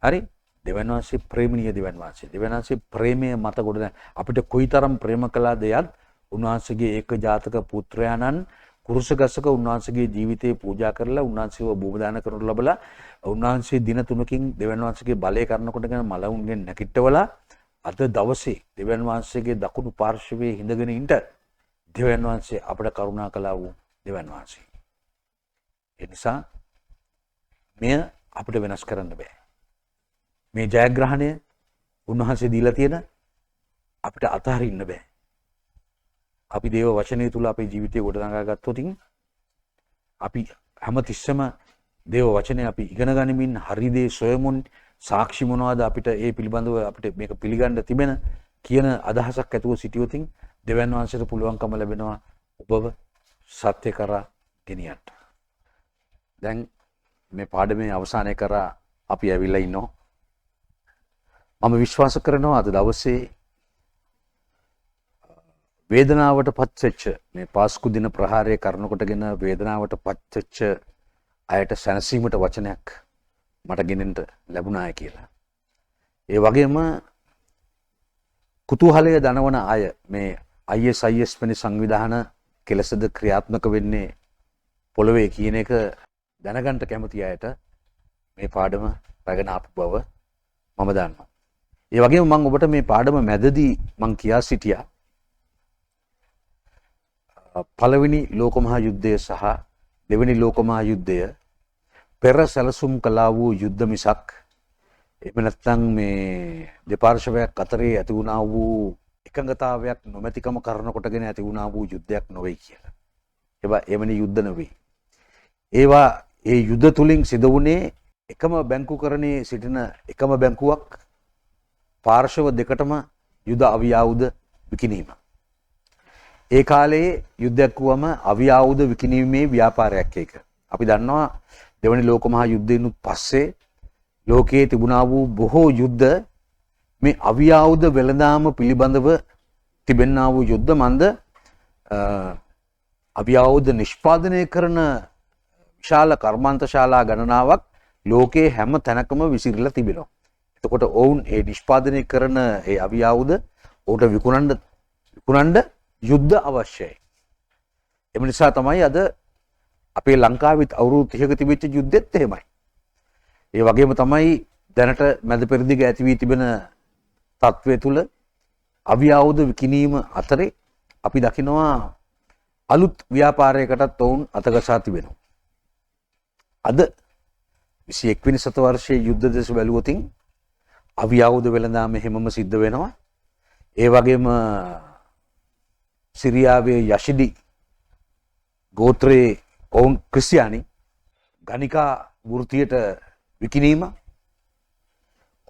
හරි දෙවියන් වහන්සේ ප්‍රේමණීය දෙවියන් වහන්සේ. දෙවියන් වහන්සේ ප්‍රේමයේ මත කොට අපිට කොයිතරම් ප්‍රේම කළාද යත් උන්වහන්සේගේ ඒක ජාතක පුත්‍රයාණන් කුරුස ගසක උන්වහන්සේගේ ජීවිතේ පූජා කරලා උන්වහන්සේව බෝධදාන කරනු ලබලා උන්වහන්සේ දින 3කින් දෙවියන් වහන්සේගේ බලය කරනකොටගෙන මලවුන්ගෙන් නැකිටවලා අද දවසේ දෙවියන් වහන්සේගේ දකුණු පාර්ශවයේ හිඳගෙන ඉන්න දෙවියන් වහන්සේ අපට කරුණා කළා වූ දෙවියන් වහන්සේ. ඒ නිසා මෙය අපිට වෙනස් කරන්න බෑ. මේ ජයග්‍රහණය උන්වහන්සේ දීලා තියෙන අපිට අතහරින්න බෑ. අපි දේව වචනය තුල අපේ ජීවිතය ගොඩනගා ගත්තොත් අපි හැමතිස්සෙම දේව වචනේ අපි ඉගෙන ගනිමින් හරි දේ සොයමුන් සාක්ෂි මොනවාද අපිට ඒ පිළිබඳව අපිට මේක පිළිගන්න තිබෙන කියන අදහසක් ඇතුව සිටියොත් දෙවියන් වහන්සේට පුළුවන්කම ලැබෙනවා ඔබව සත්‍ය කරා ගෙනියන්න. දැන් මේ පාඩමේ අවසානයේ කරා අපි ඇවිල්ලා ඉන්නවා. මම විශ්වාස කරනවා අද දවසේ වේදනාවට පත්වෙච්ච මේ පාස්කු දින ප්‍රහාරය කරනකොටගෙන වේදනාවට පත්වෙච්ච අයට සැනසීමට වචනයක් මට ගෙනෙන්න ලැබුණාය කියලා. ඒ වගේම කුතුහලය දනවන අය මේ ISIS වෙනි සංවිධාන කෙලසද ක්‍රියාත්මක වෙන්නේ පොළවේ කියන එක දැනගන්න කැමති අයට මේ පාඩම රැගෙන ආපු බව මම දන්නවා. ඒ වගේම මම ඔබට මේ පාඩම මැදදී මම කියා සිටියා පළවෙනි ලෝක මහා යුද්ධය සහ දෙවෙනි ලෝක මහා යුද්ධය පෙර සැලසුම් කළා වූ යුද්ධ මිසක් එහෙම නැත්නම් මේ දෙපාර්ශවයක් අතරේ ඇති වුණා වූ එකඟතාවයක් නොමැතිකම කරන කොටගෙන ඇති වුණා වූ යුද්ධයක් නොවේ කියලා. ඒවා එවැනි යුද්ධ නෙවෙයි. ඒවා ඒ යුද්ධ තුලින් සිදු වුණේ එකම බැංකුකරණයේ සිටින එකම බැංකුවක් පාර්ශව දෙකටම යුද අවි ආයුධ විකිණීම. ඒ කාලේ යුද්ධයක් වුවම අවි ආයුධ විකිණීමේ ව්‍යාපාරයක් ඒක. අපි දන්නවා දෙවනි ලෝක මහා යුද්ධයෙන් පස්සේ ලෝකයේ තිබුණා වූ බොහෝ යුද්ධ මේ අවි ආයුධ වෙළඳාම පිළිබඳව තිබෙනා වූ යුද්ධ මන්ද අවි ආයුධ නිෂ්පාදනය කරන විශාල කර්මාන්ත ශාලා ගණනාවක් ලෝකයේ හැම තැනකම විසිරලා තිබෙනවා. එතකොට ඔවුන් ඒ නිෂ්පාදනය කරන ඒ අවි ආයුධ උට විකුණන්න යුද්ධ අවශ්‍යයි. එම නිසා තමයි අද අපේ ලංකාවෙත් අවුරුදු 30ක තිබෙච්ච යුද්ධෙත් එහෙමයි. ඒ වගේම තමයි දැනට මැද පෙරදිග ඇති වී තිබෙන තත්ත්වය තුල අවි ආයුධ විකිණීම අතරේ අපි දකිනවා අලුත් ව්‍යාපාරයකටත් ඔවුන් අතගසා තිබෙනවා. අද 21 වෙනි සතවර්ෂයේ යුද්ධ දෙස බැලුවොත් අවි ආයුධ වෙළඳාම හැමම සිද්ධ වෙනවා. ඒ වගේම සිරියාවේ යෂිඩි ගෝත්‍රයේ ඔවුන් ක්‍රිස්තියානි ගණිකා වෘත්තියට විකිණීම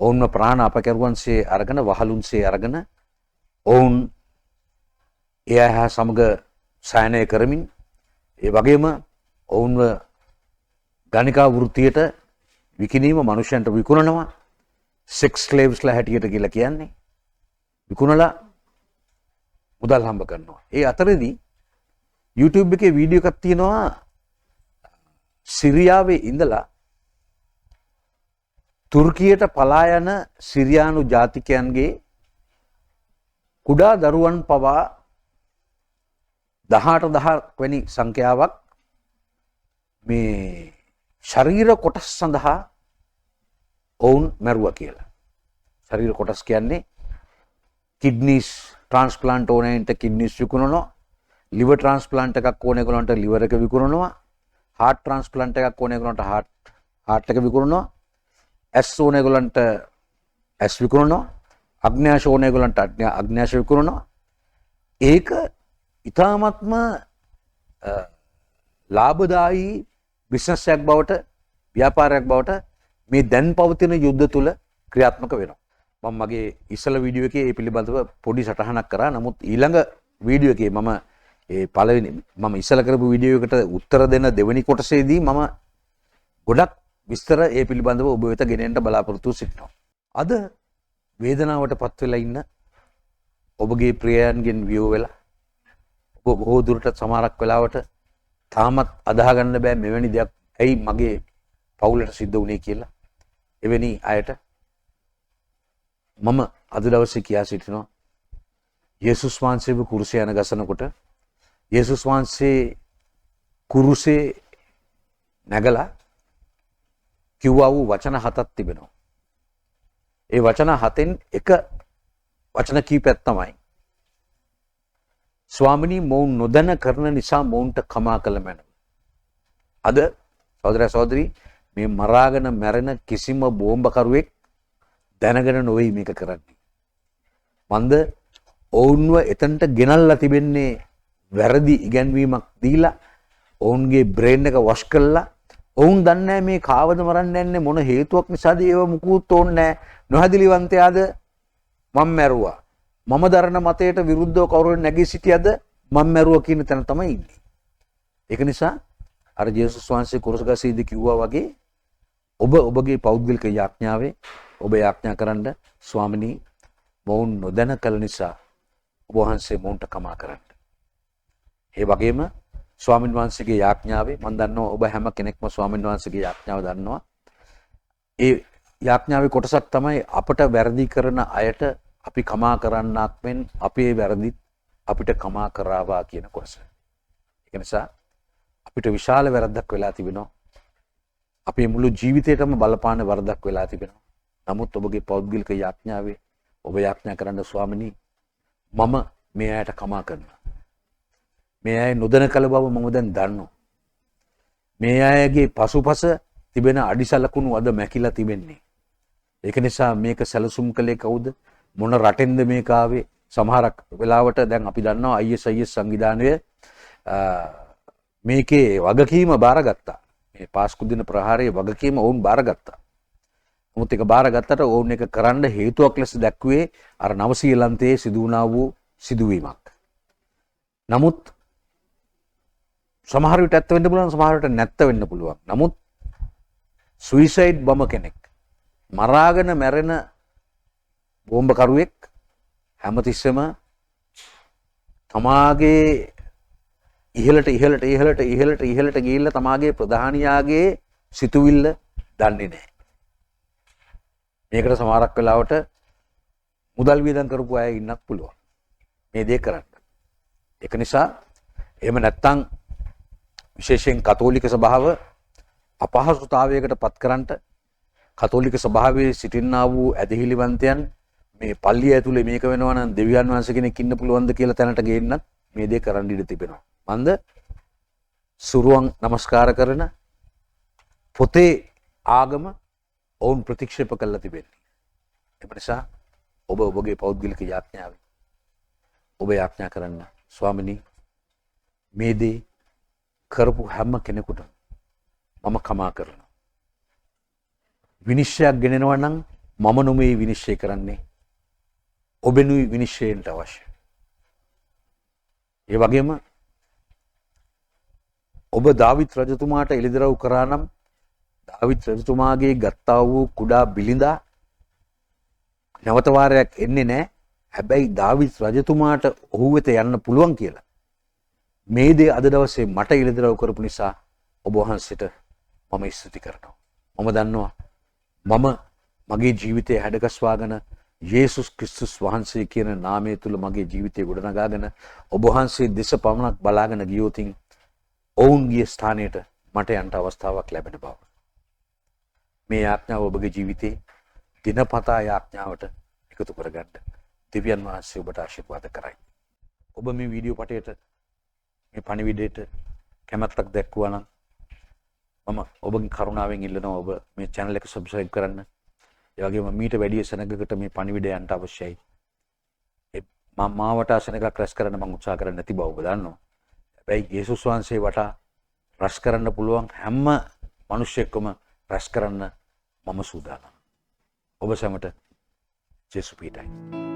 ඔවුන්ව ප්‍රාණ අපකරුවන්සේ අරගෙන වහලුන්සේ අරගෙන ඔවුන් ඒ අය සමග සයනය කරමින් ඒ වගේම ඔවුන්ව ගණිකා වෘත්තියට විකිණීම මනුෂ්‍යයන්ට විකුණනවා සෙක්ස් ස්ලේව්ස්ලා හැටියට කියලා කියන්නේ විකුණලා මුදල් හම්බ කරනවා. ඒ අතරේදී YouTube එකේ වීඩියෝ එකක් තියෙනවා සිරියාවේ ඉඳලා තුර්කියට පලා යන සිරියානු ජාතිකයන්ගේ කුඩා දරුවන් පවා 18000 වැනි සංඛ්‍යාවක් මේ ශරීර කොටස් සඳහා ඔවුන් මැරුවා කියලා. ශරීර කොටස් කියන්නේ කිඩ්නිස් ට්‍රාන්ස්ප්ලාන්ට් ඕනෑන්ට කිඩ්නිස් විකුණනවා, liver transplant එකක් ඕන ඒගොල්ලන්ට liver එක විකුණනවා, heart transplant එකක් ඕන ඒගොල්ලන්ට heart එක විකුණනවා, ඇස් ඕන ඒගොල්ලන්ට ඇස් විකුණනවා, අග්න්‍යාශ ඕන ඒගොල්ලන්ට අග්න්‍යාශ විකුණනවා. ඒක ඊටාත්ම ලාභදායී බිස්නස් එකක් බවට ව්‍යාපාරයක් බවට මේ දැන් පවතින යුද්ධ තුල ක්‍රියාත්මක වෙනවා. මම මගේ ඉස්සල වීඩියෝ එකේ මේ පිළිබඳව පොඩි සටහනක් කරා. නමුත් ඊළඟ වීඩියෝ එකේ මම ඒ පළවෙනි මම ඉස්සල කරපු වීඩියෝ එකට උත්තර දෙන දෙවෙනි කොටසේදී මම ගොඩක් විස්තර ඒ පිළිබඳව ඔබ වෙත ගෙනෙන්න බලාපොරොත්තු සිටිනවා. අද වේදනාවට පත් වෙලා ඉන්න ඔබගේ ප්‍රියයන්ගෙන් වියෝ වෙලා ඔබ බොහෝ දුරට සමහරක් වෙලාවට තාමත් අදාහ ගන්න බෑ මෙවැනි දෙයක් ඇයි මගේ පවුලට සිද්ධ වුණේ කියලා. එවැනි අයට මම අද දවසේ කියා සිටිනවා යේසුස් වහන්සේව කුරුසය යන ගසනකොට යේසුස් වහන්සේ කුරුසේ නැගලා කිව්වා වූ වචන 7ක් තිබෙනවා. ඒ වචන 7න් එක වචන කීපයක් තමයි ස්වාමිනී මොවුන් නොදැන කරන නිසා මොවුන්ට කමා කළ මැනව. අද සහෝදර සහෝදරි මේ මරාගෙන මැරෙන කිසිම බෝම්බකරුවෙක් දැනගෙන නොවේ මේක කරන්නේ. මන්ද ඔවුන්ව එතනට ගෙනල්ලා තිබෙන්නේ වැරදි ඉගැන්වීමක් දීලා ඔවුන්ගේ බ්‍රේන් එක වොෂ් කළා. ඔවුන් දන්නේ මේ කාවද මරන්න යන්නේ මොන හේතුවක් නිසාද ඒව මුකුත් ඕනේ නැහැ. නොහැදිලිවන්තයාද මම මැරුවා. මම දරන මතයට විරුද්ධව කවුරු නැගී සිටියද මම මැරුවා කියන තැන තමයි ඉන්නේ. ඒක නිසා අර ජේසුස් වහන්සේ කුරුසගසේදී කිව්වා වගේ ඔබ ඔබගේ පෞද්ගලික යාඥාවේ ඔබ යාඥා කරන්න ස්වාමිනී මොවුන් නොදැන කළ නිසා ඔබ වහන්සේ මොවුන්ට කමා කරන්න. ඒ වගේම ස්වාමින් වහන්සේගේ යාඥාවේ මම දන්නවා ඔබ හැම කෙනෙක්ම ස්වාමින් වහන්සේගේ යාඥාව දන්නවා. ඒ යාඥාවේ කොටසක් තමයි අපට වැරදි කරන අයට අපි කමා කරන්නක් මෙන් අපේ වැරදිත් අපිට කමා කරාවා කියන කොටස. ඒක නිසා අපිට විශාල වැරද්දක් වෙලා තිබෙනවා. අපේ මුළු ජීවිතේටම බලපාන වරදක් වෙලා තිබෙනවා. නමුත් ඔබගේ පෞද්ගලික යාඥාවේ ඔබ යාඥා කරන්න ස්වාමිනී මම මේ අයට කමා කරනවා. මේ අය නොදැන කළ බව මම දැන් දන්නවා. මේ අයගේ පසුපස තිබෙන අඩිසලකුණු අද මැකිලා තිබෙන්නේ. ඒක නිසා මේක සැලසුම් කළේ කවුද? මොන රටෙන්ද මේක ආවේ? සමහරක් වෙලාවට දැන් අපි දන්නවා ISIS සංවිධානය මේකේ වගකීම බාරගත්තා. මේ පාස්කු දින ප්‍රහාරයේ වගකීම ඔවුන් බාරගත්තා. නමුත් ඒක බාරගත්තට ඔවුන් එක කරන්න හේතුවක් ලෙස දැක්ුවේ අර නවසීලන්තයේ සිදු වුණා වූ සිදුවීමක්. නමුත් සමහර විට ඇත්ත වෙන්න පුළුවන්, සමහර විට නැත්ත වෙන්න පුළුවන්. නමුත් සුයිසයිඩ් බම කෙනෙක් මරාගෙන මැරෙන බෝම්බකරුවෙක් හැමතිස්සෙම තමාගේ ඉහළට ගිහිල්ලා තමාගේ ප්‍රධානියාගේ සිතුවිල්ල දන්නේ නැහැ. මේකට සමහරක් වෙලාවට මුදල් වියදම් කරපු අය ඉන්නත් පුළුවන් මේ දේ කරන්න. ඒක නිසා එහෙම නැත්තම් විශේෂයෙන් කතෝලික සභාව අපහසුතාවයකට පත් කරන්නට කතෝලික සභාවේ සිටින්නා වූ ඇදහිලිවන්තයන් මේ පල්ලිය ඇතුලේ මේක වෙනවා නම් දෙවියන් වහන්සේ කෙනෙක් ඉන්න පුළුවන්ද කියලා තැනට ගේන්නත් මේ දේ කරන්න ඉඩ තිබෙනවා. මන්ද සුරුවන් නමස්කාර කරන පොතේ ආගම ඔවුන් ප්‍රතික්ෂේප කළා තිබෙන්නේ. ඒ නිසා ඔබ ඔබගේ පෞද්ගලික යාඥාවේ ඔබ යාඥා කරන්න ස්වාමිනී මේ දේ කරපු හැම කෙනෙකුට මම කමා කරනවා. විනිශ්චයක් ගෙනෙනවා නම් මම නොමේ විනිශ්චය කරන්නේ ඔබෙනුයි විනිශ්චයෙන්ට අවශ්‍ය. ඒ වගේම ඔබ දාවිත් රජතුමාට එළිදරව් කරා නම් දාවිත් රජතුමාගේ ගත්තා වූ කුඩා බිලිඳා නැවත වාරයක් එන්නේ නැහැ. හැබැයි දාවිත් රජතුමාට ඔහු වෙත යන්න පුළුවන් කියලා මේ දේ අද දවසේ මට එළිදරව් කරපු නිසා ඔබ වහන්සේට මම ස්තුති කරනවා. මම දන්නවා මම මගේ ජීවිතය හැඩගස්වාගෙන යේසුස් ක්‍රිස්තුස් වහන්සේ කියන නාමය තුල මගේ ජීවිතය ගොඩනගාගෙන ඔබ වහන්සේ දෙස පමණක් බලාගෙන ගියොතින් ඔවුන් ගිය ස්ථානයට මට යන්න අවස්ථාවක් ලැබෙන බව. මේ යාඥාව ඔබගේ ජීවිතේ දිනපතා යාඥාවට එකතු කරගන්න දෙවියන් වහන්සේ ඔබට ආශිර්වාද කරයි. ඔබ මේ වීඩියෝ පටයට මේ පණිවිඩයට කැමැත්තක් දැක්වුවා නම් මම ඔබගේ කරුණාවෙන් ඉල්ලනවා ඔබ මේ channel එක subscribe කරන්න. ඒ වගේම මීට වැඩි සෙනගකට මේ පණිවිඩයන්ට අවශ්‍යයි. මම මාවට සෙනගක් රැස් කරන්න මම උත්සාහ කරන්නේ නැති බව ඔබ දන්නවා. හැබැයි යේසුස් වහන්සේ වටා රැස් කරන්න පුළුවන් හැම මිනිසෙක්වම රැස් කරන්න මම සූදානම්. ඔබ සැමට ජේසු පීඩයි.